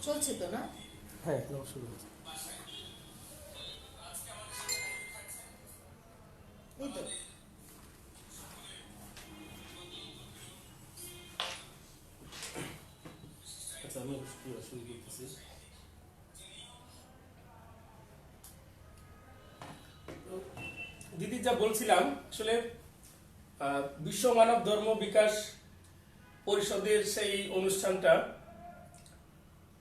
চলছে তো না? হ্যাঁ নাও শুরু হয়েছে। এই তো। আচ্ছা আমি শুরু করতেছি। দিদি যা বলছিলাম আসলে বিশ্ব মানব ধর্ম বিকাশ পরিষদের সেই অনুষ্ঠানটা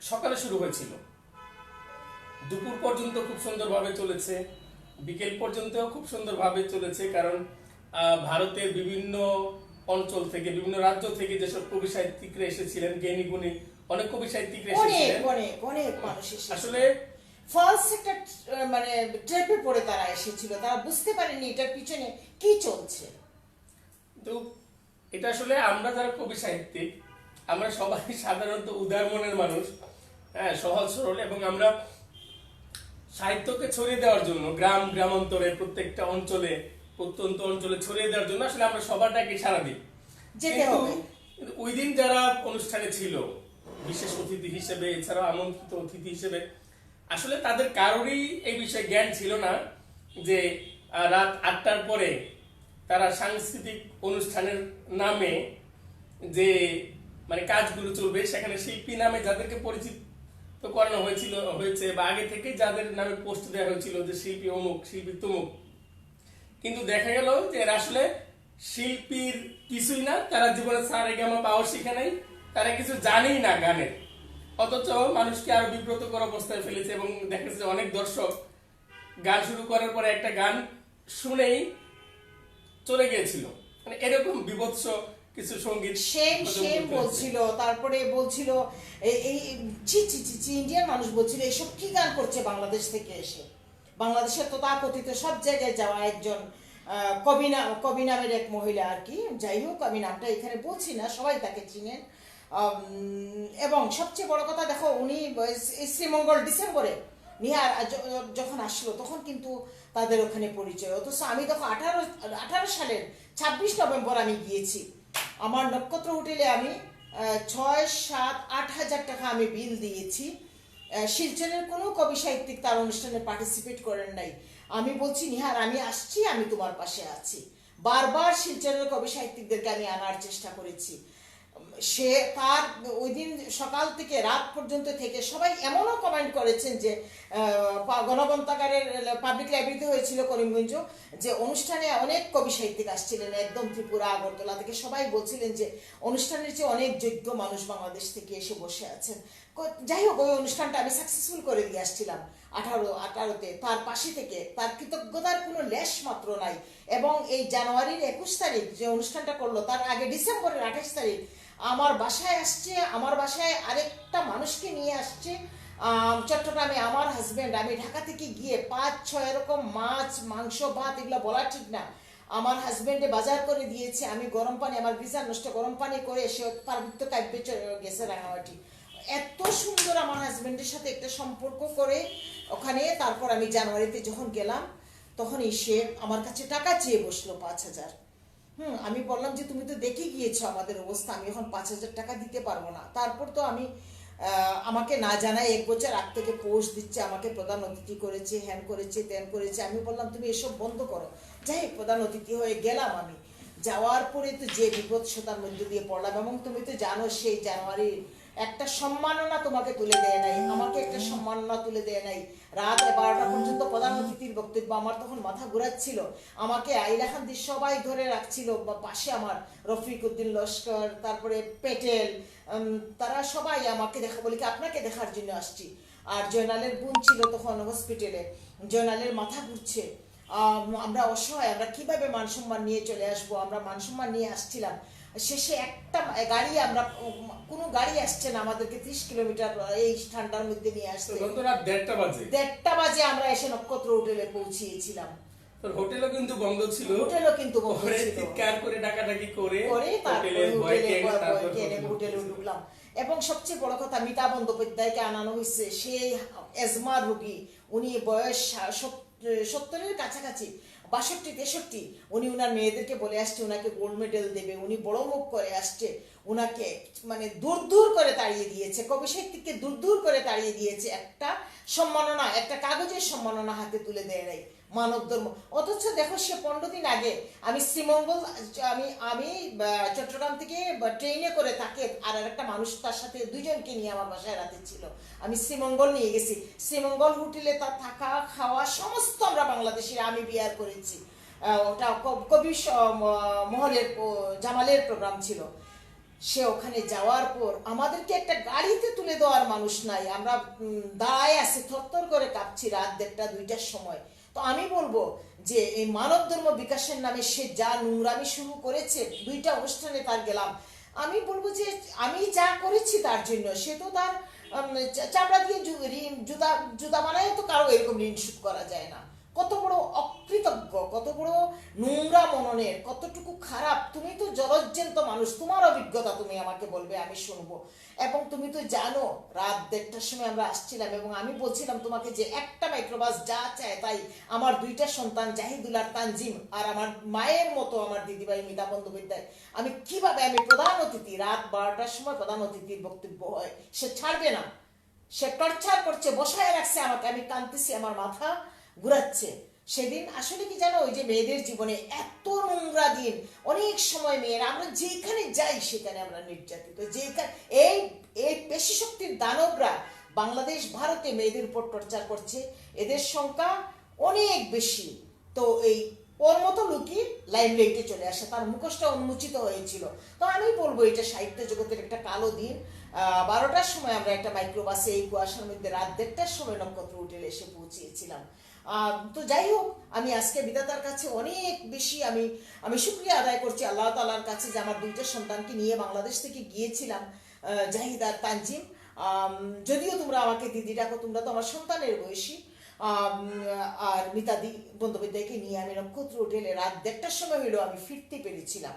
সকালে শুরু হয়েছিল, দুপুর পর্যন্ত খুব সুন্দরভাবে চলেছে, বিকেল পর্যন্ত খুব সুন্দরভাবে চলেছে। কারণ ভারতের বিভিন্ন অঞ্চল থেকে, বিভিন্ন রাজ্য থেকে যেসব কবি সাহিত্যিকরা এসেছিলেন, জ্ঞানী গুণী অনেক কবি সাহিত্যিকরা এসেছিলেন। অনেক মানুষ এসেছিল। আসলে ফার্স্ট একটা মানে ট্র্যাপে পড়ে তারা এসেছিল, তারা বুঝতে পারেনি এটার পিছনে কি চলছে। তো এটা আসলে আমরা যারা কবি সাহিত্যিক, আমরা সবাই সাধারণত উদার মনের মানুষ, হ্যাঁ, সহজ সরল, এবং আমরা সাহিত্যকে ছড়িয়ে দেওয়ার জন্য গ্রাম গ্রামান্তরে প্রত্যেকটা অঞ্চলে, প্রত্যন্ত অঞ্চলে ছড়িয়ে দেওয়ার জন্য আসলে আমরা সবারটাকে সারা দিই। যেতে হবে। কিন্তু ওই দিন যারা অনুষ্ঠানে ছিল বিশেষ অতিথি হিসেবে, এছাড়াও আমন্ত্রিত অতিথি হিসেবে, আসলে তাদের কারোরই এই বিষয়ে জ্ঞান ছিল না যে রাত 8টার পরে তারা সাংস্কৃতিক অনুষ্ঠানের নামে যে মানে কাজগুলো চলবে, সেখানে শিল্পী নামে যাদেরকে পরিচিত করানো হয়েছে বা আগে থেকে যাদের নামে পোস্ট দেওয়া হয়েছিল যে শিল্পী অমুক, শিল্পী তমুক, কিন্তু দেখা গেল যে এরা আসলে শিল্পীর কিছুই না, তারা জীবনে সারেগামা পাওয়ার শিখে নাই, তারা কিছু জানেই না গানের, অথচ মানুষকে আরো বিব্রতকর অবস্থায় ফেলেছে। এবং দেখা যাচ্ছে অনেক দর্শক গান শুরু করার পরে একটা গান শুনেই চলে গিয়েছিল। মানে এরকম বিভৎস কিছু সঙ্গীত সেম বলছিল, তারপরে বলছিল এই চি চি চি চি ইন্ডিয়ান মানুষ বলছিল এসব কি গান করছে বাংলাদেশ থেকে এসে। বাংলাদেশের তথাকথিত সব জায়গায় যাওয়া একজন কবি নামের এক মহিলা আর কি, যাই হোক আমি নামটা এখানে বলছি না, সবাই তাকে চিনেন। এবং সবচেয়ে বড় কথা দেখো, উনি শ্রীমঙ্গল ডিসেম্বরে নিহার যখন আসলো তখন কিন্তু তাদের ওখানে পরিচয়। অথচ আমি তখন 18 সালের 26 নভেম্বর আমি গিয়েছি। আমার নক্ষত্র হোটেলে আমি 6, 7, 8 হাজার টাকা আমি বিল দিয়েছি। শিলচরের কোনো কবি সাহিত্যিক তার অনুষ্ঠানে পার্টিসিপেট করেন নাই। আমি বলছি নিহার আমি আসছি, আমি তোমার পাশে আছি। বারবার শিলচরের কবি সাহিত্যিকদেরকে আমি আনার চেষ্টা করেছি। সে তার ওই দিন সকাল থেকে রাত পর্যন্ত থেকে সবাই এমনও কমেন্ট করেছেন যে গণগ্রন্থাগারের পাবলিক লাইব্রেরিতে হয়েছিল করিমগঞ্জ, যে অনুষ্ঠানে অনেক কবি সাহিত্যিক আসছিলেন একদম ত্রিপুরা আগরতলা থেকে। সবাই বলছিলেন যে অনুষ্ঠানের চেয়ে অনেক যোগ্য মানুষ বাংলাদেশ থেকে এসে বসে আছেন। যাই হোক, ওই অনুষ্ঠানটা আমি সাকসেসফুল করে দিয়ে আসছিলাম 18তে। তার পাশে থেকে তার কৃতজ্ঞতার কোনো লেশ মাত্র নাই। এবং এই জানুয়ারির 21 তারিখ যে অনুষ্ঠানটা করলো, তার আগে ডিসেম্বরের 28 তারিখ আমার বাসায় আসছে, আমার বাসায় আরেকটা মানুষকে নিয়ে আসছে চট্টগ্রামে। আমার হাজবেন্ড, আমি ঢাকা থেকে গিয়ে 5-6 এরকম মাছ, মাংস, ভাত, এগুলো বলা ঠিক না, আমার হাজবেন্ডে বাজার করে দিয়েছে। আমি গরম পানি, আমার ভিসা নষ্ট, গরম পানি করে এসে পার্বত্য কাব্যে গেছে রাঙামাটি। এত সুন্দর আমার হাজবেন্ডের সাথে একটা সম্পর্ক করে ওখানে। তারপর আমি জানুয়ারিতে যখন গেলাম তখন এসে আমার কাছে টাকা চেয়ে বসলো 5,000। আমি বললাম যে তুমি তো দেখে গিয়েছো আমাদের অবস্থা, আমি এখন 5,000 টাকা দিতে পারবো না। তারপর তো আমি আমাকে না জানাই 1 বছর আগ থেকে পোস্ট দিচ্ছে, আমাকে প্রধান অতিথি করেছে, হ্যান করেছে, ত্যান করেছে। আমি বললাম তুমি এসব বন্ধ করো। যাই হোক, প্রধান অতিথি হয়ে গেলাম। আমি যাওয়ার পরে তো যে বিপদসতার মধ্যে দিয়ে পড়লাম, এবং তুমি তো জানো সেই জানুয়ারি একটা সম্মাননা তোমাকে তুলে দেয় নাই, আমাকে একটা সম্মাননা তুলে দেয় নাই। রাত 12টা পর্যন্ত প্রধান অতিথির বক্তব্য, আমার তখন মাথা ঘুরাচ্ছিল। আমাকে আইলাখান্দি সবাই ধরে রাখছিল, পাশে আমার রফিক উদ্দিন লস্কর, তারপরে পেটেল, তারা সবাই আমাকে দেখা, বলি কি আপনাকে দেখার জন্য আসছি। আর জয়নালের বোন ছিল তখন হসপিটালে, জয়নালের মাথা ঘুরছে। আমরা অসহায়, আমরা কিভাবে মান সম্মান নিয়ে চলে আসবো, আমরা মান সম্মান নিয়ে আসছিলাম। শেষে একটা গাড়ি, আমরা কোনো গাড়ি আসছে না আমাদেরকে 30 কিলোমিটার এই ঠান্ডার মধ্যে নিয়ে আসতে। রাত 1:30 বাজে আমরা এসে নক্ষত্র হোটেলে পৌঁছিয়েছিলাম। হোটেলও কিন্তু বন্ধ ছিল, চিৎকার করে ডাকাডাকি করে হোটেলে ঢুকলাম। এবং সবচেয়ে বড় কথা, মিতা বন্দ্যোপাধ্যায়কে আনানো হয়েছে। সেই এজমার রোগী, উনি বয়স 70-এর কাছাকাছি, 62-63। উনি উনার মেয়েদেরকে বলে আসছে উনাকে গোল্ড মেডেল দেবে, উনি বড় মুখ করে আসছে। উনাকে মানে দূর দূর করে তাড়িয়ে দিয়েছে, কবি সাহিত্যিককে দূর দূর করে তাড়িয়ে দিয়েছে, একটা সম্মাননা, একটা কাগজের সম্মাননা হাতে তুলে দেয় নাই মানব ধর্ম। অথচ দেখো সে 15 দিন আগে আমি শ্রীমঙ্গল, আমি চট্টগ্রাম থেকে ট্রেনে করে তাকে আর একটা মানুষ তার সাথে দুইজনকে নিয়ে আমার বাসায় রাতে ছিল, আমি শ্রীমঙ্গল নিয়ে গেছি। শ্রীমঙ্গল হোটেলে তার থাকা খাওয়া সমস্ত আমরা বাংলাদেশিরা আমি বিয়ার করেছি। ওটা কবি মহলের জামালের প্রোগ্রাম ছিল। সে ওখানে যাওয়ার পর আমাদেরকে একটা গাড়িতে তুলে দেওয়ার মানুষ নাই, আমরা দাঁড়ায় আছি, থরথর করে কাঁপছি রাত 1টা 2টার সময়। তো আমি বলবো যে এই মানব ধর্ম বিকাশের নামে সে যা নোংরামি শুরু করেছে, 2টা অনুষ্ঠানে তার গেলাম, আমি বলবো যে আমি যা করেছি তার জন্য, সে তো তার চামড়া দিয়ে জুতা জুতা বানায়, তো কারো এরকম ঋণ শোধ করা যায় না। কত বড় অকৃতজ্ঞ, কত বড় নোংরা মননের, কতটুকু খারাপ। তুমি তো জলজ্জন্ত মানুষ, তোমার অভিজ্ঞতা তুমি আমাকে বলবে, আমি শুনবো। এবং তুমি তো জানো রাত 1টার সময় আমরা আসছিলাম এবং আমি বলছিলাম তোমাকে যে একটা মাইক্রোবাস যা চায় তাই, আমার 2টা সন্তান জাহিদুল আর তানজিম আর আমার মায়ের মতো আমার দিদিভাই মিতা বন্দ্যোপাধ্যায়, আমি কিভাবে, আমি প্রধান অতিথি, রাত 12টার সময় প্রধান অতিথির বক্তব্য হয়, সে ছাড়বে না, সে টর্চার করছে, বসায় রাখছে আমাকে, আমি কাঁদতেছি, আমার মাথা ঘুরাচ্ছে। সেদিন আসলে কি জানো, ওই যে মেয়েদের জীবনে এত নোংরা দিন, অনেক সময় মেয়েরা, আমরা যেখানে যাই সেখানে আমরা নির্যাতিত, যেখানে এই এই পেশি শক্তির দানবরা বাংলাদেশ ভারতে মেয়েদের উপর টর্চার করছে, এদের সংখ্যা অনেক বেশি। তো এই ওর মতো লুকি লাইমলাইটে চলে আসে, তার মুখোশটা উন্মোচিত হয়েছিল। তো আমি বলবো এটা সাহিত্য জগতের একটা কালো দিন। 12টার সময় আমরা একটা মাইক্রোবাসে এই কুয়াশার মধ্যে রাত 1টার সময় নক্ষত্র হোটেলে এসে পৌঁছিয়েছিলাম। তো যাই হোক, আমি আজকে বিধাতার কাছে অনেক বেশি আমি শুকরিয়া আদায় করছি আল্লাহ তাআলার কাছে যে আমার 2টা সন্তানকে নিয়ে বাংলাদেশ থেকে গিয়েছিলাম, জাহিদ আর তানজিম। যদিও তোমরা আমাকে দিদি ডাকো, তোমরা তো আমার সন্তানের বয়সী। আর মিতাদি বন্দ্যোপাধ্যায়কে নিয়ে আমি নক্ষত্র হোটেলে রাত 1টার সময় হইলেও আমি ফিরতে পেরেছিলাম।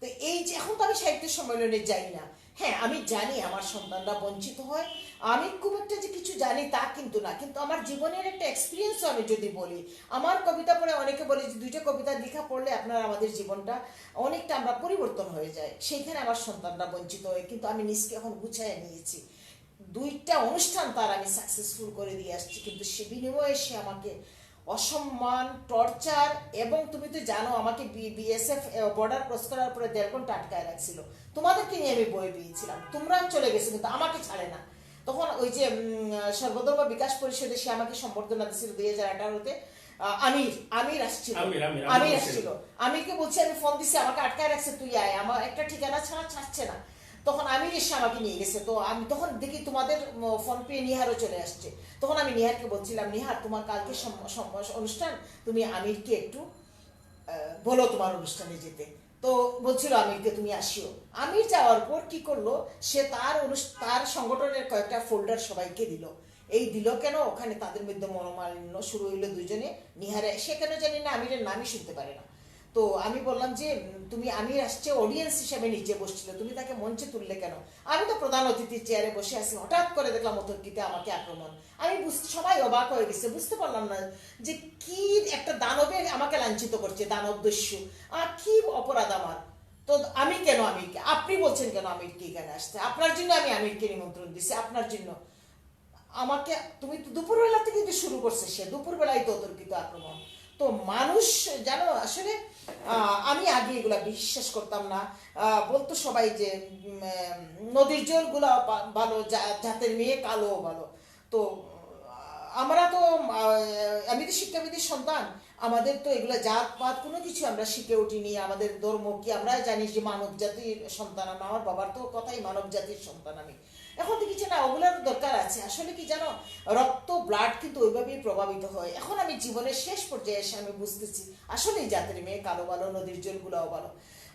তো এই যে এখন তো আমি সাহিত্য সম্মেলনে যাই না, হ্যাঁ আমি জানি আমার সন্তানরা বঞ্চিত হয়, আমি খুব একটা যে কিছু জানি তা কিন্তু না, কিন্তু আমার জীবনের একটা এক্সপিরিয়েন্সও আমি যদি বলি, আমার কবিতা পড়ে অনেকে বলে যে 2টা কবিতা লেখা পড়লে আপনার আমাদের জীবনটা অনেকটা আমরা পরিবর্তন হয়ে যায়, সেইখানে আমার সন্তানরা বঞ্চিত হয়। কিন্তু আমি নিজকে এখন গুছাইয়ে নিয়েছি, 2টা অনুষ্ঠান তার আমি সাকসেসফুল করে দিয়ে আসছি, কিন্তু সে বিনিময়ে সে আমাকে অসম্মান, টর্চার, এবং তুমি তো জানো আমাকে বিএসএফ বর্ডার ক্রস করার পরে 1.5 ঘন্টা আটকায় রাখছিল। তোমাদেরকে নিয়ে আমি বই পেয়েছিলাম, তোমরা চলে গেছো কিন্তু আমাকে ছাড়ে না। তখন ওই যে সর্বধর্ম বিকাশ পরিষদে সে আমাকে সম্বর্ধনা দিয়েছিল 2018-তে। আমির আসছিল, আমির আসছিল, আমিরকে বলছি, আমি ফোন দিছি, আমাকে আটকায় রাখছে, তুই আয়, আমার একটা ঠিকানা ছাড়া ছাড়ছে না। তখন আমির এসে আমাকে নিয়ে গেছে। তো আমি তখন দেখি তোমাদের ফোন পেয়ে নিহারও চলে আসছে। তখন আমি নিহারকে বলছিলাম, নিহার তোমার কালকে অনুষ্ঠান, তুমি আমিরকে একটু বলো তোমার অনুষ্ঠানে যেতে। তো বলছিল আমিরকে তুমি আসিও। আমির যাওয়ার পর কি করলো, সে তার সংগঠনের কয়েকটা ফোল্ডার সবাইকে দিল। এই দিল কেন, ওখানে তাদের মধ্যে মনোমালিন্য শুরু হইলো দুজনে। নিহারে সে কেন জানি না আমিরের নামই শুনতে পারে না। তো আমি বললাম যে তুমি, আমির আসছে অডিয়েন্স হিসেবে নিচে বসছিল, তুমি তাকে মঞ্চে তুললে কেন? আমি তো প্রধান অতিথির চেয়ারে বসে আছি, হঠাৎ করে দেখলাম অতর্কিতে আমাকে আক্রমণ। আমি সবাই অবাক হয়ে গেছে, বুঝতে পারলাম না যে কি একটা দানবে আমাকে লাঞ্ছিত করছে, দানব দস্যু, কি অপরাধ আমার। তো আমি কেন আমিরকে, আপনি বলছেন কেন আমিরকে এখানে আসতে, আপনার জন্য আমি আমিরকে নিমন্ত্রণ দিচ্ছি, আপনার জন্য আমাকে, তুমি তো দুপুরবেলা থেকে কিন্তু শুরু করছে, সে দুপুরবেলায় তো অতর্কিত আক্রমণ। তো মানুষ জানো আসলে আমি আগে এগুলা বিশ্বাস করতাম না। বলতো সবাই যে নদীর জলগুলা ভালো, জাতের মেয়ে কালো ভালো। তো আমরা তো আমি তো শিক্ষাবিদের সন্তান, আমাদের তো এগুলো জাত পাত কোনো কিছু আমরা শিখে উঠিনি, আমাদের ধর্ম কি আমরা জানি যে মানব জাতির সন্তান, আমার বাবার তো কথাই মানব জাতির সন্তান আমি। এখন দেখছি না ওগুলোর দরকার আছে। আসলে কি জানো, রক্ত ব্লাড কিন্তু ওইভাবেই প্রভাবিত হয়। এখন আমি জীবনের শেষ পর্যায়ে এসে আমি বুঝতেছি আসলেই জাতের মেয়ে কালো ভালো, নদীর জলগুলাও ভালো।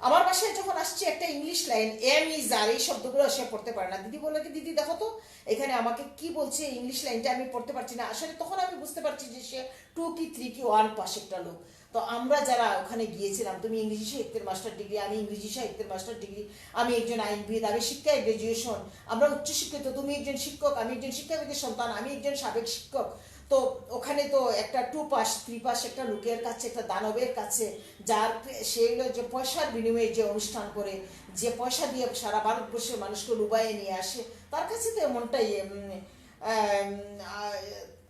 আমার বাসায় যখন আসছে একটা ইংলিশ লাইন, এম ইজ আর, এই শব্দগুলো সে পড়তে পারে না। দিদি বলে কি, দিদি দেখো তো এখানে আমাকে কি বলছে, ইংলিশ লাইনটা আমি পড়তে পারছি না। আসলে তখন আমি বুঝতে পারছি যে সে 2 কি 3 কি 1 পাশেরটা লোক। তো আমরা যারা ওখানে গিয়েছিলাম, তুমি ইংরেজি সাহিত্যের মাস্টার ডিগ্রি, আমি ইংরেজি সাহিত্যের মাস্টার ডিগ্রি, আমি একজন আইনবিদ, আমি শিক্ষায় গ্রাজুয়েশন, আমরা উচ্চশিক্ষিত, তুমি একজন শিক্ষক, আমি একজন শিক্ষাবিদের সন্তান, আমি একজন সাবেক শিক্ষক। তো ওখানে তো একটা টুপাস ত্রিপাস একটা লোকের কাছে, একটা দানবের কাছে, যার সে হলো যে পয়সার বিনিময়ে যে অনুষ্ঠান করে, যে পয়সা দিয়ে সারা ভারতবর্ষের মানুষকে লুবাইয়ে নিয়ে আসে, তার কাছে তো এমনটাই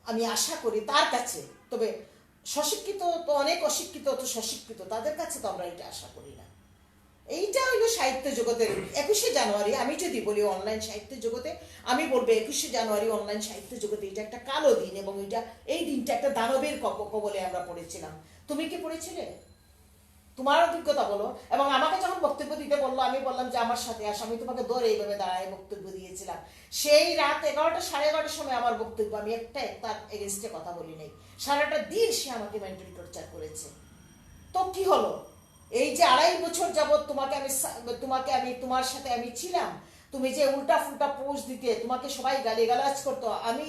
আমি আশা করি তার কাছে। তবে সশিক্ষিত তো অনেক, অশিক্ষিত তো সশিক্ষিত, তাদের কাছে তো আমরা এটা আশা করি না। এইটা হইলো সাহিত্য জগতের 21শে জানুয়ারি। আমি যদি বলি অনলাইন সাহিত্য জগতে, আমি বলবো 21শে জানুয়ারি অনলাইন সাহিত্য জগতে এটা একটা কালো দিন, এবং এই দিনটা একটা দানবের কবলে আমরা পড়েছিলাম। তুমি কি পড়েছিলে? তোমার অভিজ্ঞতা বলো। এবং আমাকে যখন বক্তব্য দিতে বললো, আমি বললাম যে আমার সাথে আস, আমি তোমাকে ধরে এইভাবে দাঁড়ায় বক্তব্য দিয়েছিলাম। সেই রাত 11টা সাড়ে 11টার সময় আমার বক্তব্য, আমি তার এগেনস্টে কথা বলি নাই। সারাটা দিন সে আমাকে মেন্টালি টর্চার করেছে। তো কি হলো? এই যে 2.5 বছর যাবৎ তোমাকে আমি তোমার সাথে আমি ছিলাম, তুমি যে উল্টা ফুলটা পোস্ট দিতে, তোমাকে সবাই গালিগালাজ করতো, আমি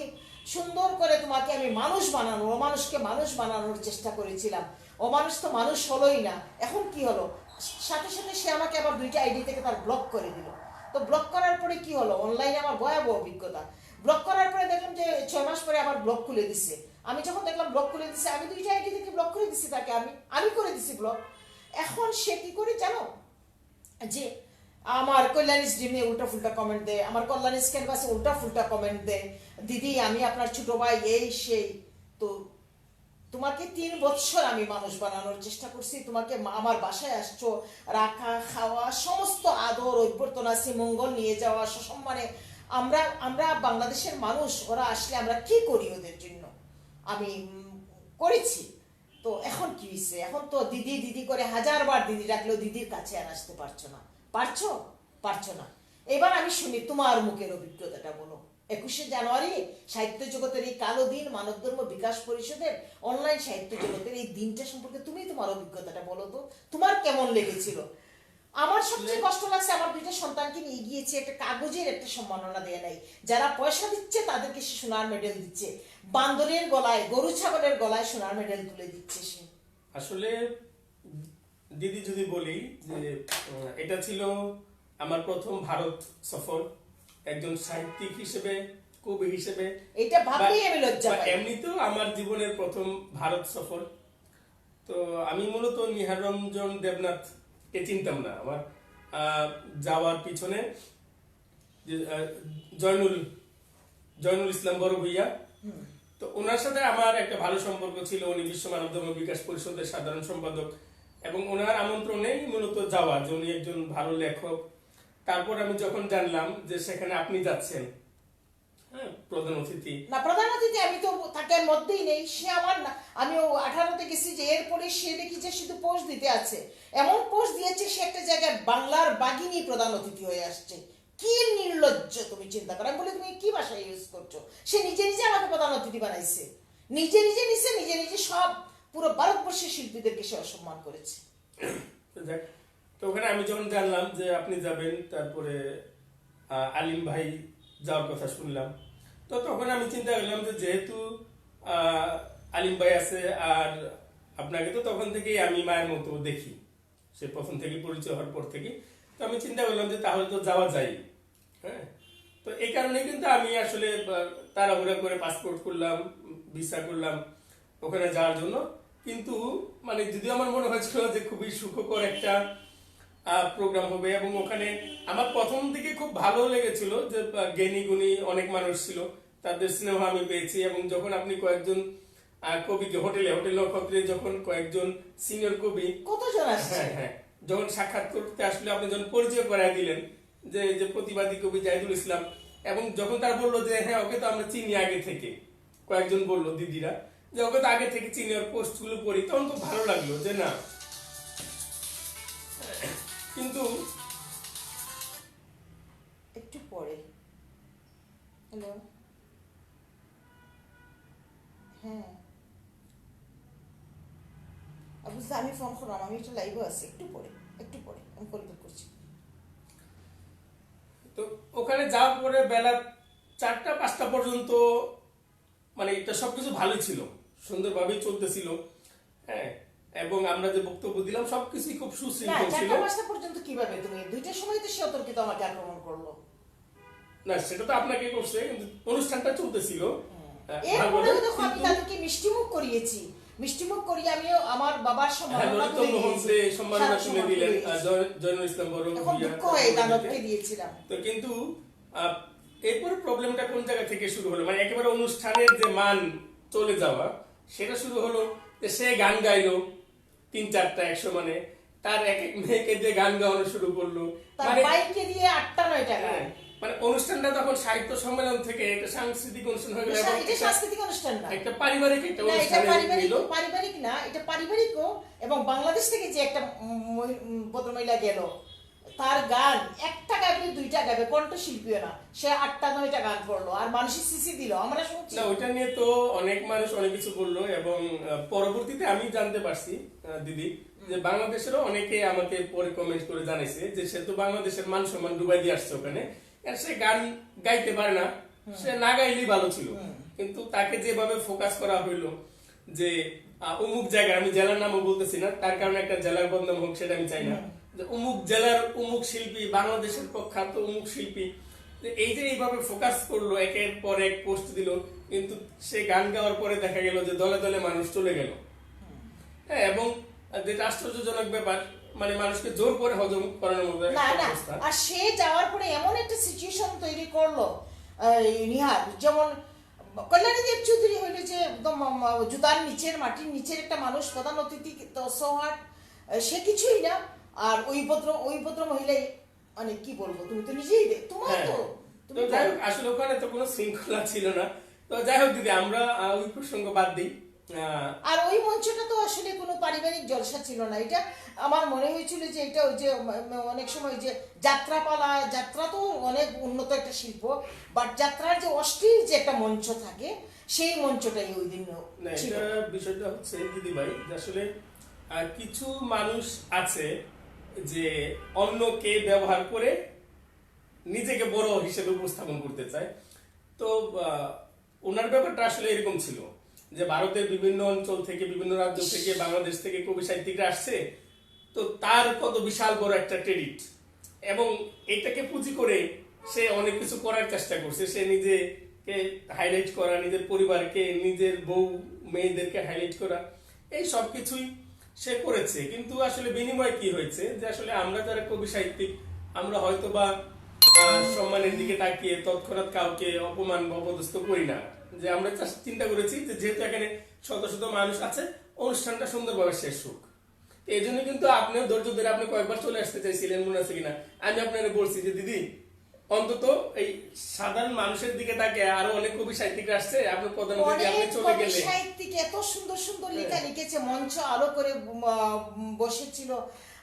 সুন্দর করে তোমাকে আমি মানুষ বানানো, অমানুষকে মানুষ বানানোর চেষ্টা করেছিলাম। অমানুষ তো মানুষ হলোই না। এখন কি হলো? সাথে সাথে সে আমাকে আবার 2টা আইডি থেকে তার ব্লক করে দিল। তো ব্লক করার পরে কি হলো? অনলাইনে আমার ভয়াবহ অভিজ্ঞতা। ব্লক করার পরে দেখলাম যে 6 মাস পরে আবার ব্লক খুলে দিচ্ছে। আমি যখন দেখলাম ব্লক খুলে দিচ্ছে, আমি 2টা আইডি থেকে ব্লক করে দিচ্ছি তাকে, আমি করে দিছি ব্লক। এখন সে কি করে জানো? যে আমার কল্যাণী স্ট্রিম নিয়ে উল্টা ফুলটা কমেন্ট দেয়, আমার কল্যাণী ক্যানভাসে উল্টা ফুলটা কমেন্ট দেয়, দিদি আমি আপনার ছোট ভাই, এই সেই। তো তোমাকে 3 বছর আমি মানুষ বানানোর চেষ্টা করছি, তোমাকে আমার বাসায় আসছো, রাখা খাওয়া সমস্ত আদর অভ্যর্থনা শ্রীমঙ্গল নিয়ে যাওয়া সসম্মানে, আমরা বাংলাদেশের মানুষ, ওরা আসলে আমরা কি করি ওদের জন্য, আমি করেছি। তো এখন কি হয়েছে? এখন তো দিদি দিদি করে 1000বার দিদি ডাকলেও দিদির কাছে আর আসতে পারছো না। পারছো না। এবার আমি শুনি তোমার মুখের অভিজ্ঞতাটা বলো। 21শে জানুয়ারি সাহিত্য জগতের এই কালো দিন, মানব ধর্ম বিকাশ পরিষদের অনলাইন সাহিত্য জগতের এই দিনটা সম্পর্কে তুমি তোমার অভিজ্ঞতাটা বলো তো, তোমার কেমন লেগেছিল? আমার সবচেয়ে কষ্ট লাগছে, আমার 2টা সন্তানকে নিয়ে গিয়েছে, একটা কাগজের একটা সম্মাননা দেয় নাই। যারা পয়সা দিচ্ছে তাদেরকে সে সোনার মেডেল দিচ্ছে, বান্দরের গলায়, গরু ছাগলের গলায় সোনার মেডেল তুলে দিচ্ছে সে। আসলে দিদি যদি বলি যে এটা ছিল আমার প্রথম ভারত সফর, একজন সাহিত্যিক হিসেবে, কবি হিসেবে, এটা ভাবলেই আমি লজ্জা পাই। এমনিতেও আমার জীবনের প্রথম ভারত সফর। তো আমি মূলত নিহার রঞ্জন দেবনাথ কে চিনতাম না। আমার যাওয়ার পিছনে জয়নুল ইসলাম বড় ভূঁইয়া, তো ওনার সাথে আমার একটা ভালো সম্পর্ক ছিল। উনি বিশ্ব মানব ধর্ম বিকাশ পরিষদের সাধারণ সম্পাদক, এবং ওনার আমন্ত্রণেই মূলত যাওয়া, যে উনি একজন ভালো লেখক। তারপর আমি যখন জানলাম যে সেখানে আপনি যাচ্ছেন, হ্যাঁ, প্রধান অতিথি। না, প্রধান অতিথি আমি তো তাকে মধ্যেই নেই, সে আমার না। আমি 18তে গেছি, যে এরপরে সে দেখি যে শুধু পোস্ট দিতে আছে, এমন পোস্ট দিয়েছে সে একটা জায়গায় বাংলার বাগিনী প্রধান অতিথি হয়ে আসছে। কি নির্লজ্জ, তুমি চিন্তা করো। আমি বলি তুমি কি ভাষা ইউজ করছো? সে নিজে নিজে আমাকে প্রধান অতিথি বানাইছে, নিজে নিজে সব পুরো ভারতবর্ষের শিল্পীদেরকে সে অসম্মান করেছে। তো ওখানে আমি যখন জানলাম যে আপনি যাবেন, তারপরে আলিম ভাই যাওয়ার কথা শুনলাম, তো তখন আমি চিন্তা করলাম যে যেহেতু আলিম ভাই আছে, আর আপনাকে তো তখন থেকেই আমি মায়ের মতো দেখি, সে প্রথম থেকে পরিচয় হওয়ার পর থেকে। তো আমি চিন্তা করলাম যে তাহলে তো যাওয়া যায়। হ্যাঁ, তো এই কারণে কিন্তু আমি আসলে তাড়াহুড়া করে পাসপোর্ট করলাম, ভিসা করলাম ওখানে যাওয়ার জন্য। কিন্তু মানে যদিও আমার মনে হয়েছিল যে খুবই সুখকর একটা প্রোগ্রাম হবে, এবং ওখানে আমার প্রথম দিকে খুব ভালো লেগেছিল যে জ্ঞানী গুণী অনেক মানুষ ছিল, তাদের স্নেহ আমি পেয়েছি। এবং যখন আপনি কয়েকজন কবিকে হোটেল নক্ষত্রে যখন কয়েকজন সিনিয়র কবি, কতজন আসছে, হ্যাঁ, যখন সাক্ষাৎ করতে আসলে আপনি যখন পরিচয় করায় দিলেন যে প্রতিবাদী কবি জাহিদুল ইসলাম, এবং যখন তারা বললো যে হ্যাঁ ওকে তো আমরা চিনি আগে থেকে, কয়েকজন বললো দিদিরা যে ওকে তো আগে থেকে চিনি, ওর পোস্ট গুলো পড়ি, তখন খুব ভালো লাগলো যে না। কিন্তু একটু পরে, হ্যালো, হ্যাঁ বুঝতে, আমি ফোন করলাম, আমি একটা লাইভে আছি, একটু পরে আমি কল ব্যাক করছি। তো ওখানে যাওয়ার পরে বেলা 4টা-5টা পর্যন্ত মানে এটা সবকিছু ভালোই ছিল, সুন্দরভাবেই চলতেছিল। হ্যাঁ, এবং আমরা যে বক্তব্য দিলাম সবকিছুই খুব সুশৃঙ্খল ছিল। 4টা-5টা পর্যন্ত কিভাবে? তুমি 2টার সময় তো সে অতর্কিত আমাকে আক্রমণ করলো। না, সেটা তো আপনাকে করছে, কিন্তু অনুষ্ঠানটা চলতেছিল। এরপরেও দেখো আমি তাদেরকে মিষ্টিমুখ করিয়েছি, মিষ্টিমুখ করিয়ে আমিও আমার বাবার সম্মাননা ললিত মোহন দে সম্মাননা তুলে দিলেন জয়নুল ইসলাম বড় এখন দুঃখ হয়ে দানবকে দিয়েছিলাম। তো কিন্তু এরপর প্রবলেমটা কোন জায়গা থেকে শুরু হলো, মানে একেবারে অনুষ্ঠানের যে মান চলে যাওয়া সেটা শুরু হলো যে সে গান গাইলো 3-4টা একসমানে, তার এক এক মেয়েকে দিয়ে গান গাওয়ানো শুরু করলো, তার মানে বাইককে দিয়ে 8টা-9টা গান। মানে অনুষ্ঠানটা তখন সাহিত্য সম্মেলন থেকে একটা সাংস্কৃতিক অনুষ্ঠান হয়ে গেল, এটা সাংস্কৃতিক অনুষ্ঠান না, একটা পারিবারিক একটা না এটা অনুষ্ঠান হলো। পারিবারিক না, এটা পারিবারিকও। এবং বাংলাদেশ থেকে যে একটা ভদ্রমহিলা গেল, তার গান একটা গাবে 2টা গাবে, কণ্ঠশিল্পীও না, সে 8টা-9টা গান করলো আর মানুষের সিসি দিল, আমরা শুনছি। না ওইটা নিয়ে তো অনেক মানুষ অনেক কিছু বললো, এবং পরবর্তীতে আমি জানতে পারছি দিদি যে বাংলাদেশেরও অনেকে আমাকে পরে কমেন্ট করে জানাইছে যে সে তো বাংলাদেশের মান সম্মান ডুবাই দিয়ে আসছে ওখানে, আর সে গান গাইতে পারে না, সে না গাইলেই ভালো ছিল। কিন্তু তাকে যেভাবে ফোকাস করা হইলো যে অমুক জায়গায়, আমি জেলার নামও বলতেছি না, তার কারণে একটা জেলার বদনাম হোক সেটা আমি চাই না, যে অমুক জেলার অমুক শিল্পী, বাংলাদেশের প্রখ্যাত অমুক শিল্পী, এই যে এইভাবে ফোকাস করলো, একের পর এক পোস্ট দিল, কিন্তু সে গান গাওয়ার পরে দেখা গেল যে দলে দলে মানুষ চলে গেল। হ্যাঁ, এবং যেটা আশ্চর্যজনক ব্যাপার, মানে মানুষকে জোর করে হজম করানোর মতো না একটা না, অবস্থা। আর সে যাওয়ার পরে এমন একটা সিচুয়েশন তৈরি করলো নিহার, যেমন কল্যাণী দেব চৌধুরী হইলো যে একদম জুতার নিচের, মাটির নিচের একটা মানুষ, প্রধান অতিথি সৌহাট, সে কিছুই না। আর ওই ভদ্র মহিলাই, মানে কি বলবো, তুমি তো নিজেই তোমার হ্যাঁ, তো তো যাই হোক, আসলে ওখানে তো কোনো শৃঙ্খলা ছিল না। তো যাই হোক দিদি, আমরা ওই প্রসঙ্গ বাদ দিই। আর ওই মঞ্চটা তো আসলে কোনো পারিবারিক জলসা ছিল না, এটা আমার মনে হয়েছিল যে এটা ওই যে অনেক সময় যে যাত্রাপালা, যাত্রা তো অনেক উন্নত একটা শিল্প, বাট যাত্রার যে অশ্লীল যে একটা মঞ্চ থাকে, সেই মঞ্চটাই ওই দিন না, ছিল। এটা বিষয়টা হচ্ছে দিদি ভাই, যে আসলে কিছু মানুষ আছে যে অন্যকে ব্যবহার করে নিজেকে বড় হিসেবে উপস্থাপন করতে চায়। তো ওনার ব্যাপারটা আসলে এরকম ছিল যে ভারতের বিভিন্ন অঞ্চল থেকে, বিভিন্ন রাজ্য থেকে, বাংলাদেশ থেকে কবি সাহিত্যিকরা আসছে, তো তার কত বিশাল বড় একটা ক্রেডিট, এবং এটাকে পুঁজি করে সে অনেক কিছু করার চেষ্টা করছে। সে নিজেকে হাইলাইট করা, নিজের পরিবারকে, নিজের বউ মেয়েদেরকে হাইলাইট করা, এই সব কিছুই সে করেছে। কিন্তু আসলে বিনিময় কি হয়েছে, যে আসলে আমরা যারা কবি সাহিত্যিক, আমরা হয়তো বা সম্মানের দিকে তাকিয়ে তৎক্ষণাৎ কাউকে অপমান বা অপদস্থ করি না, যে আমরা চিন্তা করেছি যে যেহেতু এখানে শত শত মানুষ আছে, অনুষ্ঠানটা সুন্দরভাবে শেষ হোক। এই জন্য কিন্তু আপনিও ধৈর্য ধরে আপনি কয়েকবার চলে আসতে চাইছিলেন, মনে আছে কিনা, আমি আপনাকে বলছি যে দিদি অন্তত এই সাধারণ মানুষের দিকে তাকে আরো অনেক কবি সাহিত্যিকরা আসছে, আপনি প্রধান অতিথি, আপনি চলে গেলে। সাহিত্যিক এত সুন্দর সুন্দর লেখা লিখেছে, মঞ্চ আলো করে বসেছিল,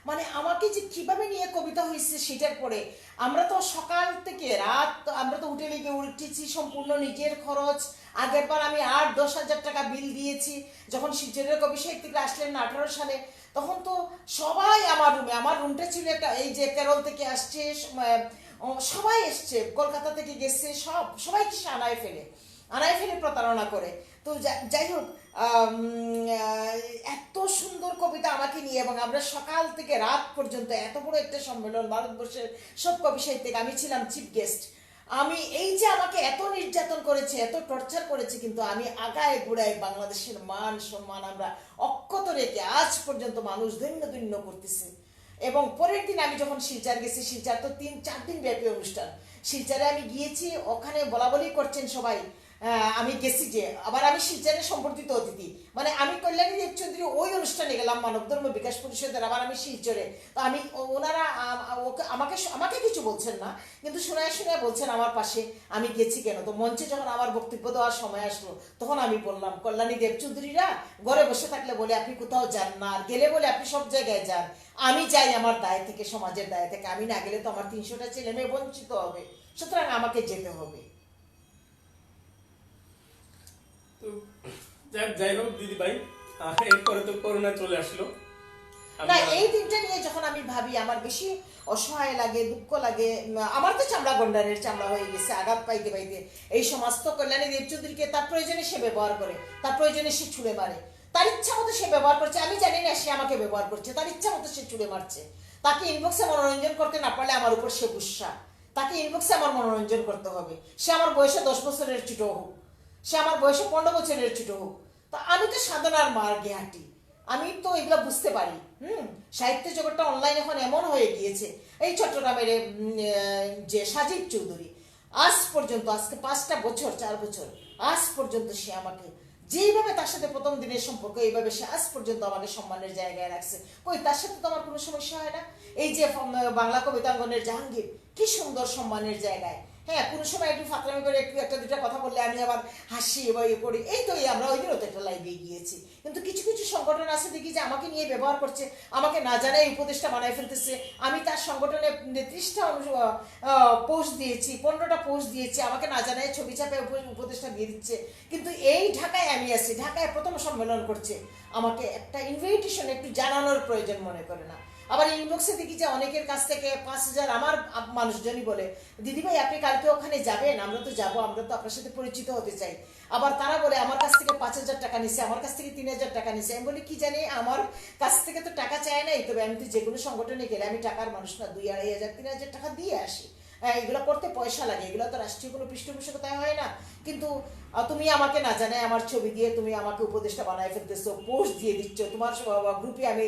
মানে আমাকে যে কিভাবে নিয়ে কবিতা হয়েছে সেটার পরে। আমরা তো সকাল থেকে রাত, আমরা তো হোটেলে গিয়ে উঠেছি সম্পূর্ণ নিজের খরচ। আগের বার আমি 8-10 হাজার টাকা বিল দিয়েছি, যখন শিলচরের কবি সাহিত্যিকরা আসলেন 18 সালে, তখন তো সবাই আমার রুমটা ছিল একটা, এই যে কেরল থেকে আসছে সবাই এসছে, কলকাতা থেকে গেছে, সবাইকে সে আনায় ফেলে প্রতারণা করে। তো যাই হোক, এত সুন্দর কবিতা আমাকে নিয়ে, এবং আমরা সকাল থেকে রাত পর্যন্ত এত বড় একটা সম্মেলন, ভারতবর্ষের সব কবি সাহিত্যিক, আমি ছিলাম চিফ গেস্ট। আমি এই যে আমাকে এত নির্যাতন করেছে, এত টর্চার করেছে, কিন্তু আমি আগায় গোড়ায় বাংলাদেশের মান সম্মান আমরা অক্ষত রেখে আজ পর্যন্ত মানুষ দৈন্য করতেছে। এবং পরের দিন আমি যখন শিলচর গেছি, শিলচর তো 3-4 দিন ব্যাপী অনুষ্ঠান, শিলচরে আমি গিয়েছি, ওখানে বলাবলি করছেন সবাই, আমি গেছি যে, আবার আমি শিলচরের সম্পর্কিত অতিথি, মানে আমি কল্যাণী দেব চৌধুরী ওই অনুষ্ঠানে গেলাম মানব ধর্ম বিকাশ পরিষদের, আবার আমি শিলচরে। তো আমি, ওনারা আমাকে কিছু বলছেন না, কিন্তু শোনায় বলছেন আমার পাশে, আমি গেছি কেন। তো মঞ্চে যখন আমার বক্তব্য দেওয়ার সময় আসলো, তখন আমি বললাম, কল্যাণী দেব চৌধুরীরা ঘরে বসে থাকলে বলে আপনি কোথাও যান না, আর গেলে বলে আপনি সব জায়গায় যান, আমি যাই আমার দায় থেকে, সমাজের দায় থেকে, আমি না গেলে তো আমার 300টা ছেলে মেয়ে বঞ্চিত হবে, সুতরাং আমাকে যেতে হবে। তো যাই হোক দিদি ভাই, এরপরে তো করোনা চলে আসলো। না, এই দিনটা নিয়ে যখন আমি ভাবি, আমার বেশি অসহায় লাগে, দুঃখ লাগে। আমার তো চামড়া গন্ডারের চামড়া হয়ে গেছে, আঘাত পাইতে পাইতে। এই সমস্ত কল্যাণী দেব চৌধুরীকে তার প্রয়োজনে সে ব্যবহার করে, তার প্রয়োজনে সে ছুড়ে মারে, তার ইচ্ছা মতো সে ব্যবহার করছে, আমি জানি না সে আমাকে ব্যবহার করছে, তার ইচ্ছা মতো সে ছুড়ে মারছে। তাকে ইনবক্সে মনোরঞ্জন করতে না পারলে আমার উপর সে গুসা, তাকে ইনবক্সে আমার মনোরঞ্জন করতে হবে, সে আমার বয়সে 10 বছরের ছোট হোক, সে আমার বয়সে 15 বছরের ছোট হোক। তা আমি তো সাধনার মার্গে হাঁটি, আমি তো এগুলো বুঝতে পারি। সাহিত্য জগৎটা অনলাইন এখন এমন হয়ে গিয়েছে। এই চট্টগ্রামের যে সাজিদ চৌধুরী, আজ পর্যন্ত, আজকে 5 বছর 4 বছর, আজ পর্যন্ত সে আমাকে যেইভাবে, তার সাথে প্রথম দিনের সম্পর্ক, এইভাবে সে আজ পর্যন্ত আমাকে সম্মানের জায়গায় রাখছে। কই, তার সাথে তো আমার কোনো সমস্যা হয় না। এই যে বাংলা কবিতাঙ্গনের জাহাঙ্গীর, কি সুন্দর সম্মানের জায়গায়। হ্যাঁ, কোনো সময় একটু ফাতরামি করে একটু একটা দুটা কথা বললে আমি আবার হাসি বা ইয়ে করি। এই তো আমরা ওই দিনও তো একটা লাইভে গিয়েছি। কিন্তু কিছু কিছু সংগঠন আছে দেখি যে আমাকে নিয়ে ব্যবহার করছে, আমাকে না জানাই উপদেশটা বানায় ফেলতেছে। আমি তার সংগঠনে 30টা পোস্ট দিয়েছি, 15টা পোস্ট দিয়েছি, আমাকে না জানায় ছবি চাপে উপদেশটা দিয়ে দিচ্ছে। কিন্তু এই ঢাকায় আমি আছি, ঢাকায় প্রথম সম্মেলন করছে, আমাকে একটা ইনভিটেশন একটু জানানোর প্রয়োজন মনে করে না। আবার ইনবক্সে দেখি যে অনেকের কাছ থেকে 5,000 আমার মানুষজনই বলে, দিদিভাই আপনি কালকে ওখানে যাবেন? আমরা তো যাবো, আমরা তো আপনার সাথে পরিচিত হতে চাই। আবার তারা বলে আমার কাছ থেকে 5,000 টাকা নিছে, আমার কাছ থেকে 3,000 টাকা নিছে। আমি বলি কি জানি, আমার কাছ থেকে তো টাকা চায় নাই, তবে আমি তো যে কোনো সংগঠনে গেলে আমি টাকার মানুষ না, 2,000, 2,500, 3,000 টাকা দিয়ে আসি। হ্যাঁ, এগুলো করতে পয়সা লাগে, এগুলো তো রাষ্ট্রীয় কোনো পৃষ্ঠপোষকতায় হয় না। কিন্তু তুমি আমাকে না জানায় আমার ছবি দিয়ে তুমি আমাকে উপদেশটা বানায় ফেলতেছো, পোস্ট দিয়ে দিচ্ছ। তোমার গ্রুপে আমি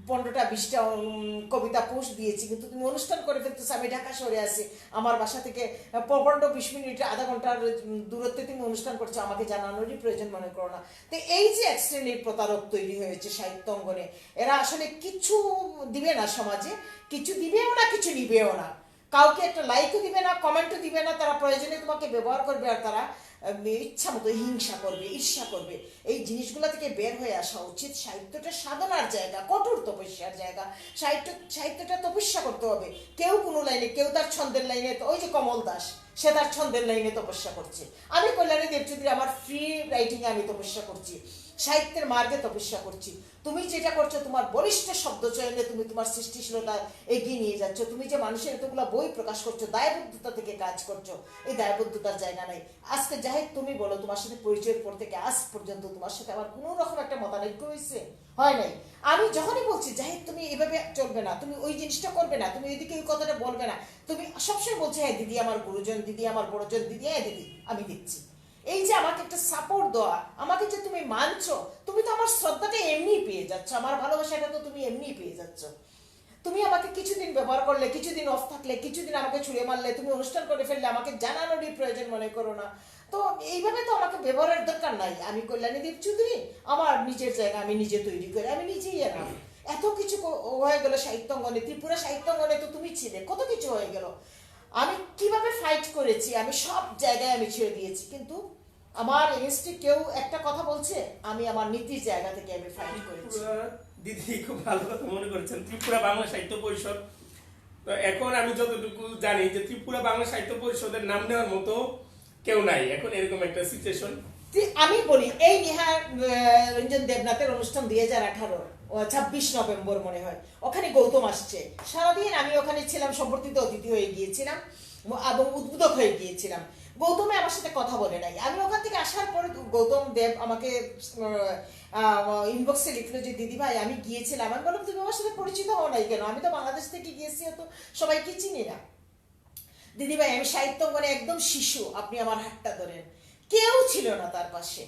15টা 20টা কবিতা পোস্ট দিয়েছি, কিন্তু তুমি অনুষ্ঠান করে ফেলতেছো। আমি ঢাকা শহরে আছি, আমার বাসা থেকে 15-20 মিনিট, আধা ঘন্টার দূরত্বে তুমি অনুষ্ঠান করছো, আমাকে জানানোরই প্রয়োজন মনে করো না। তো এই যে এক শ্রেণীর প্রতারক তৈরি হয়েছে সাহিত্য অঙ্গনে, এরা আসলে কিছু দিবে না সমাজে, কিছু দিবেও না, কিছু নিবেও না। কাউকে একটা লাইকও দিবে না, কমেন্টও দিবে না। তারা প্রয়োজনে তোমাকে ব্যবহার করবে, আর তারা ইচ্ছা মতো হিংসা করবে, ঈর্ষা করবে। এই জিনিসগুলো থেকে বের হয়ে আসা উচিত। সাহিত্যটা সাধনার জায়গা, কঠোর তপস্যার জায়গা। সাহিত্যটা তপস্যা করতে হবে। কেউ কোনো লাইনে, কেউ তার ছন্দের লাইনে, ওই যে কমল দাস, সে তার ছন্দের লাইনে তপস্যা করছে। আমি কল্যাণী দেবচৌধুরী, আমার ফ্রি রাইটিংয়ে আমি তপস্যা করছি, সাহিত্যের মার্গে তপস্যা করছি। তুমি যেটা করছো, তোমার বলিষ্ঠ শব্দ চয়নে তুমি তোমার সৃষ্টিশীলতা এগিয়ে নিয়ে যাচ্ছ। তুমি যে মানুষের এতগুলো বই প্রকাশ করছো, দায়বদ্ধতা থেকে কাজ করছো, এই দায়বদ্ধতার জায়গা নাই। আজকে জাহিদ তুমি বলো, তোমার সাথে পরিচয়ের পর থেকে আজ পর্যন্ত তোমার সাথে আমার কোনো রকম একটা মতানৈক্য হয়েছে? হয় নাই। আমি যখনই বলছি জাহিদ তুমি এভাবে চলবে না, তুমি ওই জিনিসটা করবে না, তুমি ওইদিকে ওই কথাটা বলবে না, তুমি সবসময় বলছো হ্যাঁ দিদি আমার গুরুজন, দিদি আমার বড়জন, দিদি হ্যাঁ দিদি আমি দেখছি। এই যে আমাকে একটা সাপোর্ট দেওয়া, আমাকে যে তুমি মানছো, তুমি তো আমার শ্রদ্ধাটা এমনি পেয়ে যাচ্ছ, আমার ভালোবাসাটা তো তুমি এমনি পেয়ে যাচ্ছ। তুমি আমাকে কিছুদিন ব্যবহার করলে, কিছুদিন অফ থাকলে, কিছুদিন আমাকে ছুঁড়ে মারলে, তুমি অনুষ্ঠান করে ফেললে, আমাকে জানানোরই প্রয়োজন মনে করো না। তো এইভাবে তো আমাকে ব্যবহারের দরকার নাই। আমি কল্যাণী দেবচৌধুরী, আমার নিজের জায়গা আমি নিজে তৈরি করে, আমি নিজেই এলাম। এত কিছু হয়ে গেল সাহিত্যাঙ্গনে, ত্রিপুরা সাহিত্যাঙ্গনে তো তুমি ছিলে, কত কিছু হয়ে গেল। আমি কিভাবে ফাইট করেছি, আমি সব জায়গায় আমি ছেড়ে দিয়েছি, কিন্তু আমার এগেনস্টে কেউ একটা কথা বলছে, আমি আমার নীতির জায়গা থেকে আমি ফাইট করেছি। দিদি খুব ভালো কথা মনে করেছেন। ত্রিপুরা বাংলা সাহিত্য পরিষদ, তো এখন আমি যতটুকু জানি যে ত্রিপুরা বাংলা সাহিত্য পরিষদের নাম নেওয়ার মতো কেউ নাই এখন, এরকম একটা সিচুয়েশন। আমি বলি এই নিহার রঞ্জন দেবনাথের অনুষ্ঠান 2018 26 নভেম্বর মনে হয়, ওখানে গৌতম আসছে। সারাদিন আমি ওখানে ছিলাম, সম্পর্কিত অতিথি হয়ে গিয়েছিলাম এবং উদ্বোধক হয়ে গিয়েছিলাম। গৌতমে আমার সাথে কথা বলে নাই। আমি ওখান থেকে আসার পরে গৌতম দেব আমাকে ইনবক্সে লিখলো যে দিদি ভাই আমি গিয়েছিলাম। আমি বললাম তুমি আমার সাথে পরিচিত হও নাই কেন? আমি তো বাংলাদেশ থেকে গিয়েছি, তো সবাইকে চিনি না। দিদি ভাই আমি সাহিত্যাঙ্গনে একদম শিশু, আপনি আমার হাতটা ধরেন। কেউ ছিল না তার পাশে,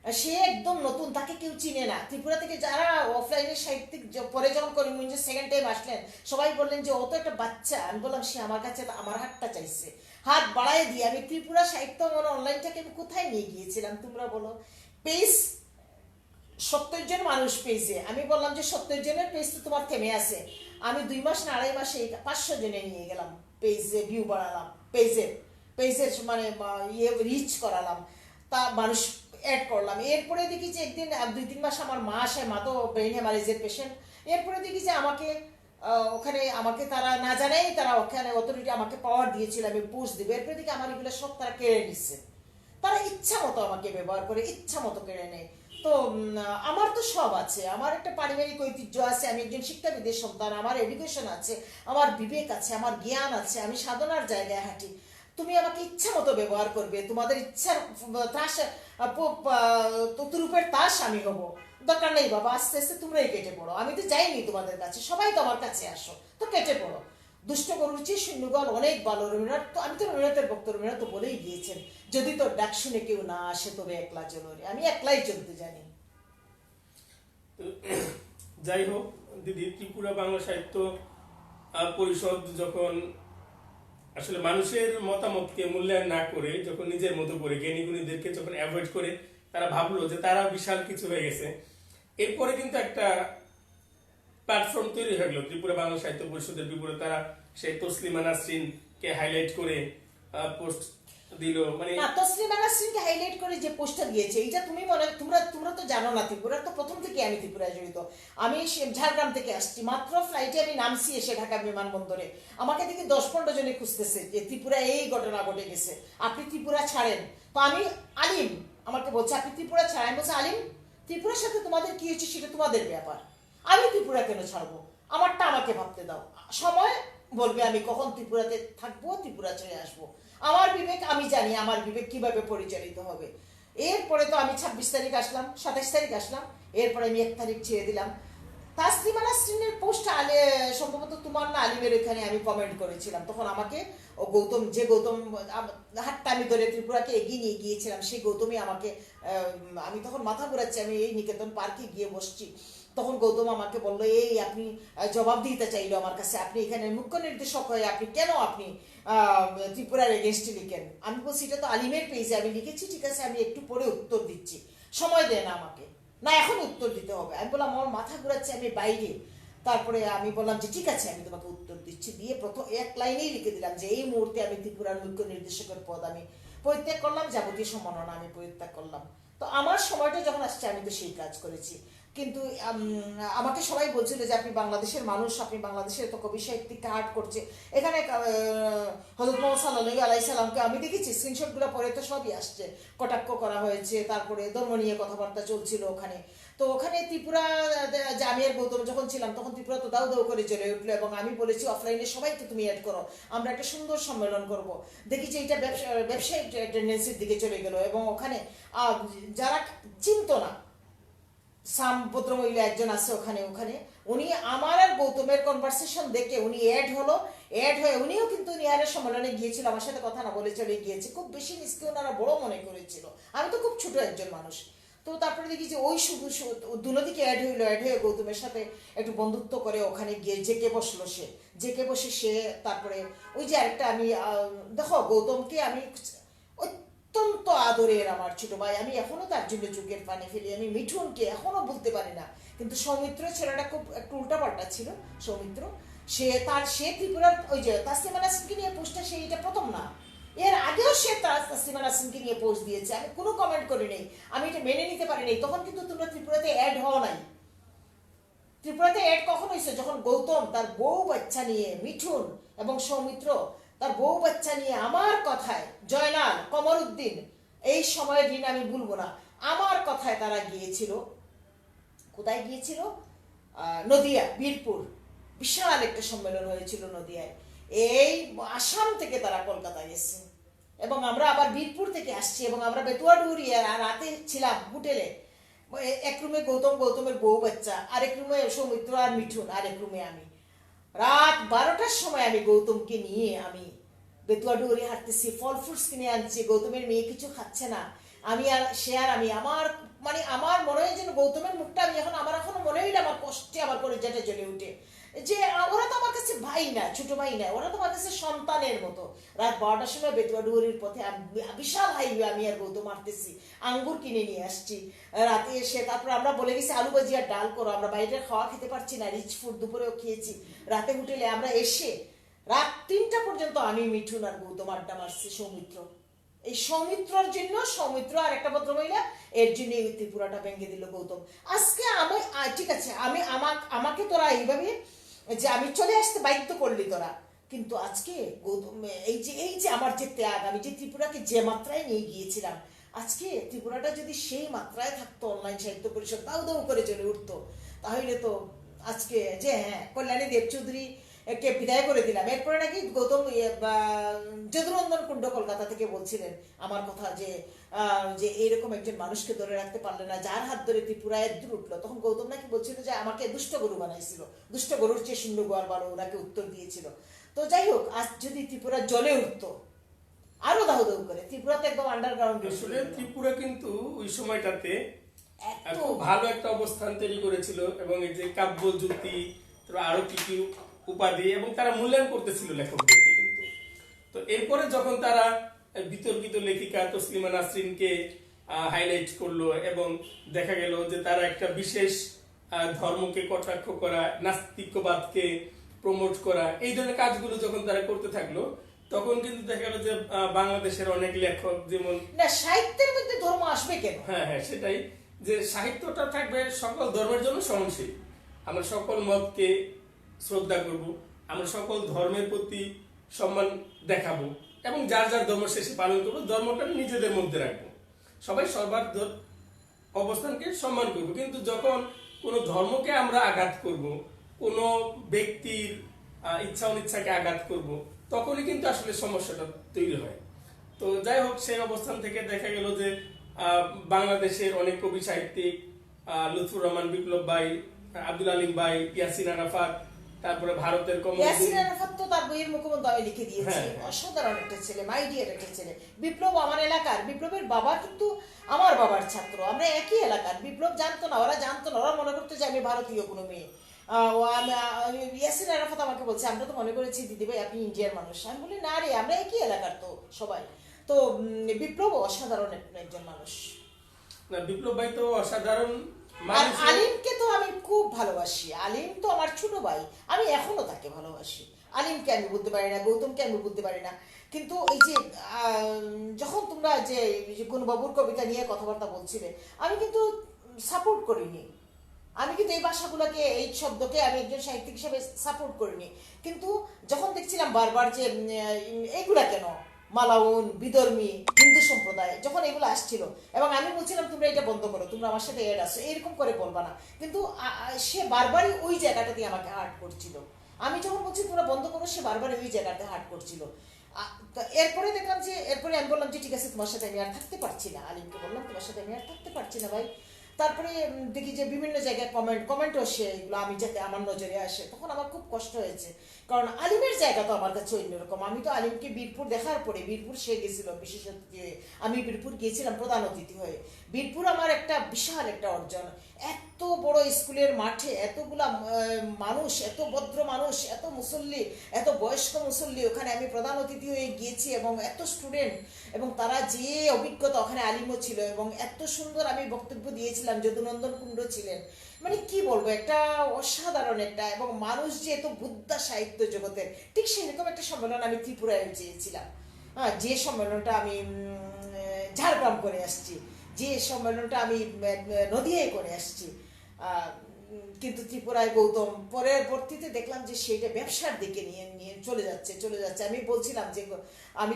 সে একদম নতুন, তাকে কেউ চিনে না। ত্রিপুরা থেকে যারা অফলাইনে সাহিত্যিক পরে যখন করিমগঞ্জে সেকেন্ড টাইম আসলেন, সবাই বললেন যে ও তো একটা বাচ্চা। আমি বললাম সে আমার কাছে আমার হাতটা চাইছে, হাত বাড়ায় দিয়ে। আমি ত্রিপুরা সাহিত্যাঙ্গন অনলাইনটাকে আমি কোথায় নিয়ে গিয়েছিলাম তোমরা বলো? পেজ 70 জন মানুষ পেজে, আমি বললাম যে 70 জনের পেজ তো তোমার থেমে আছে। আমি 2 মাস না 2.5 মাসে 500 জনে নিয়ে গেলাম, পেজে ভিউ বাড়ালাম, পেজের মানে ইয়ে রিচ করালাম, তা মানুষ অ্যাড করলাম। এরপরে দেখি যে একদিন 2-3 মাস আমার মা আসে, মা তো ব্রেন হ্যামারেজের পেশেন্ট। এরপরে দেখি যে আমাকে ওখানে আমাকে তারা না জানাই, তারা ওখানে অথরিটি আমাকে পাওয়ার দিয়েছিল আমি পোস্ট দিব। এরপরে দেখি আমার এগুলো সব তারা কেড়ে নিচ্ছে। তারা ইচ্ছা মতো আমাকে ব্যবহার করে, ইচ্ছা মতো কেড়ে নেয়। তো আমার তো সব আছে, আমার একটা পারিবারিক ঐতিহ্য আছে, আমি একজন শিক্ষাবিদের সন্তান, আমার এডুকেশন আছে, আমার বিবেক আছে, আমার জ্ঞান আছে, আমি সাধনার জায়গায় হাঁটি। তুমি আমাকে ইচ্ছা মতো ব্যবহার করবে, তোমাদের ইচ্ছার তাস, তরুপের তাস আমি হব। দরকার নেই বাবা, আস্তে আস্তে তোমরাই কেটে পড়ো। আমি তো যাইনি তোমাদের কাছে, সবাই তো আমার কাছে আসো, তো কেটে পড়ো। দুষ্ট গরুর চেয়ে শূন্য গোয়াল অনেক ভালো। রবীন্দ্রনাথ তো, আমি তো রবীন্দ্রনাথের ভক্ত, রবীন্দ্রনাথ তো বলেই গিয়েছেন, যদি তোর ডাক শুনে কেউ না আসে তবে একলা চলো রে, আমি একলাই চলতে জানি। তো যাই হোক দিদি, ত্রিপুরা বাংলা সাহিত্য পরিষদ যখন আসলে মানুষের মতামতকে মূল্যায়ন না করে, যখন নিজের মতো করে জ্ঞানীগুণীদেরকে যখন অ্যাভয়েড করে, তারা ভাবলো যে তারা বিশাল কিছু হয়ে গেছে। এরপরে কিন্তু একটা প্ল্যাটফর্ম তৈরি হয়ে গেল ত্রিপুরা বাংলা সাহিত্য পরিষদের বিপরীতে। তারা সেই তসলিমা নাসরিনকে হাইলাইট করে পোস্ট দিল, মানে না, তসলিমা নাসরিনকে হাইলাইট করে যে পোস্টটা দিয়েছে, এইটা তুমি মনে, তোমরা তো জানো না, ত্রিপুরা তো প্রথম থেকে আমি ত্রিপুরায় জড়িত। আমি ঝাড়গ্রাম থেকে আসছি, মাত্র ফ্লাইটে আমি নামছি এসে ঢাকা বিমানবন্দরে, আমাকে দেখি 10-15 জনে খুঁজতেছে যে ত্রিপুরায় এই ঘটনা ঘটে গেছে, আপনি ত্রিপুরা ছাড়েন। তো আমি, আলিম আমাকে বলছে আপনি ত্রিপুরা ছাড়েন। আমি বলছি আলিম, ত্রিপুরার সাথে তোমাদের কি হয়েছে সেটা তোমাদের ব্যাপার, আমি ত্রিপুরা কেন ছাড়বো, আমারটা আমাকে ভাবতে দাও, সময় বলবে আমি কখন ত্রিপুরাতে থাকবো, ত্রিপুরা ছেড়ে আসবো। আমার বিবেক আমি জানি, আমার বিবেক কিভাবে পরিচালিত হবে। এরপরে তো আমি 26 তারিখ আসলাম, 27 তারিখ আসলাম, এরপরে আমি 1 তারিখ ছেড়ে দিলাম। তাসলিমা নাসরিনের পোস্ট সম্ভবত তোমার না আলিমের এখানে আমি কমেন্ট করেছিলাম, তখন আমাকে ও গৌতম, যে গৌতম হাতটা আমি ধরে ত্রিপুরাকে এগিয়ে নিয়ে গিয়েছিলাম, সেই গৌতমই আমাকে, আমি তখন মাথা ঘুরাচ্ছি, আমি এই নিকেতন পার্কে গিয়ে বসছি, তখন গৌতম আমাকে বললো, এই আপনি জবাব দিতে চাইলো আমার কাছে, আপনি এখানে মুখ্য নির্দেশক হয়ে আপনি কেন আপনি ত্রিপুরার এগেনস্টে লিখেন। আমি বলছি এটা তো আলিমের পেজে আমি লিখেছি, ঠিক আছে আমি একটু পরে উত্তর দিচ্ছি, সময় দেন আমাকে, না এখন উত্তর দিতে হবে। আমি বললাম আমার মাথা ঘুরাচ্ছে, আমি বাইরে। তারপরে আমি বললাম যে ঠিক আছে আমি তোমাকে উত্তর দিচ্ছি, দিয়ে প্রথম এক লাইনেই লিখে দিলাম যে এই মুহূর্তে আমি ত্রিপুরার মুখ্য নির্দেশকের পদ আমি পরিত্যাগ করলাম, যাবতীয় সম্মাননা আমি পরিত্যাগ করলাম। তো আমার সময়টা যখন আসছে আমি তো সেই কাজ করেছি। কিন্তু আমাকে সবাই বলছিল যে আপনি বাংলাদেশের মানুষ, আপনি বাংলাদেশের তো কবি সাহিত্যিক হার্ট করছে এখানে। হযরত মুহাম্মদ সাল্লাল্লাহু আলাইহি সাল্লামকে আমি দেখেছি, স্ক্রিনশটগুলো পরে তো সবই আসছে, কটাক্ষ করা হয়েছে, তারপরে ধর্ম নিয়ে কথাবার্তা চলছিল ওখানে। তো ওখানে ত্রিপুরা জামিয়ার গৌতম যখন ছিলাম তখন ত্রিপুরা তো দাউ দাউ করে চলে উঠলো, এবং আমি বলেছি অফলাইনে সবাইকে তুমি অ্যাড করো, আমরা একটা সুন্দর সম্মেলন করব। দেখি যে এটা ব্যবসায়িক টেন্ডেন্সির দিকে চলে গেল, এবং ওখানে যারা চিনতো না, সাম ভদ্রমহিলা একজন আছে ওখানে, উনি আমার আর গৌতমের কনভারসেশন দেখে উনি অ্যাড হলো, অ্যাড হয়ে উনিও কিন্তু নিয়ারের সম্মেলনে গিয়েছিল, আমার সাথে কথা না বলে চলে গিয়েছে। খুব বেশি নিষ্কে ওনারা বড় মনে করেছিল, আমি তো খুব ছোট একজন মানুষ। তো তারপরে দেখি যে ওই দুদিকে অ্যাড হয়ে গৌতমের সাথে একটু বন্ধুত্ব করে ওখানে গিয়ে জেকে বসলো, জেকে বসে সে তারপরে ওই যে আরেকটা আমি দেখো গৌতমকে আমি অত্যন্ত আদরের আমার ছোট ভাই, আমি এখনো তার জন্য চোখের পানি ফেলি, আমি মিঠুনকে এখনো বলতে পারি না। কিন্তু সৌমিত্র ছেলেটা খুব একটু উল্টাপাল্টা ছিল, সৌমিত্র সে ত্রিপুরার ওই যে তাসলিমা নাসরিনকে নিয়ে পোস্টটা, সে এটা প্রথম না, এর আগেও সে তাসলিমা নাসরিনকে নিয়ে পোস্ট দিয়েছে, আমি কোনো কমেন্ট করি নাই, আমি এটা মেনে নিতে পারি নাই। তখন কিন্তু তোমরা ত্রিপুরাতে অ্যাড হওয়া নাই। ত্রিপুরাতে অ্যাড কখন হয়েছে, যখন গৌতম তার বউ বাচ্চা নিয়ে, মিঠুন এবং সৌমিত্র তার বউ বাচ্চা নিয়ে আমার কথায়, জয়নাল, কমরউদ্দিন, এই সময়ের দিন আমি ভুলবো না, আমার কথায় তারা গিয়েছিল, কোথায় গিয়েছিল, নদিয়া, বীরপুর, বিশাল একটা সম্মেলন হয়েছিল নদিয়ায়। এই আসাম থেকে তারা কলকাতা গেছে, এবং আমরা আবার বীরপুর থেকে আসছি, এবং আমরা বেতুয়াডুরি রাতে ছিলাম হোটেলে, এক রুমে গৌতমের বউ বাচ্চা, আরেক রুমে সৌমিত্র আর মিঠুন, আরেক রুমে আমি। রাত 12টার সময় আমি গৌতমকে নিয়ে আমি বেতুয়াডুরি হাঁটতেছি, ফল ফ্রুটস কিনে আনছি, গৌতমের মেয়ে কিছু খাচ্ছে না, আমি আর সে আর আমি, আমার মানে আমার মনে হয় যেন গৌতমের মুখটা আমি এখন, আমার এখনো মনে হয় আমার কষ্টে আমার করে যেটা জ্বলে উঠে, যে ওরা তো আমার কাছে ভাই না, ছোট ভাই না, ওরা তো আমার কাছে সন্তানের মতো। রাত 12টার সময় বেতুয়াডুরির পথে বিশাল হাইওয়ে আমি আর গৌতম মারতেছি, আঙ্গুর কিনে নিয়ে আসছি রাতে এসে, তারপর আমরা বলে গেছি আলু ভাজি আর ডাল করো, আমরা বাইরে খাওয়া খেতে পারছি না, রিচ ফুড দুপুরেও খেয়েছি, রাতে হোটেলে আমরা এসে রাত 3টা পর্যন্ত আমি, মিঠুন আর গৌতম আড্ডা মারছি। সৌমিত্র, এই সৌমিত্রর জন্য, সৌমিত্র আর একটা ভদ্রমহিলা, এর জন্য এই ত্রিপুরাটা ভেঙে দিল গৌতম। আজকে আমি ঠিক আছে, আমাকে তোরা এইভাবে যে আমি চলে আসতে বাধ্য করলি তোরা, কিন্তু আজকে গৌতম এই যে আমার যে ত্যাগ, আমি যে ত্রিপুরাকে যে মাত্রায় নিয়ে গিয়েছিলাম, আজকে ত্রিপুরাটা যদি সেই মাত্রায় থাকতো, অনলাইন সাহিত্য পরিষদ দাউ দাউ করে চলে উঠতো, তাহলে তো আজকে যে হ্যাঁ কল্যাণী দেব চৌধুরী কে বিদায় করে দিলাম, এরপরে নাকি গৌতম যদুরঞ্জন কুণ্ড কলকাতা থেকে বলছিলেন আমার কথা, যে এইরকম একজন মানুষকে ধরে রাখতে পারলে না, যার হাত ধরে ত্রিপুরায় দূর উঠলো। তখন গৌতম নাকি বলছিল যে আমাকে দুষ্ট গরু বানাইছিল, দুষ্ট গরুর চেয়ে শূন্য গোয়ার ভালো, ওনাকে উত্তর দিয়েছিল। তো যাই হোক, আজ যদি ত্রিপুরা জ্বলে উঠতো আরো দাউ দাউ করে, ত্রিপুরা তো একদম আন্ডারগ্রাউন্ড। আসলে ত্রিপুরা কিন্তু ওই সময়টাতে এত খুব ভালো একটা অবস্থান তৈরি করেছিল, এবং এই যে কাব্য যুক্তি, তারপর আরো কি কি উপাধি, এবং তারা মূল্যায়ন করতেছিল লেখকদেরকে কিন্তু। তো এরপরে যখন তারা বিতর্কিত লেখিকা তসলিমা নাসরিনকে হাইলাইট করলো, এবং দেখা গেল যে তারা একটা বিশেষ ধর্মকে কটাক্ষ করা, নাস্তিকবাদকে প্রমোট করা, এই ধরনের কাজগুলো যখন তারা করতে থাকলো, তখন কিন্তু দেখা গেল যে বাংলাদেশের অনেক লেখক, যেমন না, সাহিত্যের মধ্যে ধর্ম আসবে কেন? হ্যাঁ হ্যাঁ সেটাই, যে সাহিত্যটা থাকবে সকল ধর্মের জন্য সহনশীল, আমরা সকল মতকে শ্রদ্ধা করব, আমরা সকল ধর্মের প্রতি সম্মান দেখাবো, এবং যার যার ধর্ম শেষে পালন করবো, ধর্মটা নিজেদের মধ্যে রাখবো, সবাই সবার অবস্থানকে সম্মান করব। কিন্তু যখন কোনো ধর্মকে আমরা আঘাত করব, কোনো ব্যক্তির ইচ্ছা অনিচ্ছাকে আঘাত করব, তখনই কিন্তু আসলে সমস্যাটা তৈরি হয়। তো যাই হোক, সেই অবস্থান থেকে দেখা গেল যে বাংলাদেশের অনেক কবি সাহিত্যিক, লুৎফুর রহমান বিপ্লব ভাই, আব্দুল আলিম ভাই, ইয়াসিন আরাফাত, তারপরে ভারতের ইয়াসিন আরাফাত তো তার বইয়ের মুখবন্ধ আমি লিখে দিয়েছি, হ্যাঁ। অসাধারণ একটা ছেলে, মাই ডিয়ার একটা ছেলে। বিপ্লব আমার এলাকার, বিপ্লবের বাবা কিন্তু আমার বাবার ছাত্র, আমরা একই এলাকার। বিপ্লব জানতো না, ওরা জানতো না, ওরা মনে করতো যে আমি ভারতীয় কোনো মেয়ে। ইয়াসিন আরাফাত আমাকে বলছে, আমরা তো মনে করেছি দিদিভাই আপনি ইন্ডিয়ার মানুষ। আমি বলি না রে, আমরা একই এলাকার তো সবাই। তো বিপ্লব অসাধারণ একজন মানুষ। না, বিপ্লব ভাই তো অসাধারণ আর মানুষ। আলিমকে তো আমি খুব ভালোবাসি, আলিম তো আমার ছোট ভাই, আমি এখনো তাকে ভালোবাসি। আলিমকে আমি বলতে পারি না, গৌতমকে আমি বলতে পারি না, কিন্তু এই যে যখন তোমরা যে গুণবাবুর কবিতা নিয়ে কথাবার্তা বলছিলে, আমি কিন্তু সাপোর্ট করিনি। আমি কিন্তু এই ভাষাগুলোকে, এই শব্দকে আমি একজন সাহিত্যিক হিসেবে সাপোর্ট করিনি। কিন্তু যখন দেখছিলাম বারবার যে এইগুলা কেন, মালাউন, বিধর্মী, হিন্দু সম্প্রদায়, যখন এগুলো আসছিল, এবং আমি বলছিলাম তোমরা এটা বন্ধ করো, তোমরা আমার সাথে এড আসো, এরকম করে বলবা না, কিন্তু সে বারবারই ওই জায়গাটা দিয়ে আমাকে হার্ট করছিল। আমি যখন বলছি তোমরা বন্ধ করো, সে বারবারই ওই জায়গাতে হার্ট করছিল। এরপরে দেখলাম যে, এরপরে আমি বললাম যে ঠিক আছে, তোমার সাথে আমি আর থাকতে পারছি না। আলিমকে বললাম তোমার সাথে আমি আর থাকতে পারছি না ভাই। তারপরে দেখি যে বিভিন্ন জায়গায় কমেন্টও সে, এগুলো আমি যাতে আমার নজরে আসে, তখন আমার খুব কষ্ট হয়েছে। কারণ আলিমের জায়গা তো আমার কাছে অন্যরকম। আমি তো আলিমকে বীরপুর দেখার পরে, বীরপুর সে গেছিল বিশেষত, যে আমি বীরপুর গিয়েছিলাম প্রধান অতিথি হয়ে। বীরপুর আমার একটা বিশাল একটা অর্জন। এত বড় স্কুলের মাঠে এতগুলা মানুষ, এত ভদ্র মানুষ, এত মুসল্লি, এত বয়স্ক মুসল্লি, ওখানে আমি প্রধান অতিথি হয়ে গিয়েছি, এবং এত স্টুডেন্ট, এবং তারা যে অভিজ্ঞতা, ওখানে আলিমও ছিল, এবং এত সুন্দর আমি বক্তব্য দিয়েছিলাম, যদুনন্দন কুণ্ড ছিলেন। মানে কি বলবো, একটা অসাধারণ একটা, এবং মানুষ যে এত বুদ্ধা সাহিত্য জগতের, ঠিক সেরকম একটা সম্মেলন আমি ত্রিপুরায় চেয়েছিলাম। হ্যাঁ, যে সম্মেলনটা আমি ঝাড়গ্রাম করে আসছি, যে সম্মেলনটা আমি নদিয়ায় করে আসছি, কিন্তু ত্রিপুরায় গৌতম পরবর্তীতে দেখলাম যে সেটা ব্যবসার দিকে নিয়ে নিয়ে চলে যাচ্ছে। আমি বলছিলাম যে আমি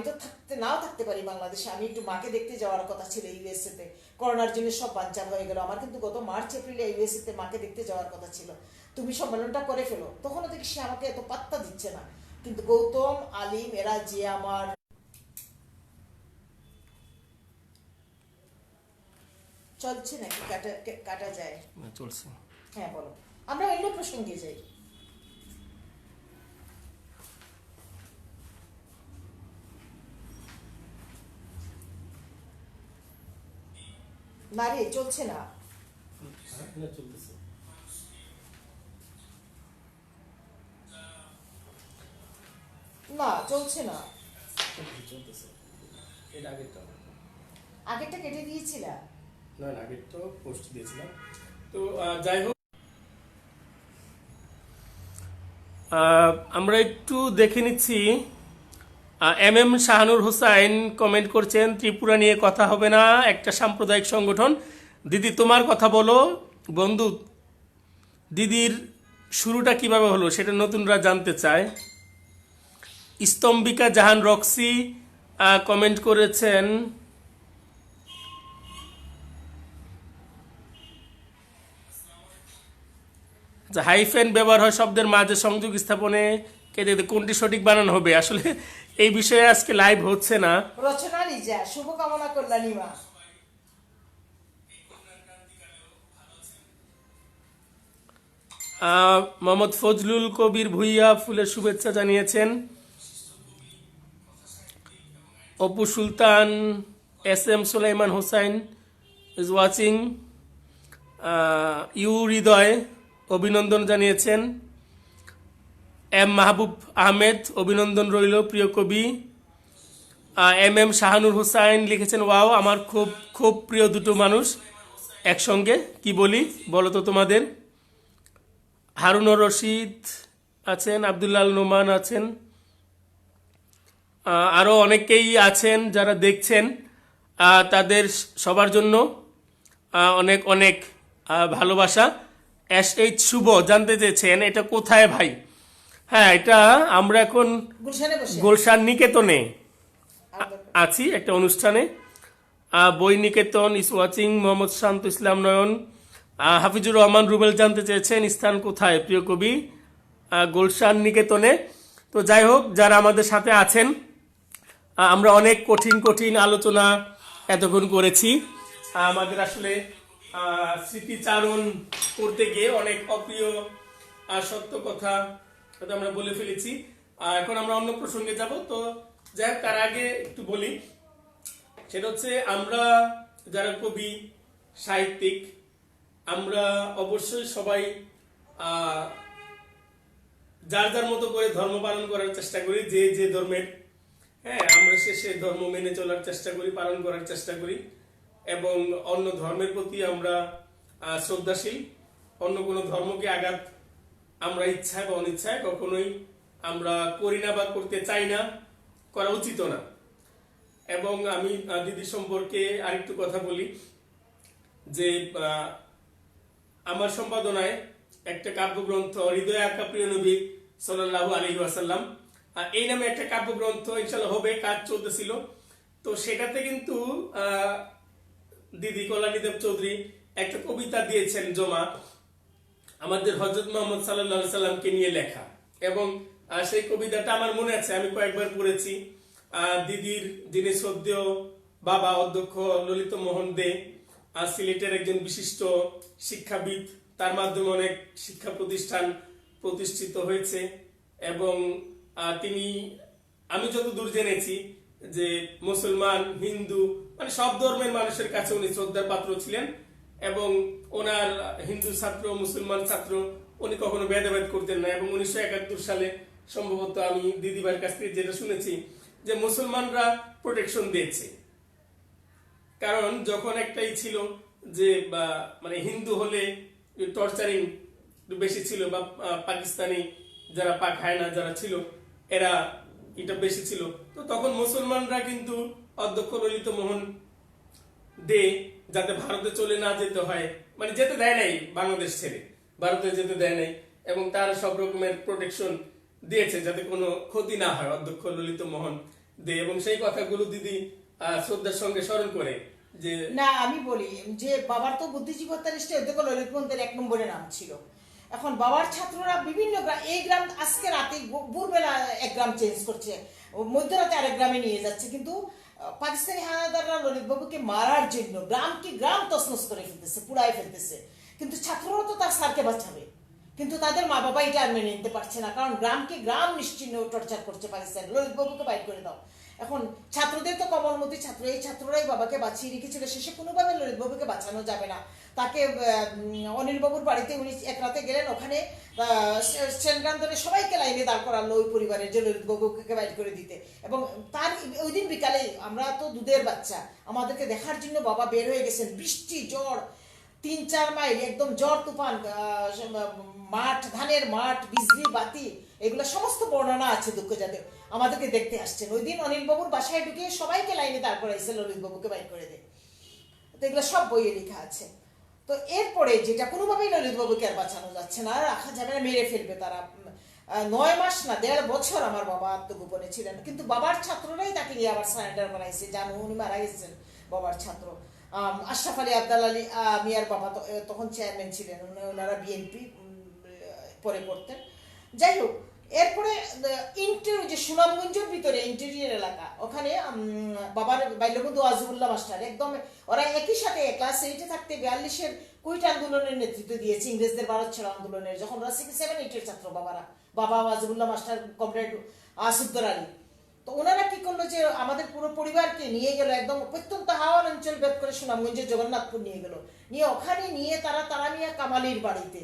তো নাও থাকতে পারি বাংলাদেশে, আমি একটু মাকে দেখতে যাওয়ার কথা ছিল ইউএসএ তে, করোনার জন্য সব বানচাল হয়ে গেল আমার, কিন্তু গত মার্চ এপ্রিলে ইউএসএ তে মাকে দেখতে যাওয়ার কথা ছিল। তুমি সম্মেলনটা করে ফেলো, তখনও দেখি সে আমাকে এত পাত্তা দিচ্ছে না। কিন্তু গৌতম, আলিম, এরা যে আমার চলছে নাকি কাটা যায়? চলছে। হ্যাঁ বলো, আমরা অন্য প্রসঙ্গে যাই। না রে, চলছে না। চলতেছে। না, চলছে না। চলতেছে। এটা আগেরটা কেটে দিয়েছিলা? না, আগের তো পোস্ট দিয়েছিলাম। তো যাই হোক, আমরা একটু দেখে নিচ্ছি। এম শাহানুর হুসাইন কমেন্ট করছেন, ত্রিপুরা নিয়ে কথা হবে না, একটা সাম্প্রদায়িক সংগঠন। দিদি তোমার কথা বলো। বন্ধু, দিদির শুরুটা কিভাবে হলো সেটা নতুনরা জানতে চায়। স্তম্ভিকা জাহান রক্সি কমেন্ট করেছেন, হাইফেন ব্যবহার হয় শব্দের মাঝে সংযোগ স্থাপনে, কোনটি সঠিক বানানো হবে। আসলে এই বিষয়ে আজকে লাইভ হচ্ছে না। রচনা লিজা, শুভকামনা কল্যাণী মা। মোহাম্মদ ফজলুল কবির ভুইয়া ফুলের শুভেচ্ছা জানিয়েছেন। Apu Sultan, S M Sulaiman Hossain is watching. U Hridoy অভিনন্দন জানিয়েছেন। এম মাহবুব আহমেদ অভিনন্দন রইল প্রিয় কবি। এম এম শাহানুর হোসাইন লিখেছেন, ওয়াও, আমার খুব খুব প্রিয় দুটো মানুষ একসঙ্গে, কি বলি বলো তো তোমাদের। হারুনুর রশিদ আছেন, আব্দুল্লাহ আল নোমান আছেন, আরও অনেকেই আছেন যারা দেখছেন। তাদের সবার জন্য অনেক অনেক ভালোবাসা। এস এইচ শুভ জানতে চেয়েছেন এটা কোথায় ভাই? হ্যাঁ, এটা আমরা এখন গুলশানে বসে গুলশান নিকেতনে আর আছি একটা অনুষ্ঠানে। বই নিকেতন ইস ওয়াচিং। মোহাম্মদ শান্ত ইসলাম নয়ন, হাফিজুর রহমান রুবেল জানতে চেয়েছেন স্থান কোথায় প্রিয় কবি? গুলশান নিকেতনে। তো যাই হোক, যারা আমাদের সাথে আছেন, আমরা অনেক কঠিন কঠিন আলোচনা এতক্ষণ করেছি। আমাদের আসলে স্মৃতিচারণ করতে গিয়ে অনেক অপ্রিয় সত্য কথা হয়তো আমরা বলে ফেলেছি। এখন আমরা অন্য প্রসঙ্গে যাব। তো যাই হোক, তার আগে একটু বলি, সেটা হচ্ছে আমরা যারা কবি সাহিত্যিক, আমরা অবশ্যই সবাই যার যার মতো করে ধর্ম পালন করার চেষ্টা করি, যে যে ধর্মের, হ্যাঁ, আমরা সে ধর্ম মেনে চলার চেষ্টা করি, পালন করার চেষ্টা করি, এবং অন্য ধর্মের প্রতি আমরা শ্রদ্ধাশীল। অন্য কোনো ধর্মকে আঘাত আমরা ইচ্ছায় বা অনিচ্ছায় কখনোই আমরা করি না বা করতে চাই না, করা উচিত না। এবং আমি দিদি সম্পর্কে আরেকটু কথা বলি যে আমার সম্পাদনায় একটা কাব্যগ্রন্থ হৃদয় আঁকা প্রিয় নবী সাল্লাল্লাহু আলাইহি ওয়াসাল্লাম, এই নামে একটা কাব্যগ্রন্থ ইনশাআল্লাহ হবে, কাজ চলতেছিল। তো সেটাতে কিন্তু দিদি কল্যাণী দেব চৌধুরী একটা কবিতা দিয়েছেন জমা, আমাদের হযরত মুহাম্মদ সাল্লাল্লাহু আলাইহি সাল্লামকে নিয়ে লেখা। এবং সেই কবিতাটা আমার মনে আছে, আমি কয়েকবার পড়েছি। দিদির যিনি শ্রদ্ধেয় বাবা অধ্যক্ষ ললিত মোহন দে, সিলেটের একজন বিশিষ্ট শিক্ষাবিদ, তার মাধ্যমে অনেক শিক্ষা প্রতিষ্ঠান প্রতিষ্ঠিত হয়েছে। এবং তিনি, আমি যতদূর জেনেছি, যে মুসলমান, হিন্দু, মানে সব ধর্মের মানুষের কাছে উনি শ্রদ্ধার পাত্র ছিলেন। এবং ওনার হিন্দু ছাত্র, মুসলমান ছাত্র, উনি কখনো ভেদাভেদ করতেন না। এবং 1971 সালে সম্ভবত আমি দিদিভাইয়ের কাছ থেকে যেটা শুনেছি, যে মুসলমানরা প্রোটেকশন দিয়েছে। কারণ যখন একটাই ছিল যে মানে হিন্দু হলে টর্চারিং বেশি ছিল, বা পাকিস্তানি যারা পাক হায়না যারা ছিল এরা এটা বেশি ছিল, তো তখন মুসলমানরা কিন্তু অধ্যক্ষ ললিত মোহন দে যাতে ভারতে চলে না যেতে হয়, মানে যেতে দেয় নাই, বাংলাদেশ ছেড়ে ভারতে যেতে দেয় নাই, এবং তার সব রকমের প্রোটেকশন দিয়েছে যাতে কোনো ক্ষতি না হয় অধ্যক্ষ ললিত মোহন দে। এবং সেই কথাগুলো দিদি শ্রদ্ধার সঙ্গে স্মরণ করে যে, না, আমি বলি যে বাবার তো বুদ্ধিজীবী হত্যা লিস্টে অধ্যক্ষ ললিত মোহন 1 নম্বরে নাম ছিল। এখন বাবার ছাত্ররা বিভিন্ন গ্রাম, এই গ্রাম আজকে রাতে ভোরবেলা এক গ্রাম চেঞ্জ করছে, মধ্যরাতে আরেক গ্রামে নিয়ে যাচ্ছে, কিন্তু পাকিস্তানি হানাদাররা ললিত বাবুকে মারার জন্য গ্রামকে গ্রাম তছনছ করে ফেলতেছে, পুড়ায় ফেলতেছে। কিন্তু ছাত্ররা তো তার স্যারকে বাঁচাবে, কিন্তু তাদের মা বাবা এটা আর মেনে নিতে পারছে না, কারণ গ্রামকে গ্রাম নিশ্চিহ্ন টর্চার করছে পাকিস্তান, ললিত বাবুকে বাইর করে দাও। এখন ছাত্রদের তো কমলমতি ছাত্র, এই ছাত্ররাই বাবাকে বাঁচিয়ে রেখেছিল, শেষে কোনোভাবে ললিত বাবুকে বাঁচানো যাবে না। তাকে অনিল বাবুর বাড়িতে উনি এক রাতে গেলেন, ওখানে সেনগ্রাম ধরে সবাইকে লাইনে দাঁড় করালো ওই পরিবারের, যে ললিত বাবুকে বাইর করে দিতে। এবং তার ওই দিন বিকালে, আমরা তো দুধের বাচ্চা, আমাদেরকে দেখার জন্য বাবা বের হয়ে গেছেন, বৃষ্টি ঝড় 3-4 মাইল, একদম ঝড় তুফান, মাঠ, ধানের মাঠ, বিজলি বাতি, এগুলো সমস্ত বর্ণনা আছে দুঃখ যাদের, আমাদেরকে দেখতে আসছেন। ওই দিন অনিল বাবুর বাসায় ঢুকে সবাইকে লাইনে দাঁড় করাইছে ললিত বাবুকে বাইর করে দেয়। তো এগুলো সব বইয়ে লেখা আছে। তো এরপরে যেটা কোনোভাবেই ললিত বাবুকে আর বাঁচানো যাচ্ছে না, রাখা যাবে না, মেরে ফেলবে তারা। 9 মাস না 1.5 বছর আমার বাবা আত্মগোপনে ছিলেন, কিন্তু বাবার ছাত্ররাই তাকে নিয়ে আবার সারেন্ডার করাইছে, জানো উনি মারা গেছেন বাবার ছাত্র। আশরাফ আলী আবদাল আলী মিয়ার বাবা তখন চেয়ারম্যান ছিলেন, ওনারা বিএনপি পরে করতেন। যাই হোক, এরপরে যে সুনামগঞ্জের ভিতরে ইন্টেরিয়র এলাকা, ওখানে বাবার বাল্যবন্ধু আজিবুল্লাহ মাস্টার, একদম ওরা একই সাথে ক্লাস 8-এ থাকতে 42-এর কুইট আন্দোলনের নেতৃত্ব দিয়েছে, ইংরেজদের ভারত ছাড়ো আন্দোলনের, যখন ওরা 7-8-এর ছাত্র বাবা আজিবুল্লাহ মাস্টার, কমরেড আসিফদর আলী। তো ওনারা কি করলো যে আমাদের পুরো পরিবারকে নিয়ে গেল একদম প্রত্যন্ত হাওয়ার অঞ্চল ভেদ করে সুনামগঞ্জের জগন্নাথপুর নিয়ে গেল, নিয়ে ওখানে নিয়ে তারা তারামিয়া কামালির বাড়িতে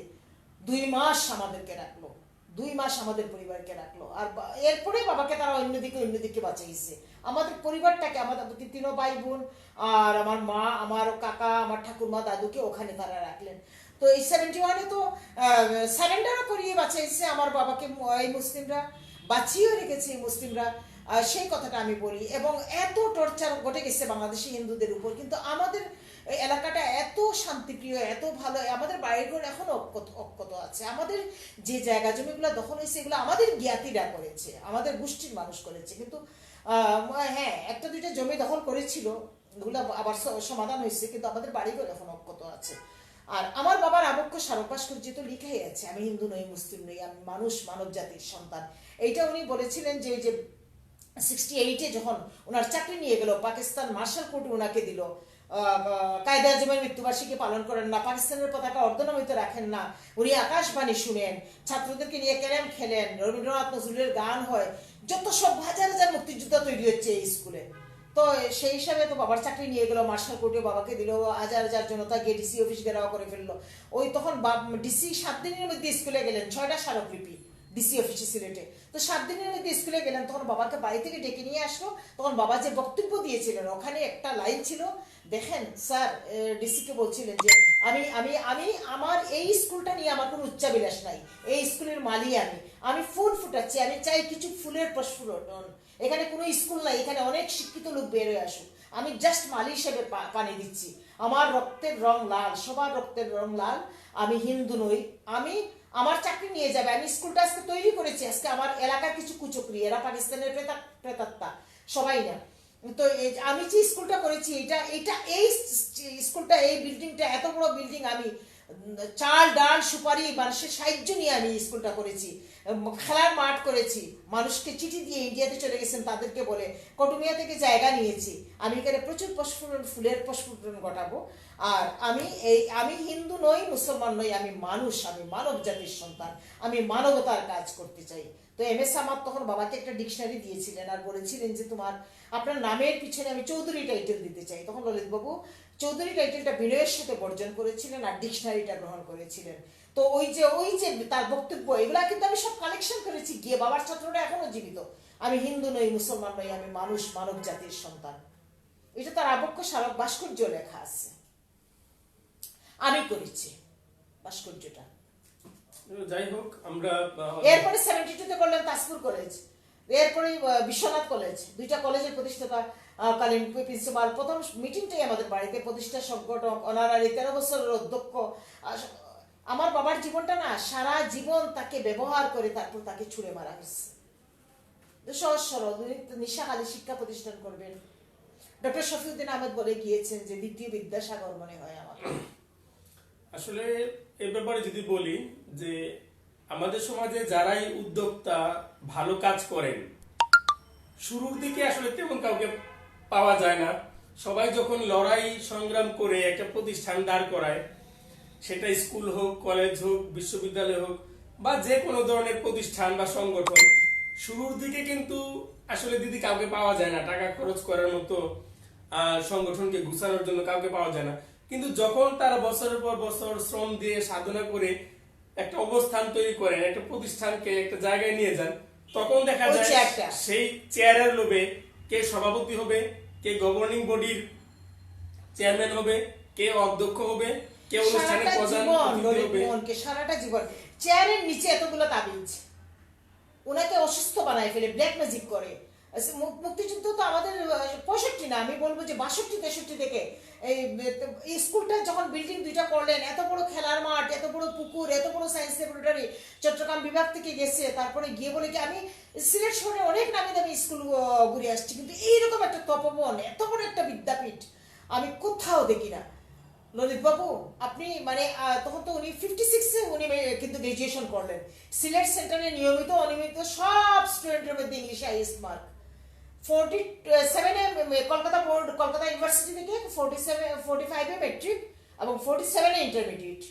2 মাস আমাদেরকে রাখলো, 2 মাস আমাদের পরিবারকে রাখলো। আর এরপরে বাবাকে তারা অন্যদিকে বাঁচাইছে। আমাদের পরিবারটাকে, আমাদের 3 ভাই বোন আর আমার মা, আমার কাকা, আমার ঠাকুরমা, দাদুকে ওখানে তারা রাখলেন। তো এই 71-এ তো সারেন্ডারও করিয়ে বাঁচাইছে আমার বাবাকে এই মুসলিমরা, বাঁচিয়েও রেখেছে এই মুসলিমরা, সেই কথাটা আমি বলি। এবং এত টর্চার ঘটে গেছে বাংলাদেশি হিন্দুদের উপর, কিন্তু আমাদের এলাকাটা এত শান্তিপ্রিয়, এত ভালো, আমাদের বাড়িঘর এখনো অক্ষত আছে। আমাদের যে জায়গা জমিগুলো দখল হয়েছে এগুলো আমাদের জ্ঞাতিরা করেছে, আমাদের গোষ্ঠীর মানুষ করেছে। কিন্তু হ্যাঁ, 1-2টা জমি দখল করেছিল, ওগুলো আবার সমাধান হয়েছে, কিন্তু আমাদের বাড়িঘর এখন অক্ষত আছে। আর আমার বাবার আবক্ষ স্মারক ভাস্কর্যে তো লিখাই আছে, আমি হিন্দু নই, মুসলিম নই, আমি মানুষ, মানব জাতির সন্তান। এইটা উনি বলেছিলেন যে 68-এ যখন ওনার চাকরি নিয়ে গেল, পাকিস্তান মার্শাল কোর্ট ওনাকে দিল, কায়দে আজমের মৃত্যুবার্ষিকী পালন করেন না, পাকিস্তানের পতাকা অর্ধনমিত রাখেন না, উনি আকাশবাণী শুনেন, ছাত্রদেরকে নিয়ে ক্যারাম খেলেন, রবীন্দ্রনাথ নজরুলের গান হয়, যত সব হাজার হাজার মুক্তিযোদ্ধা তৈরি হচ্ছে এই স্কুলে। তো সেই হিসাবে তো বাবার চাকরি নিয়ে গেল, মার্শাল কোর্টে বাবাকে দিল, হাজার হাজার জনতা গিয়ে ডিসি অফিস ঘেরাও করে ফেললো। ওই তখন ডিসি 7 দিনের মধ্যে স্কুলে গেলেন, 6টা স্মারকলিপি ডিসি অফিসে সিলেটে। তো 7 দিনের মধ্যে স্কুলে গেলেন, তখন বাবাকে বাড়ি থেকে ডেকে নিয়ে আসলো। তখন বাবা যে বক্তব্য দিয়েছিলেন, ওখানে একটা লাইন ছিল, দেখেন স্যার, ডিসিকে বলছিলেন যে আমি আমি আমি আমার এই স্কুলটা নিয়ে আমার কোনো উচ্চাবিলাস নাই, এই স্কুলের মালি আমি ফুল ফুটাচ্ছি, আমি চাই কিছু ফুলের প্রস্ফুরণ, এখানে কোনো স্কুল নাই, এখানে অনেক শিক্ষিত লোক বের হয়ে আসুক, আমি জাস্ট মালি হিসেবে পানি দিচ্ছি, আমার রক্তের রং লাল, সবার রক্তের রং লাল, আমি হিন্দু নই, আমার চাকরি নিয়ে যাবে, আমি স্কুলটা আজকে তৈরি করেছি, আজকে আমার এলাকার কিছু কুচক্রি, এরা পাকিস্তানের প্রেতাত্মা সবাই না। তো আমি যে স্কুলটা করেছি, এই স্কুলটা, এই বিল্ডিংটা, এত বড় বিল্ডিং, আমি চাল ডাল সুপারি মানুষের সাহায্য নিয়ে আমি স্কুলটা করেছি, খেলার মাঠ করেছি, মানুষকে চিঠি দিয়ে ইন্ডিয়াতে চলে গেছেন তাদেরকে বলে, কটুমিয়া থেকে জায়গা নিয়েছি, আমি এখানে প্রচুর ফুলের প্রস্ফুটন ঘটাবো। আর আমি হিন্দু নই, মুসলমান নই, আমি মানুষ, আমি মানব জাতির সন্তান, আমি মানবতার কাজ করতে চাই। তো MS আমার তখন বাবাকে একটা ডিকশনারি দিয়েছিলেন আর বলেছিলেন যে আপনার নামের পিছনে আমি চৌধুরী টাইটেল দিতে চাই। তখন ললিতবাবু চৌধুরী টাইটেলটা বিনয়ের সাথে বর্জন করেছিলেন আর ডিকশনারিটা গ্রহণ করেছিলেন। তো ওই যে তার বক্তব্য, এগুলা কিন্তু আমি সব কালেকশন করেছি গিয়ে, বাবার ছাত্ররা এখনো জীবিত, আমি হিন্দু নই, মুসলমান নই, আমি মানুষ, মানব জাতির সন্তান, এটা তার আবক্ষ স্মারক ভাস্কর্য লেখা আছে, আমি করেছি ভাস্কর্যটা। যাই হোক, আমরা এরপরে 72-তে করলেন তাজপুর কলেজ, এরপরে বিশ্বনাথ কলেজ, 2টা কলেজের প্রতিষ্ঠাতা কালীন প্রিন্সিপাল। প্রথম মিটিংটাই আমাদের বাড়িতে, প্রতিষ্ঠা সংগঠক, অনারারি 13 বছরের অধ্যক্ষ। আমার বাবার জীবনটা না, সারা জীবন তাকে ব্যবহার করে তারপর তাকে ছুঁড়ে মারা হয়েছে। সহজ সরল, নিশাখালী শিক্ষা প্রতিষ্ঠান করবেন। ডক্টর শফিউদ্দিন আহমেদ বলে গিয়েছেন যে দ্বিতীয় বিদ্যাসাগর মনে হয় আমার। আসলে এ ব্যাপারে যদি বলি যে আমাদের সমাজে যারাই উদ্যোক্তা, ভালো কাজ করেন, শুরুর দিকে আসলে তেমন কাউকে পাওয়া যায় না। সবাই যখন লড়াই সংগ্রাম করে একটা প্রতিষ্ঠান দাঁড় করায়, সেটা স্কুল হোক, কলেজ হোক, বিশ্ববিদ্যালয় হোক, বা যে কোনো ধরনের প্রতিষ্ঠান বা সংগঠন, শুরুর দিকে কিন্তু আসলে দিদি কাউকে পাওয়া যায় না, টাকা খরচ করার মতো সংগঠনকে গুছানোর জন্য কাউকে পাওয়া যায় না। কিন্তু যখন তারা বছরের পর বছর শ্রম দিয়ে সাধনা করে একটা অবস্থান তৈরি করেন, একটা প্রতিষ্ঠানকে একটা জায়গায় নিয়ে যান, তখন দেখা যায় সেই চেয়ারের লোভে কে সভাপতি হবে, কে গভর্নিং বডির চেয়ারম্যান হবে, কে অধ্যক্ষ হবে, কে অনুষ্ঠানের প্রধান অতিথি হবে। সারাটা জীবন চেয়ারের নিচে এতগুলো তাবিজ, ওনাকে অসুস্থ বানায় ফেলে, ব্ল্যাক ম্যাজিক করে। মুক্তিযুদ্ধ তো আমাদের 65 না, আমি বলবো যে 62-63 থেকে এই স্কুলটা যখন বিল্ডিং 2টা করলেন, এত বড় খেলার মাঠ, এত বড় পুকুর, এত বড় সায়েন্স ল্যাবরেটরি, চট্টগ্রাম বিভাগ থেকে গেছে, তারপরে গিয়ে বলে কি আমি সিলেট শহরে অনেক নামি দামি স্কুল ঘুরে আসছি, কিন্তু এইরকম একটা তপবন, এত বড় একটা বিদ্যাপীঠ আমি কোথাও দেখি না। ললিত বাবু, আপনি মানে তখন তো উনি 56-এ উনি কিন্তু গ্রাজুয়েশন করলেন। সিলেট সেন্টারে নিয়মিত অনিয়মিত সব স্টুডেন্টের মধ্যে ইংলিশে হাইয়েস্ট মার্ক। 47-এ কলকাতা বোর্ড, কলকাতা ইউনিভার্সিটি থেকে 45-এ মেট্রিক এবং 47-এ ইন্টারমিডিয়েট।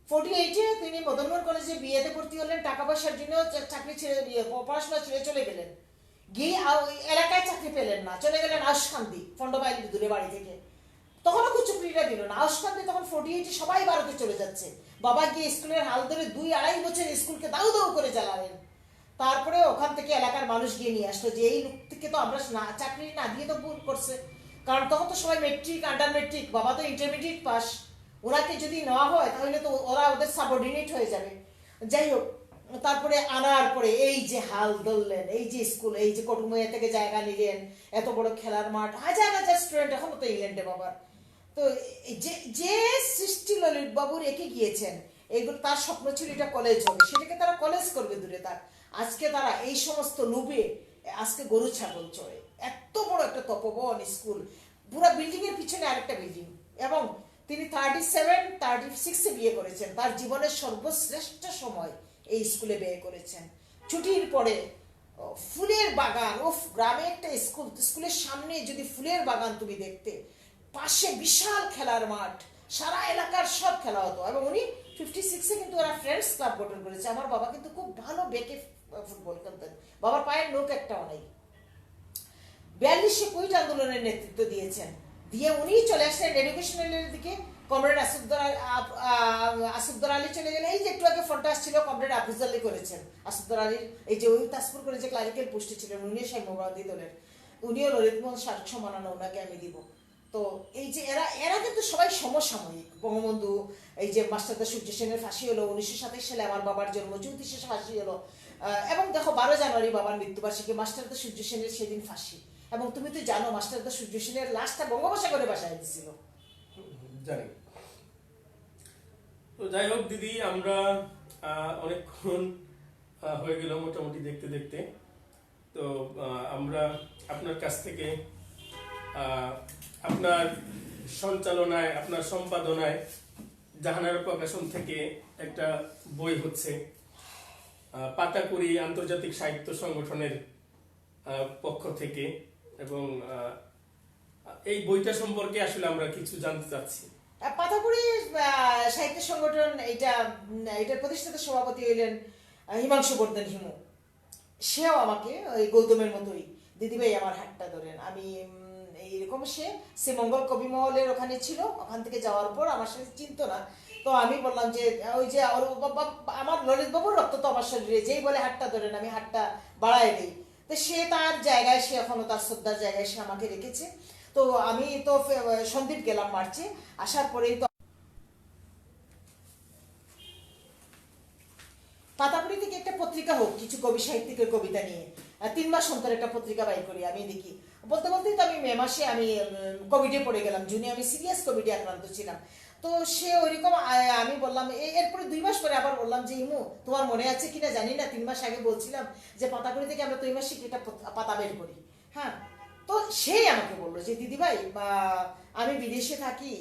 48-এ তিনি মদনমোহন কলেজে বিএতে ভর্তি হলেন, টাকা পয়সার জন্য চাকরি ছেড়ে পড়াশোনা ছেড়ে চলে গেলেন। গিয়ে এলাকায় চাকরি পেলেন না, চলে গেলেন আউসকান্দি, 15 মাইল দূরে বাড়ি থেকে। তখনও কুচুকরিটা দিল না। আউসকান্দি তখন 48-এ সবাই ভারতে চলে যাচ্ছে। বাবা গিয়ে স্কুলের হাল ধরে 2-2.5 বছর স্কুলকে দাউ দাউ করে চালালেন। তারপরে ওখান থেকে এলাকার মানুষ গিয়ে নিয়ে আসলো যে এই লোকটিকে তো আমরা না চাকরি না দিয়ে তো ভুল করছে, কারণ তখন তো সবাই মেট্রিক, আন্ডার মেট্রিক, বাবা তো ইন্টারমিডিয়েট পাস। ওনাকে যদি নেওয়া হয় তাহলে তো ওরা ওদের সাবঅর্ডিনেট হয়ে যাবে। যাই হোক, তারপরে আনার পরে এই যে হাল ধরলেন, এই যে স্কুল, এই যে কটুমইয়া থেকে জায়গা নিলেন, এত বড় খেলার মাঠ, হাজার হাজার স্টুডেন্ট, এখনো তো ইংল্যান্ডে বাবার। তো যে যে সৃষ্টি ললিত বাবু রেখে গিয়েছেন, এইগুলো তার স্বপ্ন ছিল এটা কলেজ হবে, সেটাকে তারা কলেজ করবে দূরে থাক। আজকে তারা এই সমস্ত লোভে আজকে গরু ছাগল চড়ে। এত বড় একটা তপবন স্কুল, পুরো বিল্ডিং এর পিছনে আরেকটা বিল্ডিং। এবং তিনি 36-এ বিয়ে করেছেন। তার জীবনের সর্বশ্রেষ্ঠ সময় এই স্কুলে বিয়ে করেছেন। ছুটির পরে ফুলের বাগান, ও গ্রামে একটা স্কুল, স্কুলের সামনে যদি ফুলের বাগান তুমি দেখতে, পাশে বিশাল খেলার মাঠ, সারা এলাকার সব খেলা হতো। এবং উনি 56-এ কিন্তু ওরা ফ্রেন্ডস ক্লাব গঠন করেছে। আমার বাবা কিন্তু খুব ভালো বেকে ফুটবল খেলতেন, বাবার পায়ের নোক একটাও নেই। 42-এ কুইট আন্দোলনের নেতৃত্ব দিয়েছেন, দিয়ে উনি চলে আসলেন এডুকেশনের দিকে। কমরেড আসুদ্দর আলী চলে গেলে, এই যে একটু আগে ফোনটা আসছিল, কমরেড আফিজ আলী করেছেন। আসুদ্দর আলীর এই যে ওই তাজপুর করে যে ক্লারিক্যাল পোস্টে ছিলেন, উনিও সাম্যবাদী দলের, উনিও ললিতমোহন সার্ক সম্মাননা ওনাকে আমি দিব। তো এই যে এরা এরা কিন্তু সবাই সমসাময়িক। বঙ্গবন্ধু, এই যে মাস্টারদা সূর্য সেনের ফাঁসি হলো 1927 সালে, আমার বাবার জন্ম 34-এ ফাঁসি হলো। এবং দেখো 12 জানুয়ারি বাবার মৃত্যুবার্ষিকী, মাস্টারদা সূর্য সেনের সেদিন ফাঁসি। এবং তুমি তো জানো মাস্টারদা সূর্য সেনের লাশটা বঙ্গোপসাগরে বাসায় দিছিল। জানি। তো যাই হোক দিদি, আমরা অনেকক্ষণ হয়ে গেল মোটামুটি দেখতে দেখতে। তো আমরা আপনার কাছ থেকে আপনার সঞ্চালনায়, আপনার সম্পাদনায় জাহানারা প্রকাশন থেকে একটা বই হচ্ছে, পাতাকুড়ি আন্তর্জাতিক সাহিত্য সংগঠনের পক্ষ থেকে, এবং এই বইটা সম্পর্কে আসলে আমরা কিছু জানতে চাচ্ছি। পাতাকুড়ি সাহিত্য সংগঠন, এটার প্রতিষ্ঠাতা সভাপতি হইলেন হিমাংশু বর্ধন হিমু। সেও আমাকে ওই গৌতমের মতোই, দিদিভাই আমার হাতটা ধরেন। আমি এইরকম সে মঙ্গল কবি মহলের ওখানে ছিল, ওখান থেকে যাওয়ার পর আমার সাথে চিনতো না। তো আমি বললাম যে ওই যে আমার ললিত বাবুর রক্ত তো আমার শরীরে, যেই বলে হাতটা ধরেন আমি হাতটা বাড়ায় দিই। তো সে তার জায়গায়, সে এখনো তার শ্রদ্ধার জায়গায় সে আমাকে রেখেছে। তো আমি তো সন্দীপ গেলাম মার্চে, আসার পরেই তো পাতাপুরি থেকে একটা পত্রিকা হোক কিছু কবি সাহিত্যিকের কবিতা নিয়ে, 3 মাস অন্তর একটা পত্রিকা বাইর করি, আমি দেখি। বলতে বলতেই তো আমি মে মাসে আমি কোভিডে পড়ে গেলাম, জুনে আমি সিরিয়াস কোভিডে আক্রান্ত ছিলাম। তো সে ওইরকম, আমি বললাম এরপরে 2 মাস পরে আবার বললাম যে ইমু তোমার মনে আছে কিনা জানি না, 3 মাস আগে বলছিলাম যে পাতাকুড়ি থেকে আমরা 2 মাস একটা পাতা বের করি। হ্যাঁ, তো সেই আমাকে বললো যে দিদিভাই আমি বিদেশে থাকি,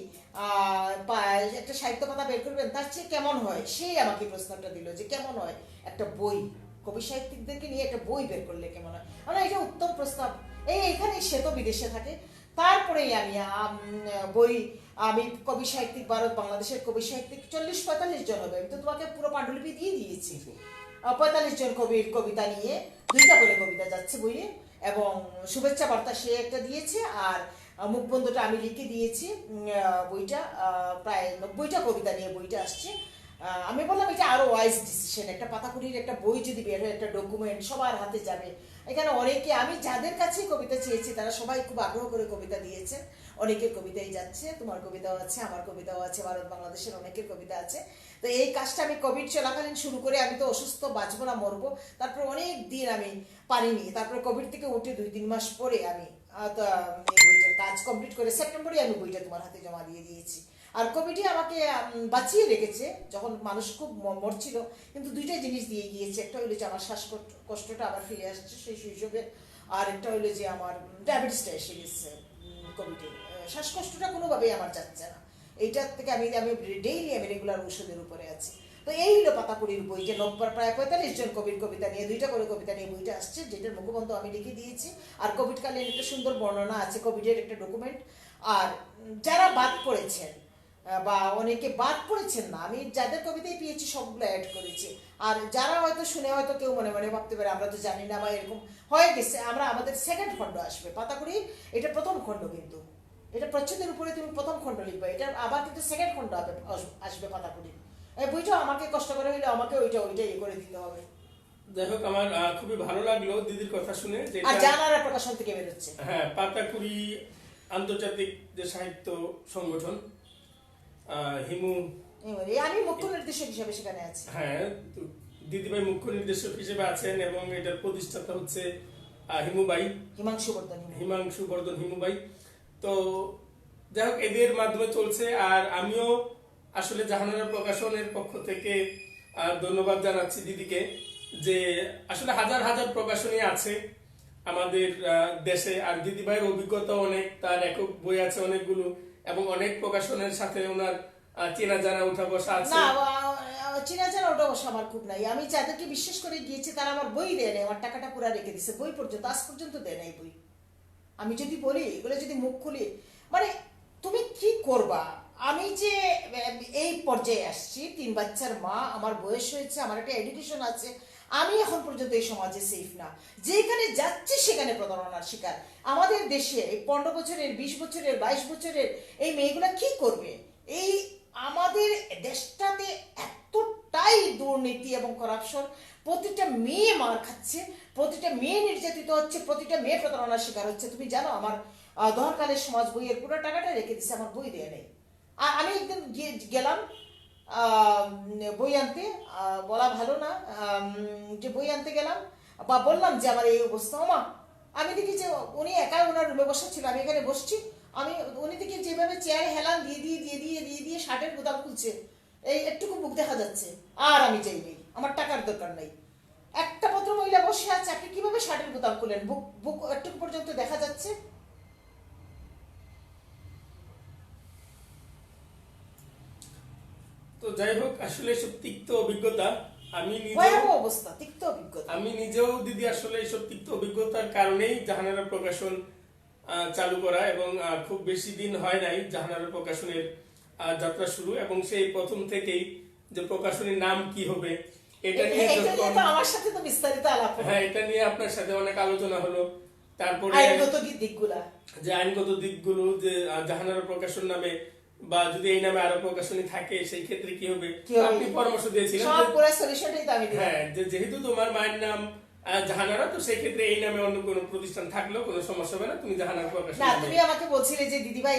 একটা সাহিত্য পাতা বের করবেন, তার চেয়ে কেমন হয়। সেই আমাকে প্রশ্নটা দিল যে কেমন হয় একটা বই, কবি সাহিত্যিকদেরকে নিয়ে একটা বই বের করলে কেমন হয়। মানে এটা উত্তম প্রস্তাব। এইখানে সে তো বিদেশে থাকে। তারপরেই আমি কবি সাহিত্যিক, ভারত বাংলাদেশের কবি সাহিত্যিক 40-45 জন হবে। আমি তো তোমাকে পুরো পাণ্ডুলিপি দিয়ে দিয়েছি। 45 জন কবির কবিতা নিয়ে 2টা করে কবিতা যাচ্ছে বইয়ে, এবং শুভেচ্ছা বার্তা সে একটা দিয়েছে, আর মুখবন্ধটা আমি লিখে দিয়েছি। বইটা প্রায় 90টা কবিতা নিয়ে বইটা আসছে। আমি বললাম এটা আরো ওয়াইজ ডিসিশন, একটা পাতাকুড়ির একটা বই যদি বের হয়, একটা ডকুমেন্ট সবার হাতে যাবে। এখানে অনেকে, আমি যাদের কাছে কবিতা চেয়েছি তারা সবাই খুব আগ্রহ করে কবিতা দিয়েছে। অনেকের কবিতাই যাচ্ছে, তোমার কবিতাও আছে, আমার কবিতাও আছে, ভারত বাংলাদেশের অনেকের কবিতা আছে। তো এই কাজটা আমি কোভিড চলাকালীন শুরু করে, আমি তো অসুস্থ, বাঁচবো না মরবো, তারপর অনেক দিন আমি পারিনি। তারপরে কোভিড থেকে উঠে 2-3 মাস পরে আমি এই বইটার কাজ কমপ্লিট করে সেপ্টেম্বরে আমি বইটা তোমার হাতে জমা দিয়ে দিয়েছি। আর কোভিডই আমাকে বাঁচিয়ে রেখেছে, যখন মানুষ খুব মরছিল। কিন্তু 2টা জিনিস দিয়ে গিয়েছে, একটা হলো যে আমার শ্বাসকষ্টটা আবার ফিরে আসছে সেই হিসেবে, আর একটা হলো যে আমার ডায়াবেটিসটা এসে গেছে কোভিডে। শ্বাসকষ্টটা কোনোভাবেই আমার যাচ্ছে না, এইটার থেকে আমি আমি ডেইলি আমি রেগুলার ওষুধের উপরে আছি। তো এই হলো পাতাকুড়ির বই, যে প্রায় 45 জন কবির কবিতা নিয়ে, 2টা করে কবিতা নিয়ে বইটা আসছে, যেটার মুখবন্ধ আমি লিখে দিয়েছি। আর কোভিডকালীন একটা সুন্দর বর্ণনা আছে, কোভিডের একটা ডকুমেন্ট। আর যারা বাদ পড়েছেন বা অনেকে বাদ পড়েছেন না, আমি যাদের কবিতায় পেয়েছি সবগুলো অ্যাড করেছি। আর যারা হয়তো শুনে হয়তো কেউ মনে মনে ভাবতে পারে আমরা তো জানি না বা এরকম হয়ে গেছে, আমাদের সেকেন্ড খণ্ড আসবে পাতাকুড়ি, এটা প্রথম খণ্ড, কিন্তু এটা প্রচ্ছদের উপরে তুমি প্রথম খণ্ড লিখবে, এটা আবার কিন্তু সেকেন্ড খণ্ড আসবে পাতাকুড়ি। এই বইটা আমাকে কষ্ট করে হইলে আমাকে ওইটা ইয়ে করে দিতে হবে। যাই হোক, আমার খুবই ভালো লাগলো দিদির কথা শুনে যে আর জানারা প্রকাশন থেকে বেরোচ্ছে। হ্যাঁ, পাতাকুড়ি আন্তর্জাতিক যে সাহিত্য সংগঠন, হিমু, আমি মুখ্য নির্দেশক হিসেবে সেখানে আছি। হ্যাঁ, তো দিদিভাই মুখ্য নির্দেশক হিসেবে আছেন এবং এটার প্রতিষ্ঠাতা হচ্ছে হিমুবাই, হিমাংশু বর্ধন হিমুবাই। তো যাই হোক, এদের মাধ্যমে চলছে। আর আমিও আসলে জাহানারা প্রকাশনের পক্ষ থেকে ধন্যবাদ জানাচ্ছি দিদিকে, যে আসলে হাজার হাজার প্রকাশনী আছে আমাদের দেশে, আর দিদিভাইয়ের অভিজ্ঞতা অনেক, তার একক বই আছে অনেকগুলো, এবং অনেক প্রকাশনের সাথে ওনার চেনা জানা উঠা বসা আছে। না, চেনা জানা ওটা বসা আমার খুব নাই। আমি যাদেরকে বিশ্বাস করে গিয়েছি তারা আমার বই দেয় নাই, আমার টাকাটা পুরা রেখে দিছে, বই পর্যন্ত আজ পর্যন্ত দেয় নাই বই। আমি যদি বলি এগুলো যদি মুখ খুলি, মানে তুমি কি করবা? আমি যে এই পর্যায়ে আসছি, 3 বাচ্চার মা, আমার বয়স হয়েছে, আমার একটা এডুকেশন আছে, আমি এখন পর্যন্ত এই সমাজে সেফ না। যেখানে যাচ্ছি সেখানে প্রতারণার শিকার। আমাদের দেশে 15 বছরের, 20 বছরের, 22 বছরের এই মেয়েগুলা কি করবে? এই আমাদের দেশটাতে এতটাই দুর্নীতি এবং করাপশন, প্রতিটা মেয়ে মার খাচ্ছে, প্রতিটা মেয়ে নির্যাতিত হচ্ছে, প্রতিটা মেয়ে প্রতারণার শিকার হচ্ছে। তুমি জানো আমার দহরকালের সমাজ বইয়ের পুরো টাকাটা রেখে দিচ্ছে, আমার বই দেয় নেই। আর আমি একদিন গেলাম বই আনতে, বলা ভালো না, যে বই আনতে গেলাম বা বললাম যে আমার এই অবস্থা, ওমা আমি দেখি যে উনি একা ওনার রুমে বসা ছিল, আমি এখানে বসছি, উনি দেখি যেভাবে চেয়ারে হেলান দিয়ে শার্টের বোতাম খুলছে, এই একটুকু বুক দেখা যাচ্ছে। আর আমি যাই নেই, আমার টাকার দরকার নাই। একটা ভদ্র মহিলা বসে আছে, আপনি কিভাবে শার্টের বোতাম খুলেন? বুক একটুকু পর্যন্ত দেখা যাচ্ছে। তো যাই হোক, আসলে সব তিক্ত অভিজ্ঞতা। আমি নিজেও দিদি আসলে এইসব তিক্ত অভিজ্ঞতার কারণেই জাহানারা প্রকাশন চালু করা, এবং খুব বেশি দিন হয় নাই জাহানারা প্রকাশনের যাত্রা শুরু, এবং সেই প্রথম থেকেই যে প্রকাশনীর নাম কি হবে এটা নিয়ে আমার সাথে তো বিস্তারিত আলাপ হলো। হ্যাঁ, এটা নিয়ে আপনার সাথে অনেক আলোচনা হলো। তারপরে আইনগত দিকগুলো, যে জাহানারা প্রকাশন নামে বা যদি এই নামে আরো প্রকাশনী থাকে সেই ক্ষেত্রে কি হবে, আপনি পরামর্শ দিয়েছিলেন। হ্যাঁ, যেহেতু তোমার মায়ের নাম জাহানারা, তো সেই ক্ষেত্রে এই নামে অন্য কোনো প্রতিষ্ঠান থাকলেও কোনো সমস্যা হবে না, তুমি জাহানারা প্রকাশন। না, তুমি আমাকে বলছিলে যে দিদিভাই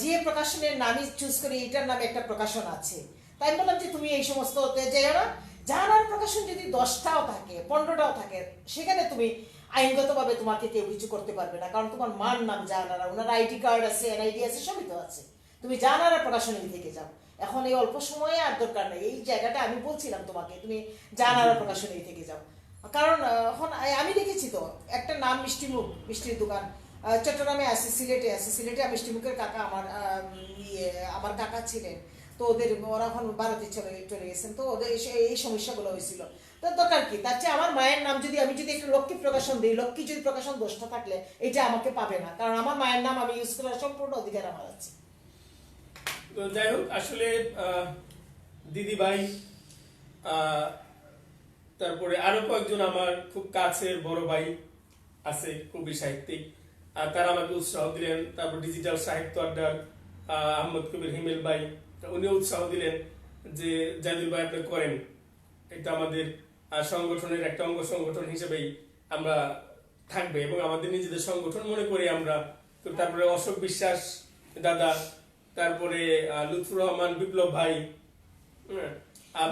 যে প্রকাশনের নামই চুজ করে এটার নামে একটা প্রকাশন আছে, তাই বললাম যে তুমি এই সমস্ত যাও না, জাহানারা প্রকাশন যদি 10টাও থাকে, 15টাও থাকে, সেখানে তুমি আইনগতভাবে তোমাকে কেউ কিছু করতে পারবে না, কারণ তোমার মার নাম জাহানারা, ওনার আইডি কার্ড আছে, এনআইডি আছে, সবই তো আছে। তুমি জাহানারা প্রকাশনী থেকে যাও, এখন এই অল্প সময়ে আর দরকার নেই, এই জায়গাটা আমি বলছিলাম তোমাকে, তুমি জাহানারা প্রকাশনী থেকে যাও। কারণ এখন আমি দেখেছি তো একটা নাম মিষ্টিমুখ, মিষ্টির দোকান চট্টগ্রামে আছে, সিলেটে আছে, সিলেটে মিষ্টিমুখের কাকা আমার কাকা ছিলেন, তো ওরা এখন ভারতে চলে গেছেন, তো ওদের এই সমস্যাগুলো হয়েছিল। তো দরকার কি? তার চেয়ে আমার মায়ের নাম আমি যদি একটু লক্ষ্মী প্রকাশন দিই, লক্ষ্মী যদি প্রকাশন 10টা থাকলে এটা আমাকে পাবে না, কারণ আমার মায়ের নাম আমি ইউজ করার সম্পূর্ণ অধিকার আমার আছে। তো যাই হোক, আসলে দিদিভাই, তারপরে আরো কয়েকজন আমার খুব কাছের বড় ভাই আছে কবি সাহিত্যিক, তারা আমাকে উৎসাহ দিলেন। তারপর ডিজিটাল সাহিত্য আড্ডার আহমদ কবির হিমেল ভাই, উনিও উৎসাহ দিলেন যে জাদুর ভাই আপনি করেন, এটা আমাদের সংগঠনের একটা অঙ্গ সংগঠন হিসেবেই আমরা থাকবে এবং আমাদের নিজেদের সংগঠন মনে করি আমরা। তো তারপরে অশোক বিশ্বাস দাদা, তারপরে লুৎফুর রহমান বিপ্লব ভাই,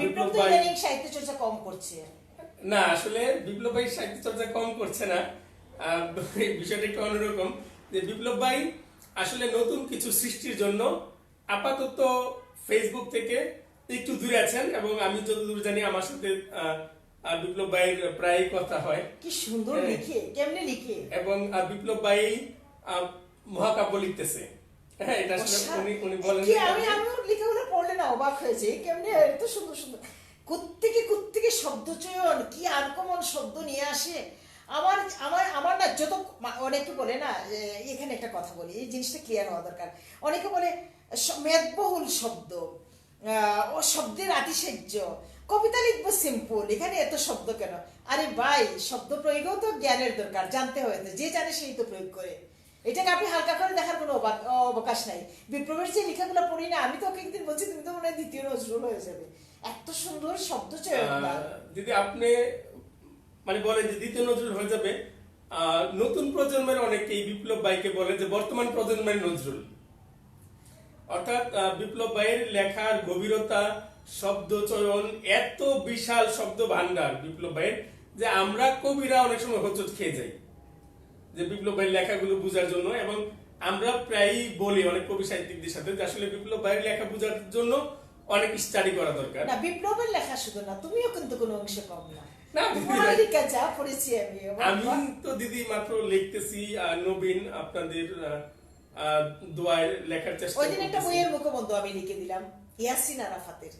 বিপ্লব ভাই সাহিত্য চর্চা কম করছে না, আসলে বিপ্লব ভাই সাহিত্য চর্চা কম করছে না, বিষয়টা একটু অন্যরকম। যে বিপ্লব ভাই আসলে নতুন কিছু সৃষ্টির জন্য আপাতত ফেসবুক থেকে একটু দূরে আছেন, এবং আমি যতদূর জানি আমার সাথে বিপ্লব ভাইয়ের প্রায় কথা হয়। কি সুন্দর লিখে, কেমনে লিখে। এবং বিপ্লব ভাই মহাকাব্য লিখতেছে, হ্যাঁ, এটা আসলে উনি বলেন কি আমি ওর লেখাগুলো পড়লে না অবাক হয়েছে, কেমনে এত সুন্দর সুন্দর কোত্থেকে শব্দ চয়ন, কি আনকমন শব্দ নিয়ে আসে। আমার আমার আমার না যত অনেকে বলে না এখানে একটা কথা বলি, এই জিনিসটা ক্লিয়ার হওয়া দরকার। অনেকে বলে মেদবহুল শব্দ, ও শব্দের আতিশয্য, কবিতা লিখবো সিম্পল, এখানে এত শব্দ কেন? আরে ভাই, শব্দ প্রয়োগেও তো জ্ঞানের দরকার, জানতে হয় তো, যে জানে সেই তো প্রয়োগ করে। এটাকে আপনি হালকা করে দেখার কোনো অবকাশ নাই। বিপ্লবের যে লেখাগুলো পড়ি না, আমি তো ওকে একদিন বলছি তুমি তো মনে হয় দ্বিতীয় নজরুল হয়ে যাবে, এত সুন্দর শব্দ চয়ন। দিদি আপনি মানে বলেন যে দ্বিতীয় নজরুল হয়ে যাবে, নতুন প্রজন্মের অনেকেই বিপ্লব ভাইকে বলে যে বর্তমান প্রজন্মের নজরুল। অর্থাৎ বিপ্লব ভাইয়ের লেখার গভীরতা, শব্দ চয়ন, এত বিশাল শব্দ ভান্ডার বিপ্লব ভাইয়ের, যে আমরা কবিরা অনেক সময় হোঁচট খেয়ে যাই যে বিপ্লব ভাইয়ের লেখাগুলো বোঝার জন্য। এবং আমরা প্রায়ই বলি অনেক কবি সাহিত্যিকদের সাথে যে আসলে বিপ্লব ভাইয়ের লেখা বোঝার জন্য অনেক স্টাডি করা দরকার। না, বিপ্লবের লেখা শুধু না, তুমিও কিন্তু কোনো অংশে কম না। না, পড়ালেখা যা পড়েছি আমি তো দিদি মাত্র লিখতেছি, নবীন আপনাদের দোয়ায় লেখার চেষ্টা ওই দিন একটা করতেছি। বইয়ের মুখবন্ধু আমি লিখে দিলাম ইয়াসিন আরাফাতের,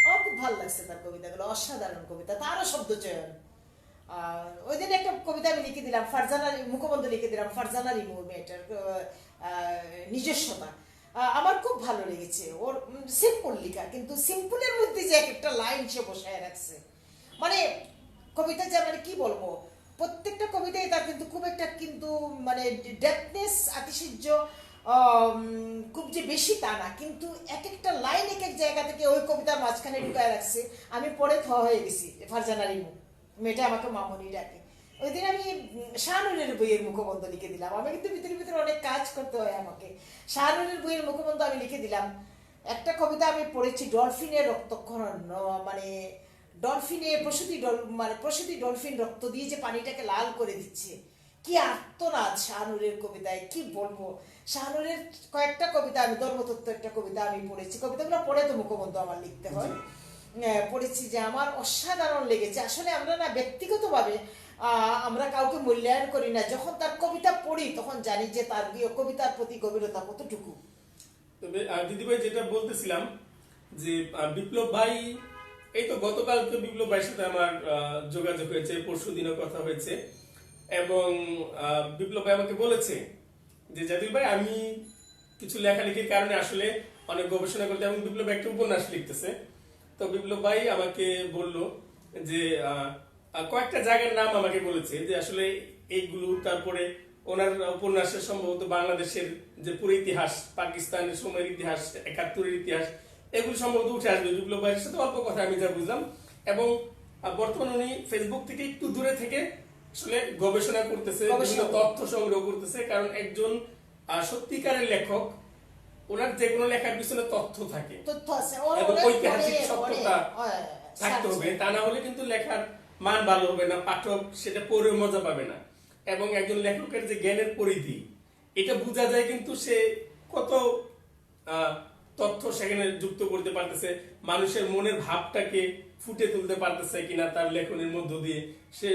আমার খুব ভালো লাগছে তার কবিতাগুলো, অসাধারণ কবিতা, তারও শব্দ চয়ন। ওই দিন একটা কবিতা আমি লিখে দিলাম, ফারজানার মুখবন্ধু লিখে দিলাম, ফারজানার মেয়েটার নিজস্বতা, আমার খুব ভালো লেগেছে। ওর সিম্পল লেখা, কিন্তু সিম্পলের মধ্যে যে এক একটা লাইন সে বসায় রাখছে, মানে কবিতা যা, মানে কি বলবো, প্রত্যেকটা কবিতায় তার কিন্তু খুব একটা কিন্তু মানে ডেপথনেস, আতিশয্য খুব যে বেশি তা না, কিন্তু এক একটা লাইন এক এক জায়গা থেকে ওই কবিতার মাঝখানে ঢুকায় রাখছে। আমি পড়ে হয়ে গেছি। ফারজানার মেয়েটা আমাকে মামনি ডাকে। ওই দিন আমি শাহনুরের বইয়ের মুখবন্ধ লিখে দিলাম, আমি কিন্তু ভিতরে ভিতরে অনেক কাজ করতে হয় আমাকে। শাহনুরের বইয়ের মুখবন্ধ আমি লিখে দিলাম। একটা কবিতা আমি পড়েছি, ডলফিনের রক্তক্ষরণ, মানে ডলফিনে প্রসূতি ডলফিন রক্ত দিয়ে যে পানিটাকে লাল করে দিচ্ছে, কি আর্তনাদ শাহনুরের কবিতায়, কি বলবো। শাহনুরের কয়েকটা কবিতা, আমি ধর্মতত্ত্ব একটা কবিতা আমি পড়েছি, কবিতাগুলো পড়ে তো মুখবন্ধ আমার লিখতে হয়, পড়েছি, যে আমার অসাধারণ লেগেছে। আসলে আমরা না ব্যক্তিগতভাবে আমরা কাউকে মূল্যায়ন করি না, যখন তার কবিতা পড়ি তখন জানি যে তার কবিতার প্রতি গভীরতা কতটুকু। তবে দিদিভাই যেটা বলতেছিলাম যে বিপ্লব ভাই, এই তো গতকালকে বিপ্লব ভাইয়ের সাথে আমার যোগাযোগ হয়েছে, পরশুদিনও কথা হয়েছে, এবং বিপ্লব ভাই আমাকে বলেছে যে জাতিল ভাই আমি কিছু লেখালেখির কারণে আসলে অনেক গবেষণা করতে, এবং বিপ্লব ভাই একটা উপন্যাস লিখতেছে। তো বিপ্লব ভাই আমাকে বলল যে কয়েকটা জায়গার নাম আমাকে বলেছে যে আসলে এইগুলো, তারপরে ওনার উপন্যাসের সম্ভবত বাংলাদেশের যে পুরো ইতিহাস, পাকিস্তানের সময়ের ইতিহাস, ৭১-এর ইতিহাস, এগুলো সম্ভবত উঠে আসবে বিপ্লব ভাইয়ের সাথে। অল্প কথা আমি যা বুঝলাম, এবং বর্তমানে উনি ফেসবুক থেকে একটু দূরে থেকে আসলে গবেষণা করতেছে, বিভিন্ন তথ্য সংগ্রহ করতেছে, কারণ একজন সত্যিকারের লেখক, ওনার যে কোনো লেখার পিছনে তথ্য থাকে, তথ্য আছে, এবং ঐতিহাসিক সত্যতা থাকতে হবে, তা না হলে কিন্তু লেখার মান ভালো হবে না, পাঠক সেটা পড়ে মজা পাবে না। এবং একজন লেখকের যে জ্ঞানের পরিধি, এটা বোঝা যায় কিন্তু সে কত তথ্য সেখানে যুক্ত করতে পারতেছে, মানুষের মনের ভাবটাকে ফুটে তুলতে পারতেছে কিনা তার লেখনের মধ্য দিয়ে, সে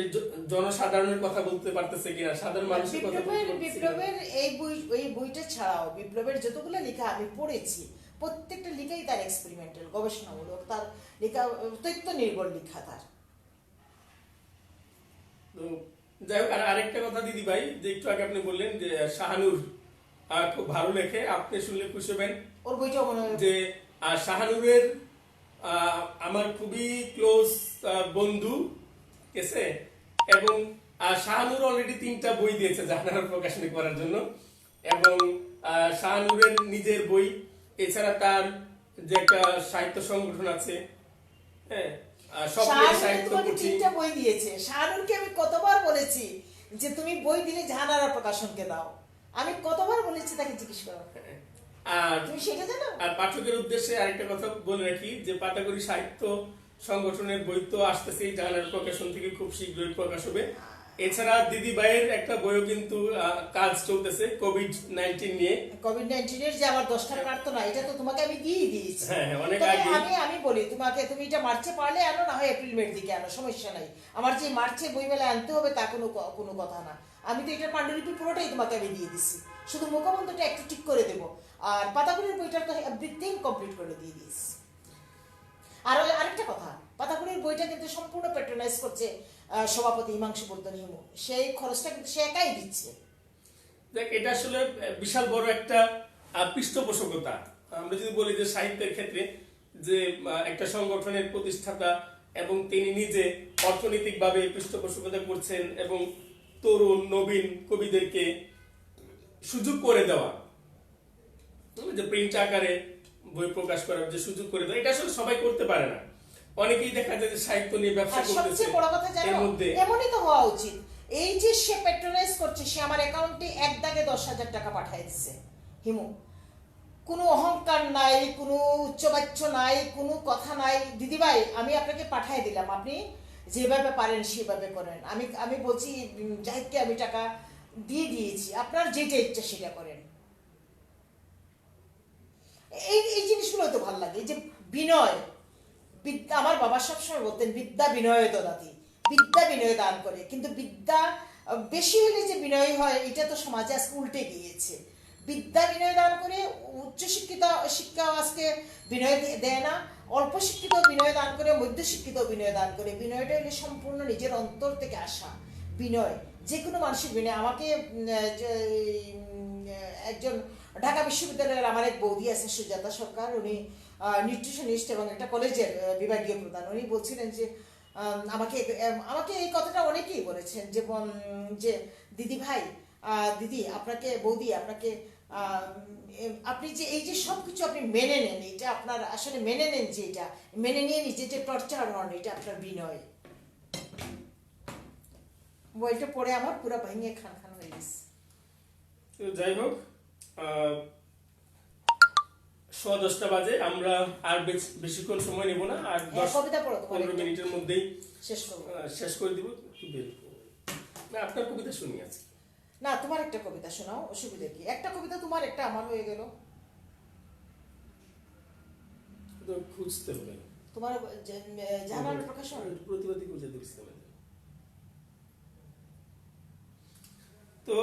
জনসাধারণের কথা বলতে পারতেছে কিনা, সাধারণ মানুষের কথা বলতে পারতেছে। বিপ্লবের এই বইটা ছাড়াও বিপ্লবের যতগুলো লেখা আমি পড়েছি, প্রত্যেকটা লেখাই তার এক্সপেরিমেন্টাল, গবেষণামূলক, তার লেখা তথ্য নির্ভর লেখা তার। তো যাই হোক, আরেকটা কথা দিদি ভাই, যে একটু আগে আপনি বললেন যে শাহানুর খুব ভালো লেখে, আপনি শুনলে খুশি হবেন। ওর বইটাও মনে হয় যে শাহানুরের আমার খুবই ক্লোজ বন্ধু, ঠিক আছে, এবং শাহানুর অলরেডি 3টা বই দিয়েছে জাহানারা প্রকাশনী করার জন্য, এবং শাহানুরের নিজের বই, এছাড়া তার যে একটা সাহিত্য সংগঠন আছে, হ্যাঁ, বই দিয়েছে। শাহরুখকে আমি কতবার বলেছি যে তুমি বই দিলে জাহানারা প্রকাশনকে দাও, আমি কতবার বলেছি তাকে জিজ্ঞেস করো, আর তুমি সেটা জানো। আর পাঠকের উদ্দেশ্যে আরেকটা কথা বলে রাখি যে পাতাগরি সাহিত্য সংগঠনের বই তো আসতেছে জাহানারা প্রকাশন থেকে, খুব শীঘ্রই প্রকাশ হবে। এছাড়া দিদি ভাইয়ের একটা বইও কিন্তু কাজ চলতেছে কোভিড-19 নিয়ে। কোভিড-19 এর যে আমার 10টা প্রার্থনা, এটা তো তোমাকে আমি দিয়ে দিয়েছি। হ্যাঁ, অনেক তবে আগে আমি বলি তোমাকে, তুমি এটা মার্চে পারলে আনো, না হয় এপ্রিল মের দিকে আনো, সমস্যা নাই। আমার যে মার্চে বই মেলায় আনতে হবে তা কোনো কথা না। আমি তো এটা পাণ্ডুলিপি পুরোটাই তোমাকে আমি দিয়ে দিচ্ছি, শুধু মুখবন্ধটা একটু ঠিক করে দেবো। আর পাতাকুড়ির বইটা তো এভরিথিং কমপ্লিট করে দিয়ে দিয়েছি। আর আরেকটা কথা, পাতাকুড়ির বইটা কিন্তু সম্পূর্ণ প্যাট্রোনাইজ করছে সভাপতি হিমাংশু বর্ধন হিমু, সেই খরচটা কিন্তু সে একাই দিচ্ছে। দেখ, এটা আসলে বিশাল বড় একটা পৃষ্ঠপোষকতা। আমরা যদি বলি যে সাহিত্যের ক্ষেত্রে যে একটা সংগঠনের প্রতিষ্ঠাতা এবং তিনি নিজে অর্থনৈতিকভাবে পৃষ্ঠপোষকতা করছেন এবং তরুণ নবীন কবিদেরকে সুযোগ করে দেওয়া, যে প্রিন্ট আকারে বই প্রকাশ করার যে সুযোগ করে দেওয়া, এটা আসলে সবাই করতে পারে না। অনেকেই দেখা যায় যে সাহিত্য নিয়ে ব্যবসা আর করতেছে। সবচেয়ে বড় কথা এর জানো, মধ্যে এমনই তো হওয়া উচিত। এই যে সে প্যাট্রোনাইজ করছে, সে আমার অ্যাকাউন্টে এক দাগে 10,000 টাকা পাঠিয়ে দিচ্ছে। হিমু, কোনো অহংকার নাই, কোনো উচ্চবাচ্য নাই, কোনো কথা নাই। দিদিভাই, আমি আপনাকে পাঠিয়ে দিলাম, আপনি যেভাবে পারেন সেভাবে করেন। আমি বলছি জাহিদকে আমি টাকা দিয়ে দিয়েছি, আপনার যেটা ইচ্ছা সেটা করেন। এই এই জিনিসগুলো তো ভালো লাগে, যে বিনয়। বিদ্যা, আমার বাবা সবসময় বলতেন বিদ্যা বিনয় দদাতি, বিদ্যা বিনয় দান করে। কিন্তু বিদ্যা বেশি হলে যে বিনয় হয়, এটা তো সমাজে আজকে উল্টে গিয়েছে। বিদ্যা বিনয় দান করে, উচ্চশিক্ষিত শিক্ষাও আজকে বিনয় দেয় না, অল্প শিক্ষিত বিনয় দান করে, মধ্যশিক্ষিত বিনয় দান করে। বিনয়টা হলে সম্পূর্ণ নিজের অন্তর থেকে আসা বিনয়, যে কোনো মানুষের বিনয়। আমাকে একজন ঢাকা বিশ্ববিদ্যালয়ের আমার এক বৌদি আছে সুজাতা সরকার, উনি নিউট্রিশনিস্ট এবং একটা কলেজের বিভাগীয় প্রধান। উনি বলছিলেন যে আমাকে আমাকে এই কথাটা অনেকেই বলেছেন যে দিদি ভাই, দিদি আপনাকে, বৌদি আপনাকে, আপনি যে এই যে সব কিছু আপনি মেনে নেন, এটা আপনার আসলে মেনে নেন, যে এটা মেনে নিয়ে নিজে যে টর্চার হন, এটা আপনার বিনয়। বইটা পড়ে আমার পুরো ভেঙে খান খান হয়ে গেছে। যাই হোক, 10:10 বাজে, আমরা আর বেশিক্ষণ সময় নেব না, আর 10-15 মিনিটের মধ্যেই শেষ করে দিব। আপনার কবিতা শুনি আজকে। না, তোমার একটা কবিতা শোনাও, অসুবিধা কি? একটা কবিতা তোমার, একটা আমার হয়ে গেল। খুঁজতে হবে তোমার জাহানারা প্রকাশন, প্রতিবাদী গুলজার ইসলামের। তো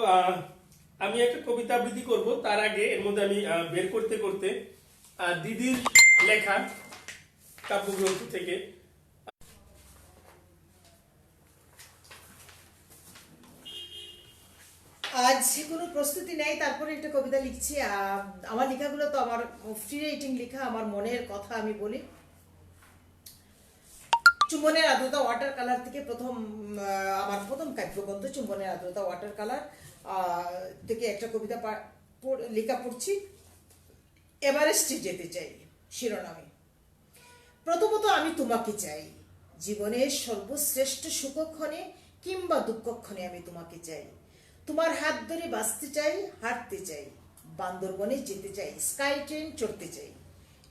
আমি একটা কবিতা আবৃত্তি করব, তার আগে এর মধ্যে আমি বের করতে করতে দিদির লেখা কাব্যগ্রন্থ থেকে আজ কোনো প্রস্তুতি নেই, তারপরে একটা কবিতা লিখছি। আমার লেখাগুলো তো আমার ফ্রি রাইটিং লেখা, আমার মনের কথা আমি বলি। চুম্বনের আর্দ্রতা ওয়াটার কালার থেকে আমার প্রথম কাব্যগ্রন্থ চুম্বনের আর্দ্রতা ওয়াটার কালার থেকে একটা কবিতা লেখা পড়ছি। এভারেস্টে যেতে চাই শিরোনামে। প্রথমত আমি তোমাকে চাই, জীবনের সর্বশ্রেষ্ঠ সুখক্ষণে কিংবা দুঃখক্ষণে আমি তোমাকে চাই। তোমার হাত ধরে বাঁচতে চাই, হাঁটতে চাই, বান্দরবনে যেতে চাই, স্কাই ট্রেন চড়তে চাই,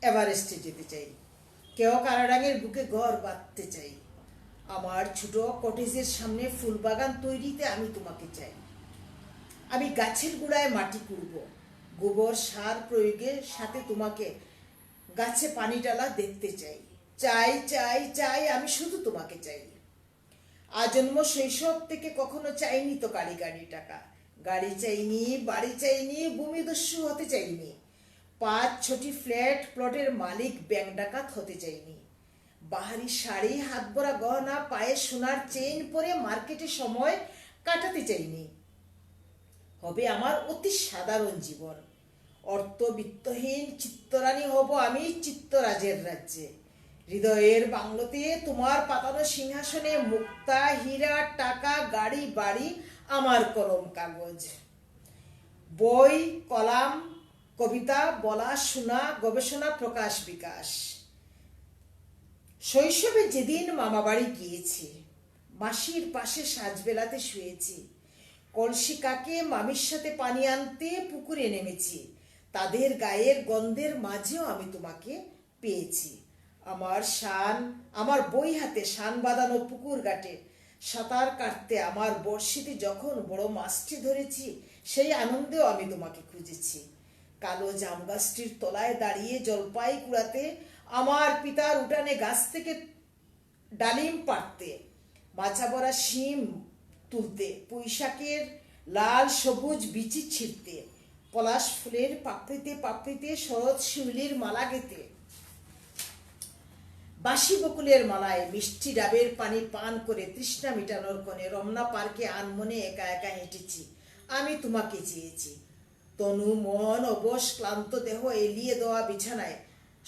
এভারেস্টে যেতে চাই, কেউ কারাডাঙের বুকে ঘর বাঁধতে চাই। আমার ছোট কটেজের সামনে ফুলবাগান তৈরিতে আমি তোমাকে চাই। আমি গাছের গোড়ায় মাটি কুড়ব, গোবর সার প্রয়োগের সাথে তোমাকে গাছে পানি ডালা দেখতে চাই। চাই চাই চাই, আমি শুধু তোমাকে চাই। আজন্ম শৈশব থেকে কখনো চাইনি তো গাড়ি গাড়ি টাকা, গাড়ি চাইনি, বাড়ি চাইনি, ভূমিদস্যু হতে চাইনি, 5-6টি ফ্ল্যাট প্লটের মালিক ব্যাংক ডাকাত হতে চাইনি, বাহারি শাড়ি, হাত ভরা গহনা, পায়ে সোনার চেইন পরে মার্কেটে সময় কাটাতে চাইনি। হবে আমার অতি সাধারণ জীবন, অর্থবিত্তহীন চিত্তরানী হব আমি চিত্তরাজের রাজ্যে। হৃদয়ের বাংলোতে তোমার পাতানো সিংহাসনে মুক্তা, হীরা, টাকা, গাড়ি, বাড়ি, আমার কলম কাগজ, বই, কলাম, কবিতা, বলা শোনা, গবেষণা, প্রকাশ বিকাশ। শৈশবে যেদিন মামা বাড়ি গিয়েছি, মাসির পাশে সাজবেলাতে শুয়েছি, কলসি কাকে মামির সাথে পানি আনতে পুকুরে নেমেছি, তাদের গায়ের গন্ধের মাঝেও আমি তোমাকে পেয়েছি। আমার বই হাতে শান বাঁধানো পুকুর ঘাটে সাঁতার কাটতে আমার বড়শিতে যখন বড় মাছটি ধরেছি, সেই আনন্দেও আমি তোমাকে খুঁজেছি। কালো জাম গাছটির তলায় দাঁড়িয়ে জলপাই কুড়াতে, আমার পিতার উঠানে গাছ থেকে ডালিম পাড়তে, মাচা ভরা শিম তুলতে, পুঁইশাকের লাল সবুজ বিচি ছিঁড়তে, পলাশ ফুলের পাপড়িতে পাপড়িতে শরৎ শিউলির মালা গেতে বাসি বকুলের মালায় মিষ্টি ডাবের পানি পান করে তৃষ্ণা মিটানোর কোণে রমনা পার্কে আনমনে একা একা হেঁটেছি। আমি তোমাকে চেয়েছি। তনু মন অবশ ক্লান্ত দেহ এলিয়ে দেওয়া বিছানায়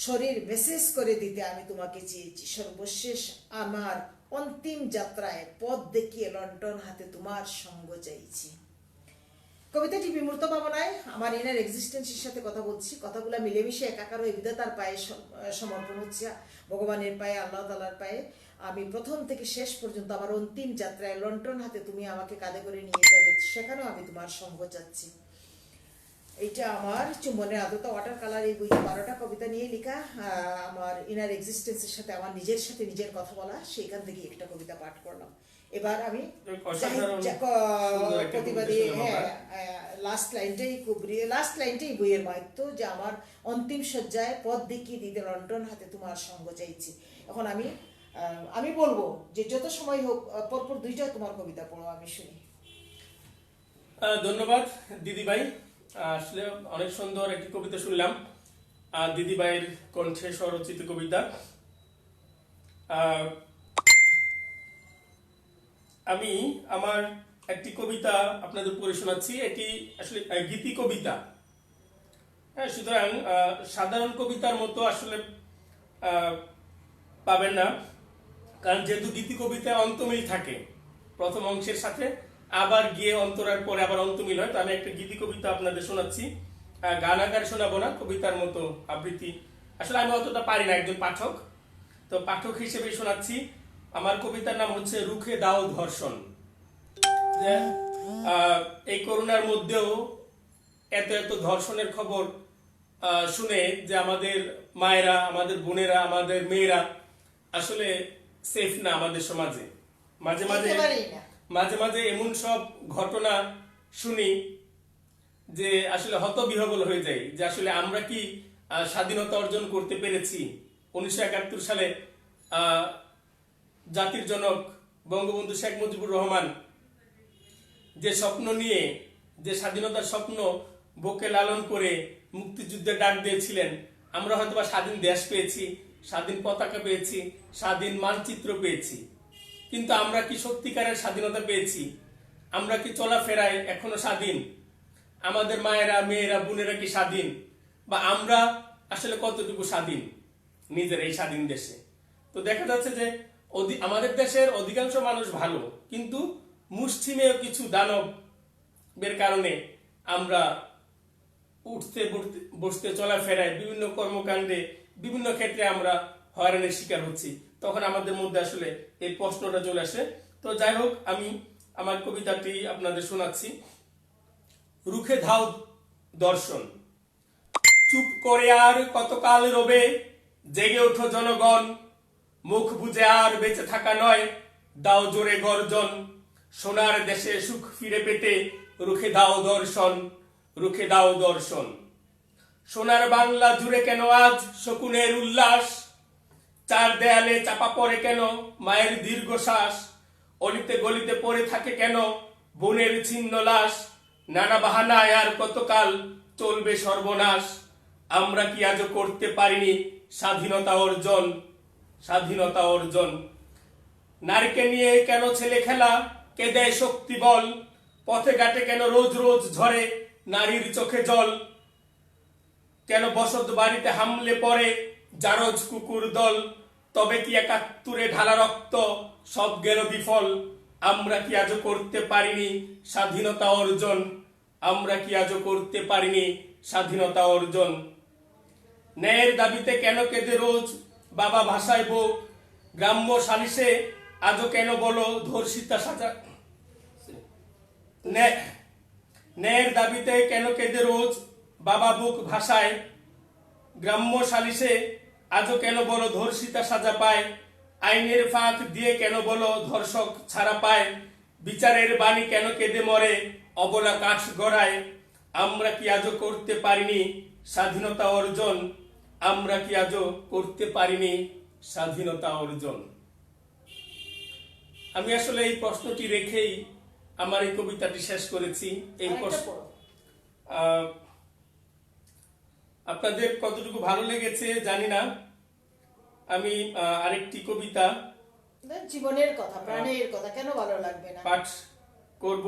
শরীর মেসেজ করে দিতে আমি তোমাকে চেয়েছি। সর্বশেষ আমার অন্তিম যাত্রায় পথ দেখিয়ে লন্ঠন হাতে তোমার সঙ্গ চাইছি। কবিতাটি বিমূর্ত ভাবনায় আমার ইনার এক্সিস্টেন্সের সাথে কথা বলছি। কথাগুলো মিলেমিশে একাকার হয়ে বিধাতার পায়ে সমর্পণ হচ্ছে, ভগবানের পায়ে, আল্লাহ তাআলার পায়ে। আমি প্রথম থেকে শেষ পর্যন্ত আমার অন্তিম যাত্রায় লন্ঠন হাতে তুমি আমাকে কাঁধে করে নিয়ে যাবে, সেখানেও আমি তোমার সঙ্গ চাচ্ছি। এইটা আমার চুম্বনের আদতা ওয়াটার কালার এই বইতে 12টা কবিতা নিয়ে লেখা। আমার ইনার এক্সিস্টেন্সের সাথে আমার নিজের সাথে নিজের কথা বলা, সেইখান থেকে একটা কবিতা পাঠ করলাম। এবার আমি প্রতিবাদী, লাস্ট লাইনটাই বইয়ের মাহাত্ম্য, যে আমার অন্তিম শয্যায় পথ দেখিয়ে দিতে লন্ঠন হাতে তোমার সঙ্গ চাইছি। এখন আমি বলবো যে যত সময় হোক পরপর 2টা তোমার কবিতা পড়ো, আমি শুনি। ধন্যবাদ দিদিভাই, আসলে অনেক সুন্দর একটি কবিতা শুনলাম দিদিভাইয়ের কণ্ঠে স্বরচিত কবিতা। আমি আমার একটি কবিতা আপনাদের পড়ে শোনাচ্ছি। এটি আসলে গীতি কবিতা। হ্যাঁ, সুতরাং সাধারণ কবিতার মতো আসলে পাবেন না, কারণ যেহেতু গীতি কবিতায় অন্তমিল থাকে প্রথম অংশের সাথে, আবার গিয়ে অন্তরার পরে আবার অন্তমিল হয়। তো আমি একটা গীতি কবিতা আপনাদের শোনাচ্ছি, গান আকারে শোনাবো না, কবিতার মতো আবৃত্তি। আসলে আমি অতটা পারি না, একজন পাঠক, তো পাঠক হিসেবে শোনাচ্ছি। আমার কবিতার নাম হচ্ছে রুখে দাও ধর্ষণ। এই করোনার মধ্যেও এত এত ধর্ষণের খবর শুনে যে আমাদের মায়েরা, আমাদের বোনেরা, আমাদের মেয়েরা আসলে সেফ না আমাদের সমাজে। মাঝে মাঝে এমন সব ঘটনা শুনি যে আসলে হতবিহ্বল হয়ে যায়, যে আসলে আমরা কি স্বাধীনতা অর্জন করতে পেরেছি? 1971 সালে জাতির জনক বঙ্গবন্ধু শেখ মুজিবুর রহমান যে স্বপ্ন নিয়ে, যে স্বাধীনতার স্বপ্ন বুকে লালন করে মুক্তিযুদ্ধের ডাক দিয়েছিলেন, আমরা হয়তোবা স্বাধীন দেশ পেয়েছি, স্বাধীন পতাকা পেয়েছি, স্বাধীন মানচিত্র পেয়েছি, কিন্তু আমরা কি সত্যিকারের স্বাধীনতা পেয়েছি? আমরা কি চলাফেরায় এখনো স্বাধীন? আমাদের মায়েরা, মেয়েরা, বোনেরা কি স্বাধীন? বা আমরা আসলে কতটুকু স্বাধীন নিজের এই স্বাধীন দেশে? তো দেখা যাচ্ছে যে আমাদের দেশের অধিকাংশ মানুষ ভালো, কিন্তু মুষ্টিমেয় কিছু দানবের কারণে আমরা উঠতে বসতে চলাফেরায়, বিভিন্ন কর্মকাণ্ডে, বিভিন্ন ক্ষেত্রে আমরা হয়রানির শিকার হচ্ছি। তখন আমাদের মধ্যে আসলে এই প্রশ্নটা চলে আসে। তো যাই হোক, আমি আমার কবিতাটি আপনাদের শোনাচ্ছি। রুখে দাও দর্শন। চুপ করে আর কতকাল রবে, জেগে ওঠো জনগণ, মুখ বুজে আর বেঁচে থাকা নয়, দাও জোরে গর্জন। সোনার দেশে সুখ ফিরে পেতে রুখে দাও দর্শন, রুখে দাও দর্শন। সোনার বাংলা জুড়ে কেন আজ শকুনের উল্লাস? চার দেয়ালে চাপা পড়ে কেন মায়ের দীর্ঘশ্বাস? অলিতে গলিতে পড়ে থাকে কেন বোনের ছিন্ন লাশ? নানা বাহানায় আর কতকাল চলবে সর্বনাশ? আমরা কি আজও করতে পারিনি স্বাধীনতা অর্জন, স্বাধীনতা অর্জন? নারীকে নিয়ে কেন ছেলে খেলা, কে দেয় শক্তি বল? পথে ঘাটে কেন রোজ রোজ ঝরে নারীর চোখে জল? কেন বসত বাড়িতে হামলে পড়ে জারজ কুকুর দল? তবে কি 71-এ ঢালা রক্ত সব গেল বিফল? আমরা কি আজও করতে পারিনি স্বাধীনতা অর্জন? আমরা কি আজও করতে পারিনি স্বাধীনতা অর্জন? ন্যায়ের দাবিতে কেন কেঁদে রোজ বাবা ভাষায় বুক? গ্রাম্য সালিশে আজও কেন বলো ধর্ষিতা সাজা? ন্যায়ের দাবিতে কেন কেঁদে রোজ বাবা বুক ভাষায়? গ্রাম্য সালিশে আজও কেন বলো ধর্ষিতা সাজা পায়? আইনের ফাঁক দিয়ে কেন বলো ধর্ষক ছাড়া পায়? বিচারের বাণী কেন কেঁদে মরে অবলা কাঠ গড়ায়? আমরা কি আজও করতে পারিনি স্বাধীনতা অর্জন? আমরা কি আজও করতে পারিনি স্বাধীনতা অর্জন? আমি আসলে এই প্রশ্নটি রেখেই আমার এই কবিতাটি শেষ করেছি। এই আপনাদের কতটুকু ভালো লেগেছে জানি না। আমি আরেকটি কবিতা জীবনের কথা, প্রাণের কথা, কেন ভালো লাগবে না? পাঠ করব।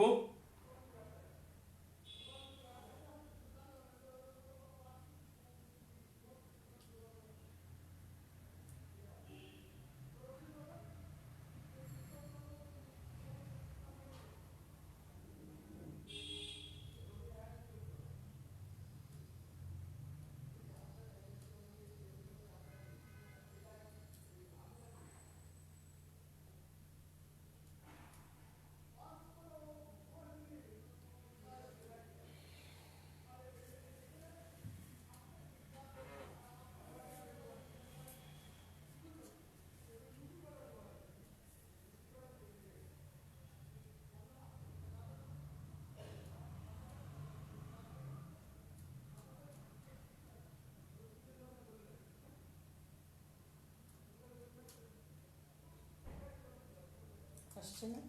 আসছে না?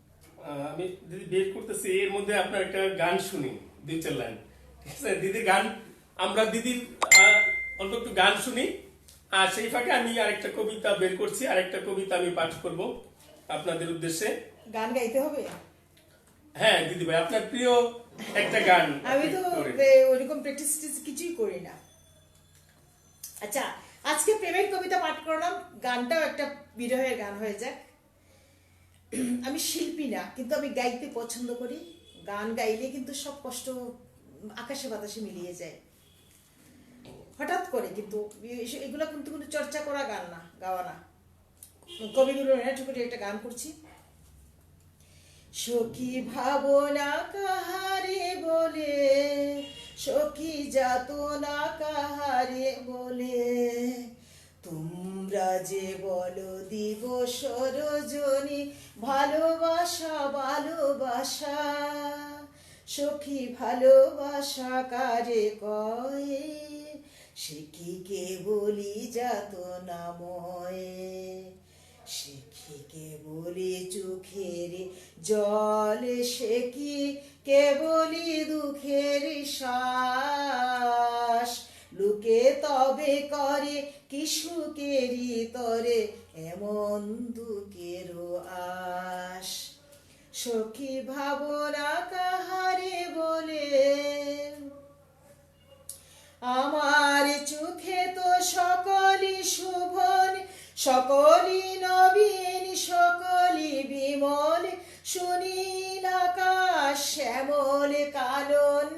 আমি দিদি বের করতেছি, এর মধ্যে আপনার একটা গান শুনি, 2-4 লাইন। ঠিক আছে দিদির গান, আমরা দিদির অল্প একটু গান শুনি, আর সেই ফাঁকে আমি আরেকটা কবিতা বের করছি, আরেকটা কবিতা আমি পাঠ করব আপনাদের উদ্দেশ্যে। গান গাইতে হবে? হ্যাঁ দিদি ভাই, আপনার প্রিয় একটা গান আমি তো করেন। ওইরকম প্র্যাকটিস কিছুই করি না। আচ্ছা, আজকে প্রেমের কবিতা পাঠ করলাম, গানটাও একটা বিরহের গান হয়ে যাক। আমি শিল্পী না, কিন্তু আমি গাইতে পছন্দ করি। গান গাইলে কিন্তু সব কষ্ট আকাশে বাতাসে মিলিয়ে যায় হঠাৎ করে, কিন্তু এগুলো কিন্তু কোনো চর্চা করা গান না, গাওয়া না। কবিগুলো নেট করে একটা গান করছি। সখী ভাবনা কাহারে বলে, সখী যাতনা কাহারে বলে, তোমরা যে বলো দিবস রজনী, ভালোবাসা ভালোবাসা, সখী ভালোবাসা কারে কয়ে, সে কি কেবলি যাতনাময়, সে কি কেবলি চোখের জল, সে কি কেবলি দুঃখের শ্বাস, লোকে তবে করে কি সুখেরই তরে এমন দুঃখের আশ, সখী ভাবনা কাহারে বলে, আমার চোখে তো সকলই শোভন, সকলই নবীন, সকলই বিমল, সুনীল আকাশ শ্যামল কানন,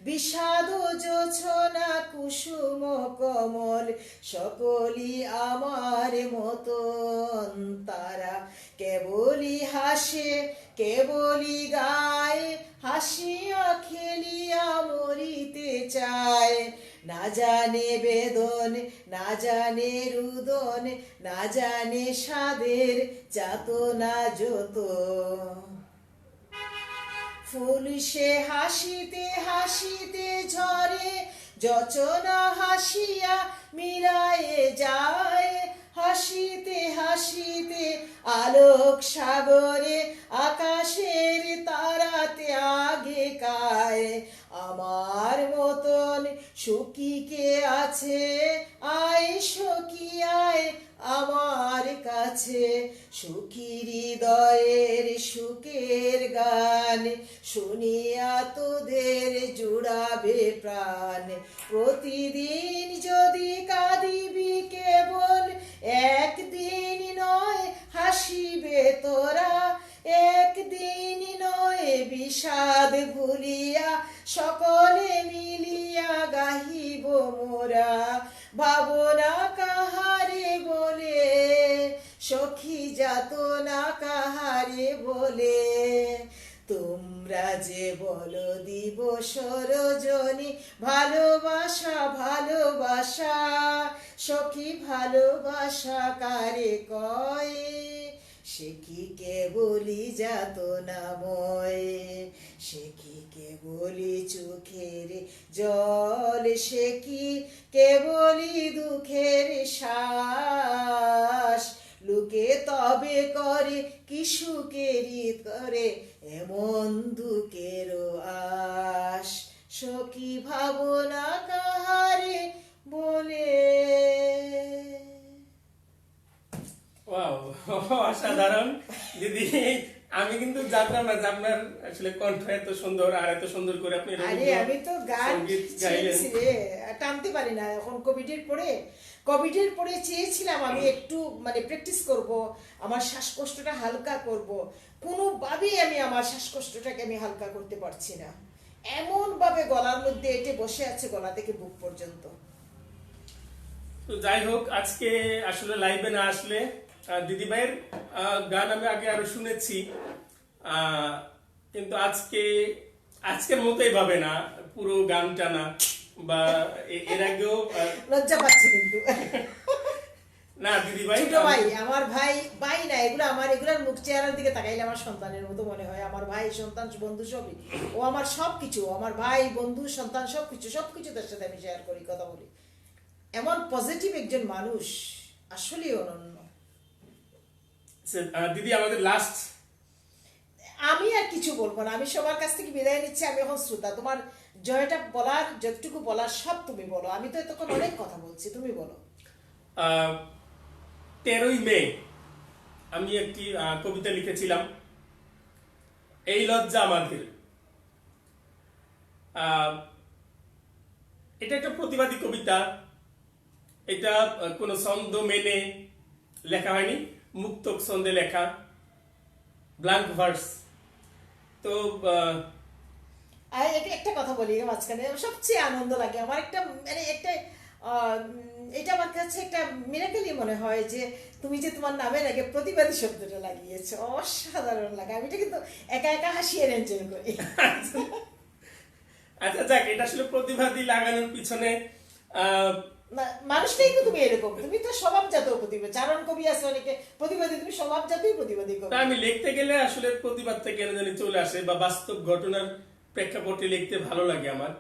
বিষাদ জোছনা কুসুম কমল, সকলই আমার মতন, তারা কেবলই হাসে কেবলই গায়, হাসিয়া খেলিয়া মরিতে চায়, না জানে বেদন না জানে রুদন, না জানে সাদের যাতনা যত, ফুল সে হাসিতে হাসিতে ঝরে, যচনা হাসিয়া মিলায়ে যায়, হাসিতে হাসিতে আলোক সাগরে আকাশের তারাতে আগে কায়, আমার মতন সুখী কে আছে, আয় সখী আয় আমার কাছে, সুখী হৃদয়ের সুখের গান, শুনিয়া তোদের জুড়াবে প্রাণ, প্রতিদিন যদি কাঁদিবি কেবল, একদিন নয় হাসিবে তোরা, একদিন নয় বিষাদ ভুলিয়া, সকলে মিলিয়া গাহিব মোরা, ভাবনা কাহারে বলে, সখী যাতনা কাহারে বলে, তোমরা যে বলো দিবস রজনী, ভালোবাসা ভালোবাসা, সখী ভালোবাসা কারে কয়ে, সে কি কেবলি যাতনাময়, সে কি কেবলি চোখের জল, সে কি কেবলি দুঃখের শ্বাস, লোকে তবে করে কি সুখেরই করে এমন দুঃখের আশ, সখী ভাবনা কাহারে অসাধারণ দিদি। আমি কিন্তু জানতাম না যে আপনার আসলে কণ্ঠ এত সুন্দর আর এত সুন্দর করে আপনি আরে রবীন্দ্র আমি তো গান সঙ্গীত গাইলেন। চেয়েছি রে, টানতে পারি না এখন কোভিডের পরে চেয়েছিলাম আমি একটু মানে প্র্যাকটিস করব, আমার শ্বাসকষ্টটা হালকা করব, কোনোভাবেই আমি আমার শ্বাসকষ্টটাকে আমি হালকা করতে পারছি না, এমন ভাবে গলার মধ্যে এটে বসে আছে গলা থেকে বুক পর্যন্ত। তো যাই হোক, আজকে আসলে লাইভে না আসলে দিদি ভাইয়ের গান আমি আগে আরো শুনেছি, কিন্তু আজকের মতোই ভাবে না পুরো গানটা না, বা এর আগেও লজ্জা পাচ্ছি কিন্তু। না দিদি ভাই, ছোট ভাই, আমার ভাই না, এগুলার মুখ চেহারার দিকে তাকাইলে আমার সন্তানের মতো মনে হয়। আমার ভাই, সন্তান, বন্ধু সবই, ও আমার সবকিছু, আমার ভাই, বন্ধু, সন্তান সবকিছু তার সাথে আমি শেয়ার করি, কথা বলি। এমন পজিটিভ একজন মানুষ, আসলেই অনন্য। দিদি আমাদের লাস্ট, আমি আর কিছু বলবো না, আমি সবার কাছ থেকে বিদায় নিচ্ছি। আমি এখন শ্রোতা, তোমার জয়টা বলার, যতটুকু বলার সব তুমি বলো, আমি তো এতক্ষণ অনেক কথা বলছি, তুমি বলো। 13ই মে আমি একটি কবিতা লিখেছিলাম, এই লজ্জা আমাদের। এটা একটা প্রতিবাদী কবিতা, এটা কোনো ছন্দ মেনে লেখা হয়নি, মুক্ত ছন্দে লেখা, ব্ল্যাঙ্ক ভার্স। তো আর একটা কথা বলি এর মাঝখানে, সবচেয়ে আনন্দ লাগে আমার একটা, মানে একটা এটা আমার কাছে একটা মিরাকেলই মনে হয় যে তুমি যে তোমার নামের আগে প্রতিবাদী শব্দটা লাগিয়েছো, অসাধারণ লাগে। আমি এটা কিন্তু একা একা হাসিয়ে এনজয় করি। আচ্ছা যাক, এটা আসলে প্রতিবাদী লাগানোর পিছনে মানুষটাই তো তুমি এরকম, তুমি তো স্বভাবজাত প্রতিবাদী, চারণ কবি আছে অনেকে প্রতিবাদী, তুমি স্বভাবজাতই প্রতিবাদী কবি। আমি লিখতে গেলে আসলে প্রতিবাদটা কেন জানি চলে আসে, বা বাস্তব ঘটনার প্রেক্ষাপটে লিখতে ভালো লাগে আমার।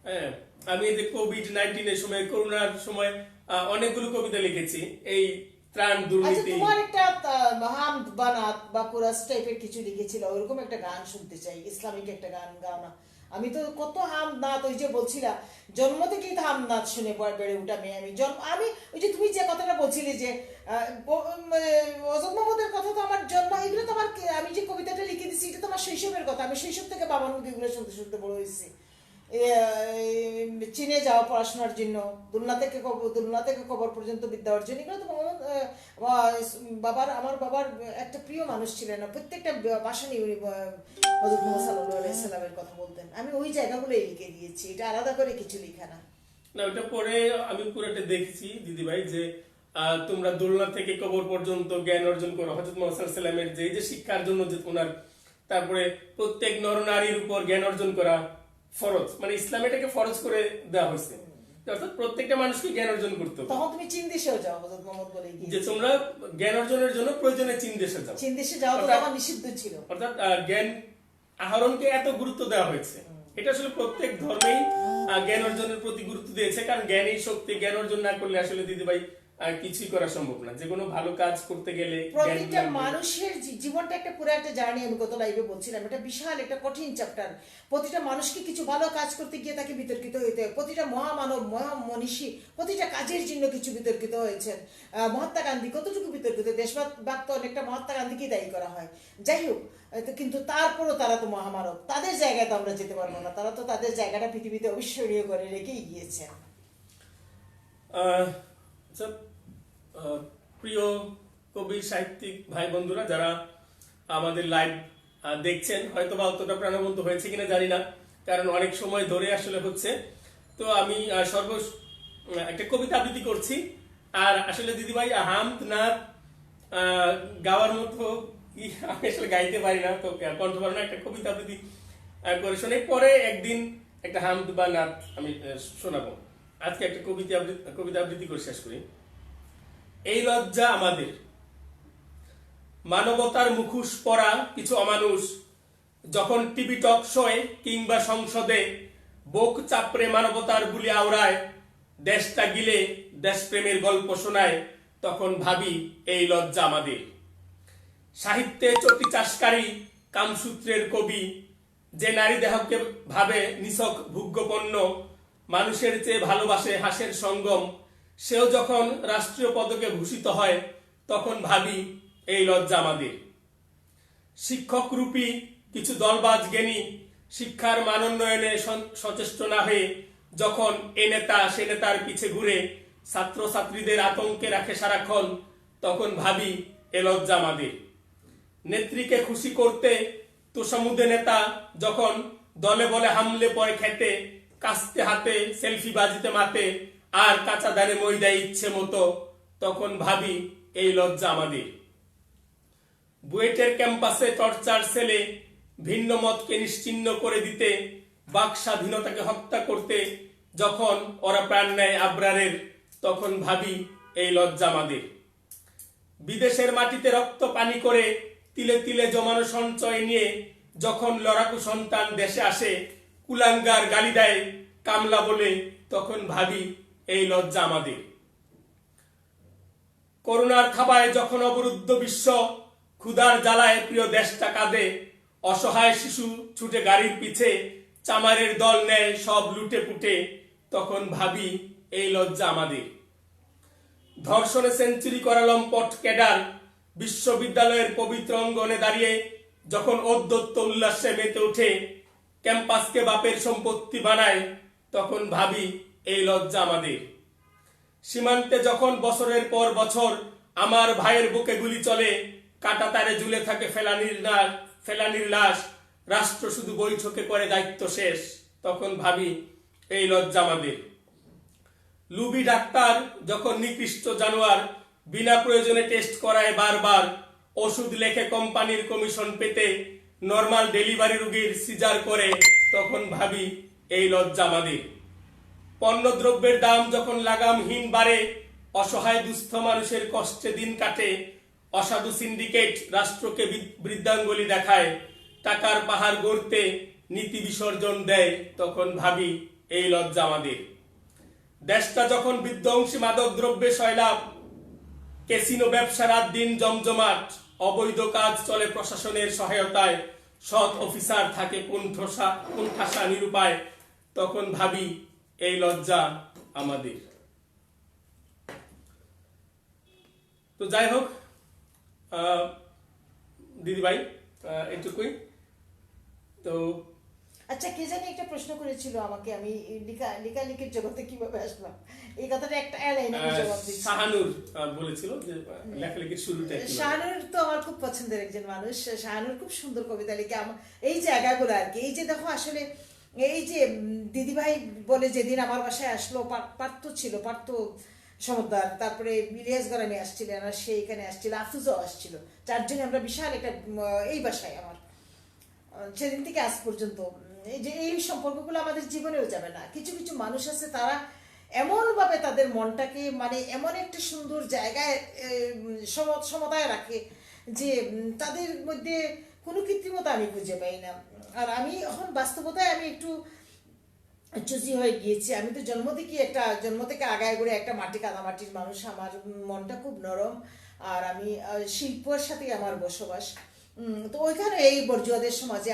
হ্যাঁ, আমি এই যে কোভিড-19 সময়, করোনার সময় অনেকগুলো কবিতা লিখেছি, এই ত্রাণ আচ্ছা, দুর্নীতি। তোমার একটা হামদ বানাত বা কোরাস টাইপের কিছু লিখেছিল, ওইরকম একটা গান শুনতে চাই, ইসলামিক একটা গান গাও না। আমি তো কত হামনাথ, ওই যে বলছিলা জন্ম থেকেই তো হামনাথ শুনে বেড়ে উঠা মেয়ে আমি ওই যে তুমি যে কথাটা বলছিলে যে অজত মোহাম্মদের কথা, তো আমার জন্ম, এগুলো তো আমার, আমি যে কবিতাটা লিখে দিচ্ছি এটা তো আমার শৈশবের কথা, আমি শৈশব থেকে বাবার মুখে এগুলো শুনতে শুনতে বড় হয়েছি। চীনে যাওয়া পড়াশোনার জন্য, দুলনা থেকে কবর পর্যন্ত বিদ্যা অর্জন, এগুলো তো আমার বাবার একটা প্রিয় মানুষ ছিলেন, প্রত্যেকটা ভাষা নিয়ে উনি হযরত মুহাম্মদ সাল্লাল্লাহু আলাইহি সাল্লামের কথা বলতেন। আমি ওই জায়গাগুলোই লিখে দিয়েছি, এটা আলাদা করে কিছু লেখা না। না, ওটা পরে আমি পুরোটা দেখেছি দিদি ভাই, যে তোমরা দোলনা থেকে কবর পর্যন্ত জ্ঞান অর্জন করো, হযরত মুহাম্মদ সাল্লাল্লাহু আলাইহি সাল্লামের যে শিক্ষার জন্য যে ওনার, তারপরে প্রত্যেক নরনারীর উপর জ্ঞান অর্জন করা ফরজ, মানে ইসলাম এটাকে ফরজ করে দেওয়া হয়েছে, অর্থাৎ প্রত্যেকটা মানুষকে জ্ঞান অর্জন করতে হবে। তখন তুমি চীন দেশেও যাও, হযরত মুহাম্মদ বলে যে তোমরা জ্ঞান অর্জনের জন্য প্রয়োজনে চীন দেশে যাও। চীন দেশে যাওয়া তো তখন নিষিদ্ধ ছিল। অর্থাৎ জ্ঞান আহরণকে এত গুরুত্ব দেওয়া হয়েছে, এটা আসলে প্রত্যেক ধর্মেই জ্ঞান অর্জনের প্রতি গুরুত্ব দিয়েছে, কারণ জ্ঞানই শক্তি, জ্ঞান অর্জন না করলে আসলে দিদি ভাই কিছুই করা সম্ভব না। যে কোনো ভালো কাজ করতে গেলে প্রত্যেকটা মানুষের জীবনটা একটা পুরো একটা জার্নি, আমি গত লাইভে বলছিলাম, এটা বিশাল একটা কঠিন চ্যাপ্টার। প্রতিটা মানুষকে কিছু ভালো কাজ করতে গিয়ে তাকে বিতর্কিত হইতে হয়, প্রতিটা মহামানব, মহামনীষী প্রতিটা কাজের জন্য কিছু বিতর্কিত হয়েছেন। মহাত্মা গান্ধী কতটুকু বিতর্কিত, দেশবাদ তো অনেকটা মহাত্মা গান্ধীকেই দায়ী করা হয়। যাই হোক, কিন্তু তারপরও তারা তো মহামানব, তাদের জায়গায় তো আমরা যেতে পারবো না, তারা তো তাদের জায়গাটা পৃথিবীতে অবিস্মরণীয় করে রেখেই গিয়েছেন। প্রিয় কবি সাহিত্যিক ভাই বন্ধুরা যারা আমাদের লাইভ দেখছেন, হয়তো বা অতটা প্রাণবন্ত হয়েছে কিনা জানি না, কারণ অনেক সময় ধরে আসলে হচ্ছে। তো আমি একটা কবিতা আবৃত্তি করছি, আর আসলে দিদিভাই হামদ নাথ গাওয়ার মতো আমি আসলে গাইতে পারি না, তো কণ্ঠবর্ণ একটা কবিতা আবৃত্তি করে শোনে, পরে একদিন একটা হামদ বা নাথ আমি শোনাবো। আজকে একটা কবিতা আবৃত্তি করে শেষ করি। এই লজ্জা আমাদের, মানবতার মুখোশ পরা কিছু অমানুষ যখন টিভি টক শোয়ে কিংবা সংসদে বুক চাপড়ে মানবতার বুলি আওড়ায়, দেশটা গিলে দেশপ্রেমের গল্প শোনায়, তখন ভাবি এই লজ্জা আমাদের। সাহিত্যে চটি চাষকারী কামসূত্রের কবি যে নারী দেহকে ভাবে নিছক ভোগ্যপণ্য, মানুষের চেয়ে ভালোবাসে হাসের সঙ্গম, সেও যখন রাষ্ট্রীয় পদকে ভূষিত হয় তখন ভাবি এই লজ্জা আমাদের। শিক্ষক রূপী কিছু দলবাজ জ্ঞানী শিক্ষার মানোন্নয়নে সচেষ্ট না হয়ে যখন এ নেতা সে নেতার পিছে ঘুরে ছাত্রছাত্রীদের আতঙ্কে রাখে সারাক্ষণ, তখন ভাবি এ লজ্জা আমাদের। নেত্রীকে খুশি করতে তোষামুদে নেতা যখন দলে বলে হামলে পড়ে খেতে, কাস্তে হাতে সেলফি বাজিতে মাতে, আর কাঁচা দানে ময়দা ইচ্ছে মতো, তখন ভাবি এই লজ্জা আমাদের। বুয়েটের ক্যাম্পাসে টর্চার সেলে ভিন্ন মতকে নিশ্চিহ্ন করে দিতে, বাক স্বাধীনতাকে হত্যা করতে যখন ওরা প্রাণ নেয় আবরারের, তখন ভাবি এই লজ্জা আমাদের। বিদেশের মাটিতে রক্ত পানি করে তিলে তিলে জমানো সঞ্চয় নিয়ে যখন লড়াকু সন্তান দেশে আসে, কুলাঙ্গার গালি দেয় কামলা বলে, তখন ভাবি এই লজ্জা আমাদের। করোনার থাবায় যখন অবরুদ্ধ বিশ্ব, ক্ষুধার জ্বালায় প্রিয় দেশটা কাঁদে, অসহায় শিশু ছুটে গাড়ির পিছে, চামারের দল নেয় সব লুটে পুটে, তখন ভাবি এই লজ্জা আমাদের। ধর্ষণে সেঞ্চুরি করা লম্পট ক্যাডার বিশ্ববিদ্যালয়ের পবিত্র অঙ্গনে দাঁড়িয়ে যখন অদ্যত্ত উল্লাসে মেতে ওঠে, ক্যাম্পাসকে বাপের সম্পত্তি বানায়, তখন ভাবি এই লজ্জা আমাদের। সীমান্তে যখন বছরের পর বছর আমার ভাইয়ের বুকে গুলি চলে, কাটা তারে ঝুলে থাকে ফেলানির লাশ, রাষ্ট্র শুধু বৈঠকে করে দায়িত্ব শেষ, তখন ভাবি এই লজ্জা আমাদের। লুবি ডাক্তার যখন নিকৃষ্ট জানোয়ার বিনা প্রয়োজনে টেস্ট করায় বারবার, ওষুধ লেখে কোম্পানির কমিশন পেতে, নর্মাল ডেলিভারি রোগীর সিজার করে, তখন ভাবি এই লজ্জা আমাদের। পণ্যদ্রব্যের দাম যখন লাগামহীন বাড়ে, অসহায় দুস্থ মানুষের কষ্টে দিন কাটে, অসাধু সিন্ডিকেট রাষ্ট্রকে বৃদ্ধাঙ্গুলি দেখায়, টাকার পাহাড় গড়তে নীতি বিসর্জন দেয়, তখন ভাবি এই লজ্জা আমাদের। দেশটা যখন বিধ্বংসী মাদক দ্রব্যে সয়লাভ, ক্যাসিনো ব্যবসা রাত দিন জমজমাট, অবৈধ কাজ চলে প্রশাসনের সহায়তায়, সৎ অফিসার থাকে কুণ্ঠাসা নিরুপায়, তখন ভাবি এই লজ্জা আমাদের। তো যাই হোক দিদিভাই, এটুকুই। তো আচ্ছা, কে জানি একটা প্রশ্ন করেছিল আমাকে, আমি লেখালেখির জগতে কিভাবে আসলাম, এই কথাটা একটা লাইনে জবাব দিচ্ছি। শাহানুর বলেছিল যে লেখালেখির শুরুটা। শাহানুর তো আমার খুব পছন্দের একজন মানুষ। শাহানুর খুব সুন্দর কবিতা লিখে। এই জায়গাগুলো আর কি, এই যে দেখো আসলে এই যে দিদিভাই বলে যেদিন আমার বাসায় আসলো, পার্থ ছিল, পার্থ সমুদ্র, তারপরে ইলিয়াস গরানি আসছিলেন, আর সে এখানে আসছিল, আফুজও আসছিল, চারজনে আমরা বিশাল একটা এই বাসায় আমার, সেদিন থেকে আজ পর্যন্ত এই যে এই সম্পর্কগুলো আমাদের জীবনেও যাবে না। কিছু কিছু মানুষ আছে, তারা এমনভাবে তাদের মনটাকে মানে এমন একটা সুন্দর জায়গায় সমতায় রাখে যে তাদের মধ্যে কোনো কৃত্রিমতা আমি খুঁজে পাই না। আর আমি এখন বাস্তবতায় আমি একটু চুজি হয়ে গিয়েছি। আমি তো জন্ম থেকে আগায় গড়ে একটা কাদামাটির মানুষ। আমার মনটা খুব নরম, আর আমি শিল্পের সাথে আমার বসবাস। তো ওইখানে এই বর্জুয়াদের সমাজে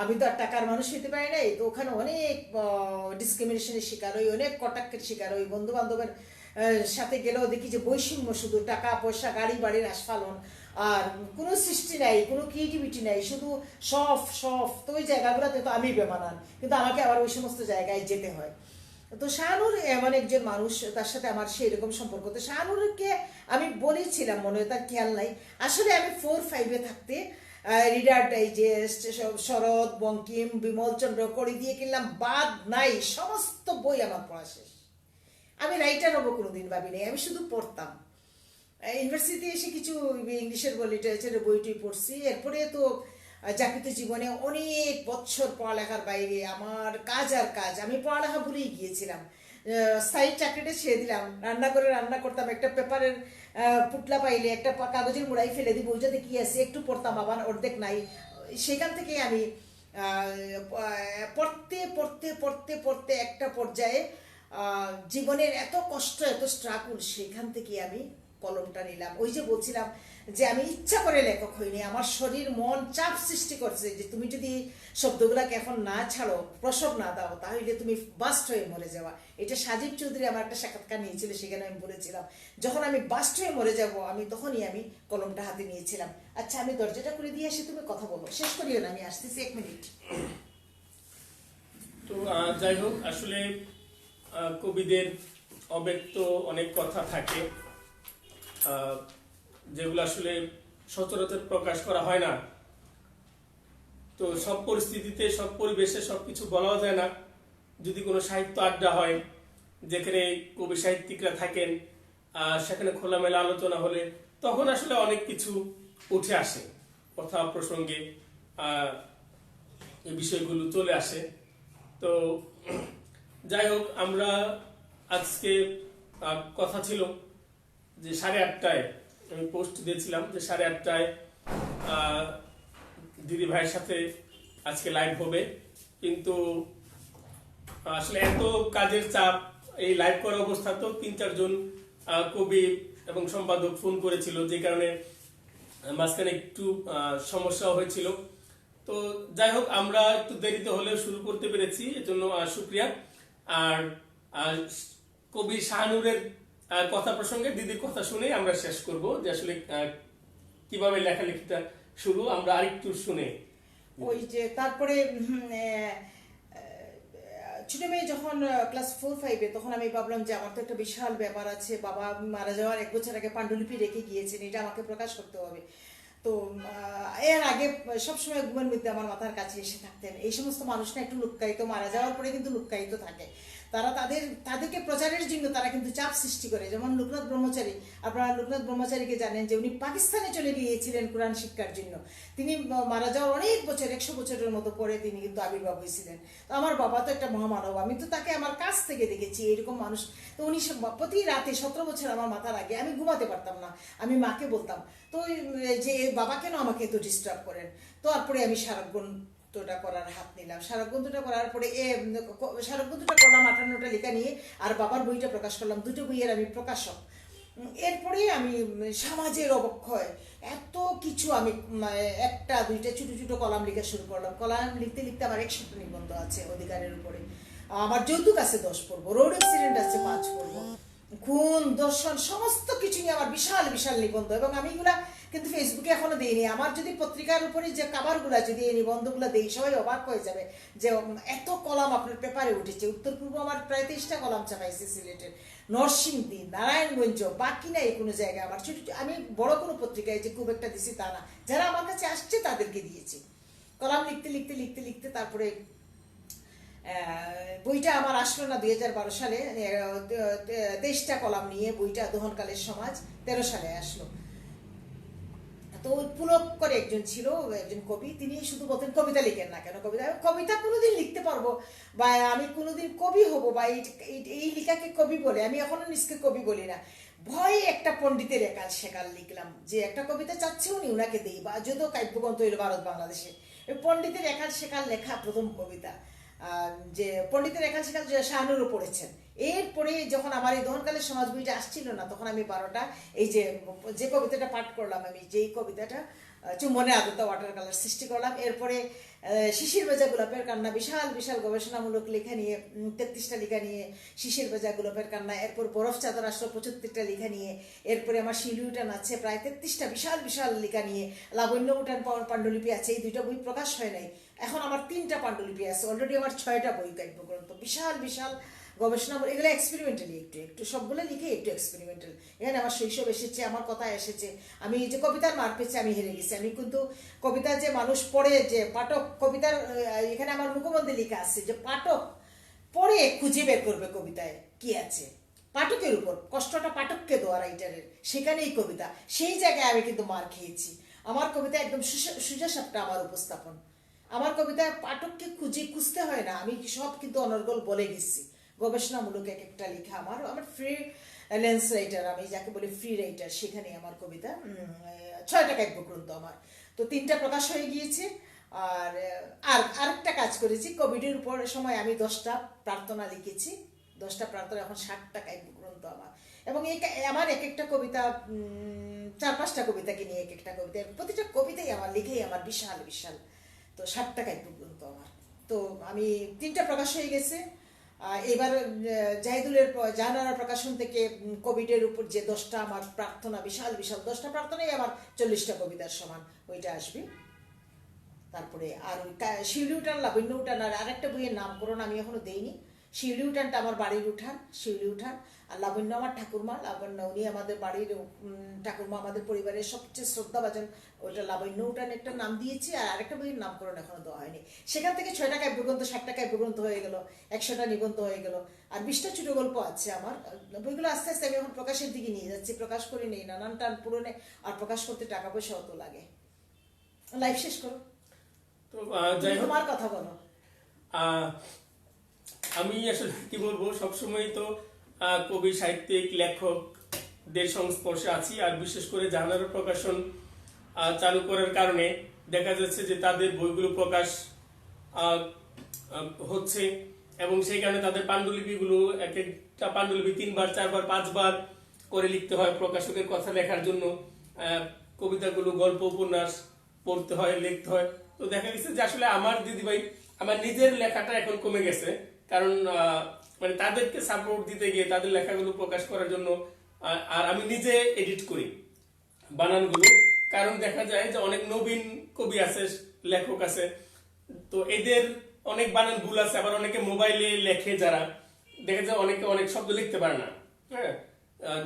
আমি তো আর টাকার মানুষ হতে পারি নাই, তো ওখানে অনেক ডিসক্রিমিনেশনের শিকার হই, অনেক কটাক্ষের শিকার হই। বন্ধু বান্ধবের সাথে গেলেও দেখি যে বৈষম্য, শুধু টাকা পয়সা, গাড়ি বাড়ির আস্ফালন, আর কোনো সৃষ্টি নাই, কোনো ক্রিয়েটিভিটি নাই, শুধু সফ। তো ওই জায়গাগুলোতে তো আমি বেমানান, কিন্তু আমাকে আবার ওই সমস্ত জায়গায় যেতে হয়। তো শাহানুর এমন একজন মানুষ, তার সাথে আমার সেই রকম সম্পর্ক। তো শাহানুরকে আমি বলেছিলাম, মনে হয় তার খেয়াল নাই, আসলে আমি 4-5 থাকতে রিডার ডাইজেস্ট, শরৎ, বঙ্কিম, বিমলচন্দ্র করি দিয়ে কিনলাম, বাদ নাই, সমস্ত বই আমার পড়া শেষ। আমি রাইটার হবো কোনোদিন ভাবি নাই, আমি শুধু পড়তাম। ইউনিভার্সিটিতে এসে কিছু ইংলিশের লিটারেচারের বইটি পড়ছি। এরপরে তো চাকরিতে জীবনে অনেক বছর পড়ালেখার বাইরে আমার কাজ আর কাজ, আমি পড়ালেখা ভুলেই গিয়েছিলাম। স্থায়ী চাকরিটা ছেড়ে দিলাম, রান্না করতাম, একটা পেপারের পুটলা পাইলে একটা কাগজের মুড়াই ফেলে দিব, ওইটাতে কি আছে একটু পড়তাম, আবার অর্ধেক নাই। সেখান থেকে আমি পড়তে একটা পর্যায়ে জীবনের এত কষ্ট, এত স্ট্রাগল, সেখান থেকে আমি কলমটা নিলাম। ওই যে বলছিলাম যে আমি ইচ্ছা করে লেখক হইনি, আমার শরীর মন চাপ সৃষ্টি করছে যে তুমি যদি শব্দগুলাকে এখন না ছাড়ো, প্রসব না দাও, তাহলে তুমি বাস্ট হয়ে মরে যাওয়া। এটা সাজিব চৌধুরী আমার একটা সাক্ষাৎকার নিয়েছিল, সেখানে আমি বলেছিলাম যখন আমি বাস্ট হয়ে মরে যাব আমি তখনই আমি কলমটা হাতে নিয়েছিলাম। আচ্ছা আমি দরজাটা করে দিয়ে আসি, তুমি কথা বলো, শেষ করিও না, আমি আসতেছি 1 মিনিট। তো যাই হোক, আসলে কবিদের অব্যক্ত অনেক কথা থাকে যেগুলো আসলে সচরাচর প্রকাশ করা হয় না। তো সব পরিস্থিতিতে, সব পরিবেশে সবকিছু বলাও যায় না। যদি কোনো সাহিত্য আড্ডা হয় যেখানে কবি সাহিত্যিকরা থাকেন, সেখানে খোলামেলা আলোচনা হলে তখন আসলে অনেক কিছু উঠে আসে, কথা প্রসঙ্গে এই বিষয়গুলো চলে আসে। তো যাই হোক, আমরা আজকে কথা ছিল যে 8:30টায় আমি পোস্ট দিয়েছিলাম যে 8:30টায় দিদি ভাইয়ের সাথে আজকে লাইভ হবে, কিন্তু আসলে এত কাজের চাপ, এই লাইভ করা অবস্থা তো 3-4 জন কবি এবং সম্পাদক ফোন করেছিল, যে কারণে মাঝখানে একটু সমস্যা হয়েছিল। তো যাই হোক, আমরা একটু দেরিতে হলেও শুরু করতে পেরেছি, এজন্য শুক্রিয়া। আর কবি শাহনুরের কথা প্রসঙ্গে দিদির কথা শুনে আমরা শেষ করব যে আসলে কিভাবে লেখালেখিটা শুরু, আমরা আরেকটু শুনে। ওই যে তারপরে ছোট মেয়ে যখন ক্লাস 4-5-এ, তখন আমি ভাবলাম যে আমার তো একটা বিশাল ব্যাপার আছে, বাবা মারা যাওয়ার 1 বছর আগে পাণ্ডুলিপি রেখে গিয়েছেন, এটা আমাকে প্রকাশ করতে হবে। তো এর আগে সবসময় ঘুমের মধ্যে আমার মাথার কাছে এসে থাকতেন এই সমস্ত মানুষ না, একটু লুক্কায়িত, মারা যাওয়ার পরে কিন্তু লুক্কায়িত থাকে। তারা তাদেরকে প্রচারের জন্য তারা কিন্তু চাপ সৃষ্টি করে। যেমন লোকনাথ ব্রহ্মচারী, আপনারা লোকনাথ ব্রহ্মচারীকে জানেন যে উনি পাকিস্তানে চলে গিয়েছিলেন কোরআন শিক্ষার জন্য। তিনি মারা যাওয়ার অনেক বছর, 100 বছরের মতো পরে তিনি কিন্তু আবির্ভাব হয়েছিলেন। তো আমার বাবা তো একটা মহামানব, আমি তো তাকে আমার কাছ থেকে দেখেছি এরকম মানুষ। তো উনি প্রতি রাতে 17 বছর আমার মাথার আগে আমি ঘুমাতে পারতাম না, আমি মাকে বলতাম তো যে বাবা কেন আমাকে এত ডিস্টার্ব করেন। তো তারপরে আমি স্মারকগ্রন্থটা করার হাত নিলাম। স্মারকগ্রন্থটা করার পরে স্মারকগ্রন্থটা করলাম 58টা লেখা নিয়ে, আর বাবার বইটা প্রকাশ করলাম, 2টো বইয়ের আমি প্রকাশক। এরপরে আমি সমাজের অবক্ষয় এত কিছু, আমি 1-2টা ছোটো ছোটো কলাম লেখা শুরু করলাম। কলাম লিখতে লিখতে আমার 100টা নিবন্ধ আছে অধিকারের উপরে, আমার যৌতুক আছে 10 পর্ব, রোড অ্যাক্সিডেন্ট আছে 5 পর্ব, খুন দর্শন সমস্ত কিছু নিয়ে আমার বিশাল বিশাল নিবন্ধ। এবং আমি এগুলা কিন্তু ফেসবুকে এখনো দিইনি। আমার যদি পত্রিকার উপরে যে কাভারগুলা, যদি এই নিবন্ধগুলো দেই, সবাই অবাক হয়ে যাবে যে এত কলাম আপনার পেপারে উঠেছে। উত্তর পূর্ব আমার প্রায় 23টা কলাম ছাপাইছে সিলেটের, নরসিংদী, নারায়ণগঞ্জ, বাকি নাই কোনো জায়গায় আমার। ছোট আমি বড় কোনো পত্রিকায় যে খুব একটা দিছি তা না, যারা আমার কাছে আসছে তাদেরকে দিয়েছি। কলাম লিখতে লিখতে লিখতে লিখতে তারপরে বইটা আমার আসলো না 2012 সালে, 23টা কলাম নিয়ে বইটা দহনকালের সমাজ 13 সালে আসলো। তো পুলক করে একজন ছিল, একজন কবি, তিনি শুধু বলতেন কবিতা লিখেন না কেন, কবিতা কোনোদিন লিখতে পারবো বা আমি কোনোদিন কবি হব বা এই লেখাকে কবি বলে, আমি এখনো নিজকে কবি বলি না। ভয়ে একটা পণ্ডিতের একাল সেকাল লিখলাম যে একটা কবিতা চাচ্ছে উনি, ওনাকে দিই, বা যদিও কাব্যগ্রন্থ হইল ভারত বাংলাদেশে। পণ্ডিতের একাল সেকাল লেখা প্রথম কবিতা, যে পণ্ডিতের একাল সেকাল শাহনুরও পড়েছেন। এরপরে যখন আমার এই দহনকালের সমাজ বইটা আসছিল না, তখন আমি 12টা এই যে কবিতাটা পাঠ করলাম, আমি যেই কবিতাটা চুম্বনে আদতা ওয়াটার কালার সৃষ্টি করলাম। এরপরে শিশির ভেজা গোলাপের কান্না, বিশাল বিশাল গবেষণামূলক লেখা নিয়ে 33টা লেখা নিয়ে শিশির ভেজা গোলাপের কান্না। এরপর বরফ চাদর আসলো 75টা লেখা নিয়ে। এরপরে আমার শিলু উঠান আছে প্রায় 33টা বিশাল বিশাল লেখা নিয়ে। লাবণ্য উঠান পাণ্ডুলিপি আছে, এই 2টা বই প্রকাশ হয় নাই। এখন আমার 3টা পাণ্ডুলিপি আছে, অলরেডি আমার 6টা বই কাব্যগ্রন্থ, বিশাল বিশাল গবেষণা। এগুলো এক্সপেরিমেন্টালি, একটু একটু সবগুলো লিখে একটু এক্সপেরিমেন্টাল। এখানে আমার শৈশব এসেছে, আমার কথা এসেছে। আমি যে কবিতার মার পেয়েছি আমি হেরে গেছি। আমি কিন্তু কবিতা যে মানুষ পড়ে, যে পাঠক কবিতার, এখানে আমার মুখবন্ধে লেখা আছে যে পাঠক পড়ে খুঁজে বের করবে কবিতায় কি আছে। পাঠকের উপর কষ্টটা পাঠককে দেওয়া রাইটারের, সেখানেই কবিতা। সেই জায়গায় আমি কিন্তু মার খেয়েছি। আমার কবিতা একদম সোজাসাপটা আমার উপস্থাপন। আমার কবিতায় পাঠককে খুঁজতে হয় না, আমি সব কিন্তু অনর্গল বলে গেছি। গবেষণামূলক এক একটা লেখা আমার ফ্রি লেন্স রাইটার, আমি যাকে বলি ফ্রি রাইটার, সেখানে আমার কবিতা 6টা কাব্যগ্রন্থ আমার। তো 3টা প্রকাশ হয়ে গিয়েছে। আর আরেকটা কাজ করেছি কোভিডের উপর সময়, আমি 10টা প্রার্থনা লিখেছি। 10টা প্রার্থনা, এখন 60টা কাব্যগ্রন্থ আমার। এবং আমার এক একটা কবিতা 4-5টা কবিতাকে নিয়ে এক একটা কবিতা, প্রতিটা কবিতাই আমার লিখেই আমার বিশাল বিশাল। তো 60 টাকায় পর্যন্ত আমার। তো আমি 3টা প্রকাশ হয়ে গেছে। এবার জাহানারা প্রকাশন থেকে কোভিডের উপর যে 10টা আমার প্রার্থনা, বিশাল বিশাল 10টা প্রার্থনাই আমার 40টা কবিতার সমান, ওইটা আসবে। তারপরে আর ওই শিউলি উঠান, লাবণ্য উঠান, আর আরেকটা বইয়ের নামকরণ আমি এখনো দেইনি। শিউলি উঠানটা আমার বাড়ির উঠান, শিউলি উঠান। আর লাবণ্য আমার ঠাকুরমা, লাবণ্য উনি আমাদের বাড়ির ঠাকুরমা, আমাদের পরিবারের সবচেয়ে শ্রদ্ধাভাজন। ওইটা লাবণ্য উঠান একটা নাম দিয়েছি, আর আরেকটা বইয়ের নামকরণ এখনো দেওয়া হয়নি। সেখান থেকে 6টা কাব্যগ্রন্থ, 60টা কাব্যগ্রন্থ হয়ে গেল, 100টা নিবন্ধ হয়ে গেল, আর 20টা ছোট গল্প আছে আমার। বইগুলো আস্তে আস্তে আমি এখন প্রকাশের দিকে নিয়ে যাচ্ছি। প্রকাশ করে নেই, নানান টান পূরণে, আর প্রকাশ করতে টাকা পয়সাও তো লাগে। লাইফ শেষ করো, তো যাই হোক, তোমার কথা বলো। আমি আসলে কি বলবো, সবসময় তো কবি, সাহিত্যিক, লেখকদের সংস্পর্শে আছি। আর বিশেষ করে জাহানারা প্রকাশন চালু করার কারণে দেখা যাচ্ছে যে তাদের বইগুলো প্রকাশ হচ্ছে, এবং সেই কারণে তাদের পাণ্ডুলিপিগুলো, এক একটা পাণ্ডুলিপি 3বার 4বার 5বার করে লিখতে হয় প্রকাশকের কথা লেখার জন্য। কবিতাগুলো, গল্প, উপন্যাস পড়তে হয়, লিখতে হয়। তো দেখা গেছে যে আসলে আমার দিদিভাই, আমার নিজের লেখাটা এখন কমে গেছে, কারণ মানে তাদেরকে সাপোর্ট দিতে গিয়ে তাদের লেখাগুলো প্রকাশ করার জন্য, আর আমি নিজে এডিট করি বানানগুলো, কারণ দেখা যায় যে অনেক নবীন কবি আছে, লেখক আছে, তো এদের অনেক বানান ভুল আছে। আবার অনেকে মোবাইলে লেখে, যারা দেখা যায় অনেকে অনেক শব্দ লিখতে পারে না, হ্যাঁ,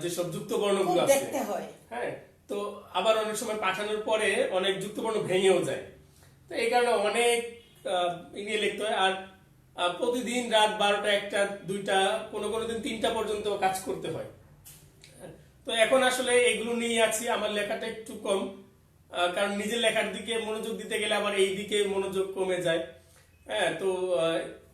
যেসব যুক্ত বর্ণগুলো আছে, দেখতে হয়, হ্যাঁ। তো আবার অনেক সময় পাঠানোর পরে অনেক যুক্তবর্ণ ভেঙেও যায়। তো এই কারণে অনেক নিয়ে লিখতে হয়। আর প্রতিদিন রাত 12টা, 1টা, 2টা, কোনো দিন 3টা পর্যন্ত কাজ করতে হয়। তো এখন আসলে এগুলো নিয়ে আছি। আমার লেখাটা একটু কম, কারণ নিজের লেখার দিকে মনোযোগ দিতে গেলে আবার এই দিকে মনোযোগ কমে যায়। হ্যাঁ, তো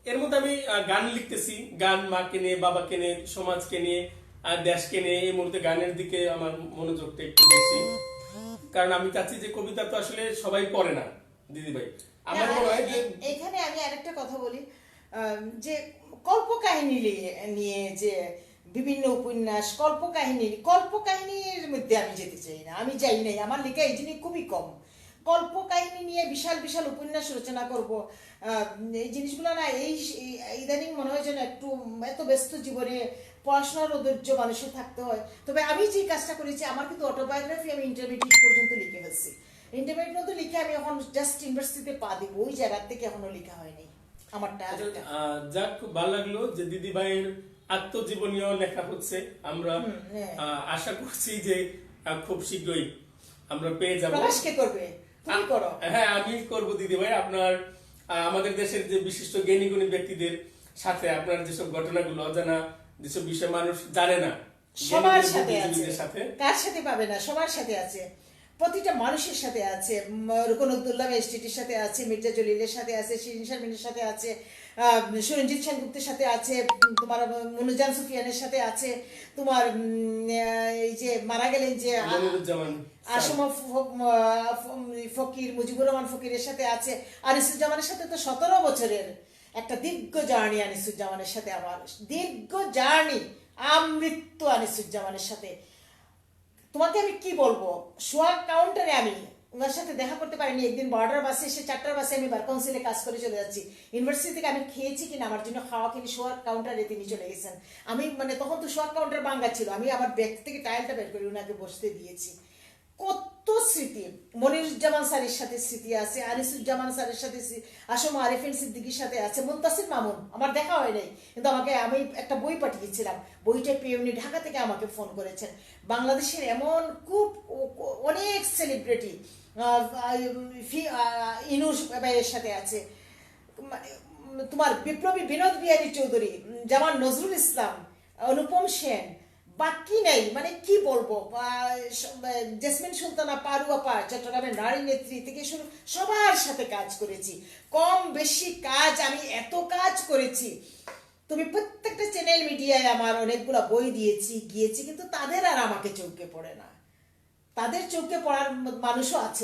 এর মধ্যে আমি গান লিখতেছি, গান মাকে নিয়ে, বাবাকে নিয়ে, সমাজকে নিয়ে, আর দেশকে নিয়ে। এই মুহূর্তে গানের দিকে আমার মনোযোগটা একটু বেশি, কারণ আমি চাচ্ছি যে কবিতা তো আসলে সবাই পড়ে না দিদিভাই। আমার মনে হয় যে এখানে আমি আরেকটা কথা বলি, যে কল্পকাহিনী নিয়ে যে বিভিন্ন উপন্যাস, কল্পকাহিনীর মধ্যে আমি যেতে চাই না, আমি যাই নাই, আমার লেখা এই জিনিস খুবই কম। কল্পকাহিনী নিয়ে বিশাল বিশাল উপন্যাস রচনা করব, এই জিনিসগুলো না, ইদানিং মনে হয় যেন একটু এত ব্যস্ত জীবনে পড়াশোনার ধৈর্য মানুষের থাকতে হয়। তবে আমি যে কাজটা করেছি, আমার কিন্তু অটোবায়োগ্রাফি আমি ইন্টারমিডিয়েট পর্যন্ত লিখে ফেলছি। ইন্টারমিডিয়েট পর্যন্ত লিখে আমি এখন জাস্ট ইউনিভার্সিটিতে পা দিব, ওই জায়গার থেকে এখনো লেখা হয়নি আমারটা। যাক, খুব ভালো লাগলো যে দিদি ভাইয়ের আত্মজীবনীয় লেখা হচ্ছে। আমরা আশা করছি যে খুব শীঘ্রই আমরা পেয়ে যাবো। প্রকাশ কে করবে? তুমি করো। হ্যাঁ, আমি করব দিদি ভাই। আপনার আমাদের দেশের যে বিশিষ্ট জ্ঞানী গুণী ব্যক্তিদের সাথে আপনার যেসব ঘটনাগুলো, অজানা যেসব বিষয় মানুষ জানে না, সবার সাথে আছে, কার সাথে পাবে না, সবার সাথে আছে, প্রতিটা মানুষের সাথে আছে। রুকনুদ্দৌলা ম্যাজিস্ট্রেটের সাথে আছে, মির্জা জলিলের সাথে আছে, শিরিন শারমিনের সাথে আছে, সুরঞ্জিত সেনগুপ্তের সাথে আছে, তোমার মনুজান সুফিয়ানের সাথে আছে, তোমার এই যে মারা গেলেন যে আসম ফকির, মুজিবুর রহমান ফকিরের সাথে আছে, আনিসুজ্জামানের সাথে তো 17 বছরের একটা দীর্ঘ জার্নি আনিসুজ্জামানের সাথে, আমার দীর্ঘ জার্নি, আমৃত্যু আনিসুজ্জামানের সাথে। তোমাকে আমি কি বলবো, সোহাগ কাউন্টারে আমি ওনার সাথে দেখা করতে পারিনি। একদিন বর্ডার বাসে এসে 4টার বাসে আমি বার কাউন্সিলে কাজ করে চলে যাচ্ছি, ইউনিভার্সিটি থেকে আমি খেয়েছি কিনা আমার জন্য খাওয়া কিনি, সোহাগ কাউন্টারে তিনি চলে গেছেন। আমি মানে তখন তো সোহাগ কাউন্টার ভাঙ্গা ছিল, আমি আমার ব্যাগ থেকে টাইলটা বের করে ওনাকে বসতে দিয়েছি। কত স্মৃতি, মনিরুজ্জামান স্যারের সাথে স্মৃতি আছে, আনিসুজ্জামান স্যারের সাথে, আসম আরিফিন সিদ্দিকীর সাথে আছে, মুনতাসির মামুন আমার দেখা হয় নাই, কিন্তু আমি একটা বই পাঠিয়েছিলাম, বইটা পেয়ে উনি ঢাকা থেকে আমাকে ফোন করেছেন। বাংলাদেশের এমন খুব অনেক সেলিব্রিটি, ইনুস ভাইয়ের সাথে আছে, তোমার বিপ্লবী বিনোদ বিহারী চৌধুরী, জামান নজরুল ইসলাম, অনুপম সেন, বাকি নাই, মানে কি বলবো, জেসমিন সুলতানা, পারুয়াপা, চট্টগ্রামের নারী নেত্রী থেকে শুরু সবার সাথে কাজ করেছি। কম বেশি কাজ, আমি এত কাজ করেছি। তুমি প্রত্যেকটা চ্যানেল মিডিয়ায় আমার অনেকগুলো বই দিয়েছি, গিয়েছি, কিন্তু তাদের আর আমাকে চোখে পড়ে না। তাদের চোখে পড়ার মানুষও আছে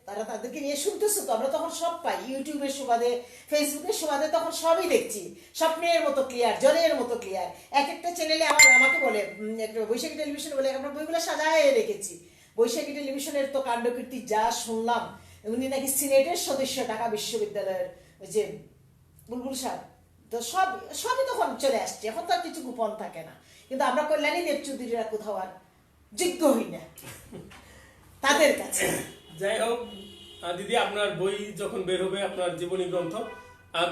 তারা তাদেরকে নিয়ে শুনতেছো তো, আমরা তখন সব পাই, ইউটিউবের সুবাদে ফেসবুকের সুবাদে তখন সবই দেখছি, স্বপ্নের মতো ক্লিয়ার, জলের মতো ক্লিয়ার। এক একটা চ্যানেলে আমাকে বলে, একটা বৈশাখী টেলিভিশন বলে, আমরা বইগুলো সাজায় রেখেছি। বৈশাখী টেলিভিশনের তো কাণ্ডকীর্তি যা শুনলাম, উনি নাকি সিনেটের সদস্য ঢাকা বিশ্ববিদ্যালয়ের, ওই যে বুলবুল সাহেব, তো সবই তখন চলে আসছে, এখন তো আর কিছু গোপন থাকে না। কিন্তু আমরা কল্যাণী দেব চৌধুরীরা কোথাও আর যোগ্য হই না তাদের কাছে। যাই হোক দিদি, আপনার বই যখন বের হবে, আপনার জীবনী গ্রন্থ,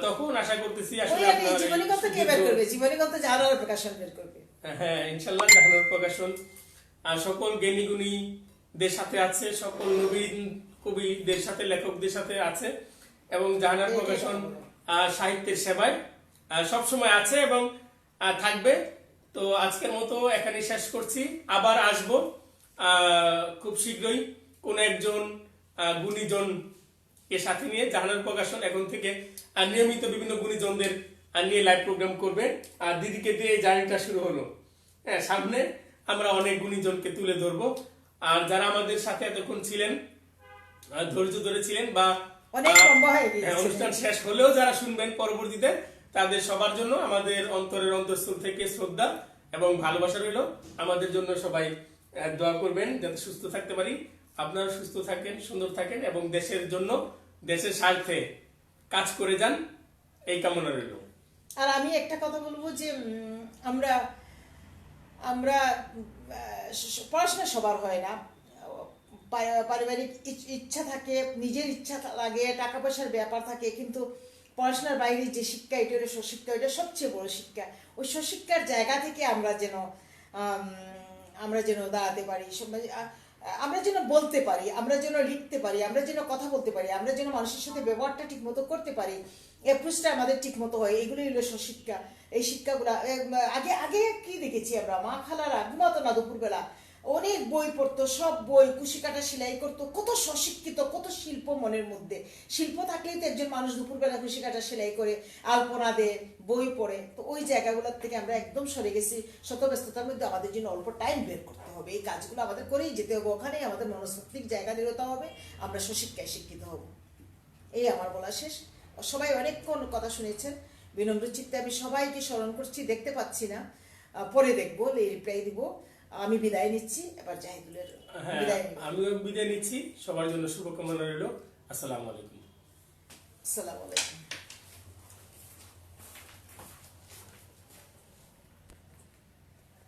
তখন আশা করতেছি আসলে আপনার জীবনী গ্রন্থ কে বের করবে? জীবনী গ্রন্থ জাহানারা প্রকাশন বের করবে। হ্যাঁ, ইনশাল্লাহ জাহানারা প্রকাশন সকল জ্ঞানী গুণীদের সাথে আছে, সকল নবীন কবিদের সাথে, লেখকদের সাথে আছে, এবং জাহানারা প্রকাশন সাহিত্যের সেবায় সবসময় আছে এবং থাকবে। তো আজকের মতো এখানে শেষ করছি, আবার আসবো খুব শীঘ্রই কোন একজন গুণীজন কে সাথে নিয়ে। জাহানারা প্রকাশন এখন থেকে নিয়মিত বিভিন্ন গুণীজনদের নিয়ে লাইভ প্রোগ্রাম করবে। আর দিদিকে দিয়ে এই জার্নিটা শুরু হলো। হ্যাঁ, সামনে আমরা অনেক গুণীজনকে তুলে ধরবো। আর যারা আমাদের সাথে এতক্ষণ ছিলেন, ধৈর্য ধরেছিলেন, বা অনুষ্ঠান শেষ হলেও যারা শুনবেন পরবর্তীতে, তাদের সবার জন্য আমাদের অন্তরের অন্তঃস্থল থেকে শ্রদ্ধা এবং ভালোবাসা রইল। আমাদের জন্য সবাই দোয়া করবেন যাতে সুস্থ থাকতে পারি। আপনারা সুস্থ থাকেন, সুন্দর থাকেন এবং দেশের জন্য, দেশের স্বার্থে কাজ করে যান, এই কামনা রইল। আর আমি একটা কথা বলবো যে আমরা আমরা পড়াশোনা সবার হয় না, পারিবারিক ইচ্ছা থাকে, নিজের ইচ্ছা লাগে, টাকা পয়সার ব্যাপার থাকে, কিন্তু পড়াশোনার বাইরে যে শিক্ষা, এটা হলো স্বশিক্ষা, এটা সবচেয়ে বড় শিক্ষা। ওই স্বশিক্ষার জায়গা থেকে আমরা যেন দাঁড়াতে পারি, আমরা যেন বলতে পারি, আমরা যেন লিখতে পারি, আমরা যেন কথা বলতে পারি, আমরা যেন মানুষের সাথে ব্যবহারটা ঠিক মতো করতে পারি, অ্যাপ্রোচটা আমাদের ঠিক মতো হয়, এগুলোই হলো স্বশিক্ষা। এই শিক্ষাগুলা আগে কি দেখেছি আমরা, মা খালারা ঘুমাতো না দুপুরবেলা, অনেক বই পড়তো, সব বই, কুশি কাটা সেলাই করতো, কত স্বশিক্ষিত, কত শিল্প মনের মধ্যে। শিল্প থাকলেই তো একজন মানুষ দুপুরবেলা কুশি কাটা সেলাই করে, আলপনা দেয়, বই পড়ে। তো ওই জায়গাগুলোর থেকে আমরা একদম সরে গেছি। শত ব্যস্ততার মধ্যে আমাদের জন্য অল্প টাইম বের করতে হবে, এই কাজগুলো আমাদের করেই যেতে হবে, ওখানেই আমাদের মনস্তাত্ত্বিক জায়গা দৃঢ়তা হবে, আমরা স্বশিক্ষায় শিক্ষিত হব। এই আমার বলা শেষ। সবাই অনেকক্ষণ কথা শুনেছেন, বিনম্র চিত্তে আমি সবাইকে স্মরণ করছি, দেখতে পাচ্ছি না, পরে দেখবো, রিপ্লাই দিব। আমি বিদায় নিচ্ছি, এবার জাহিদুলের বিদায় নিব। আমিও বিদায় নিচ্ছি, সবার জন্য শুভকামনা রইল। আসসালামু আলাইকুম। আসসালামু আলাইকুম।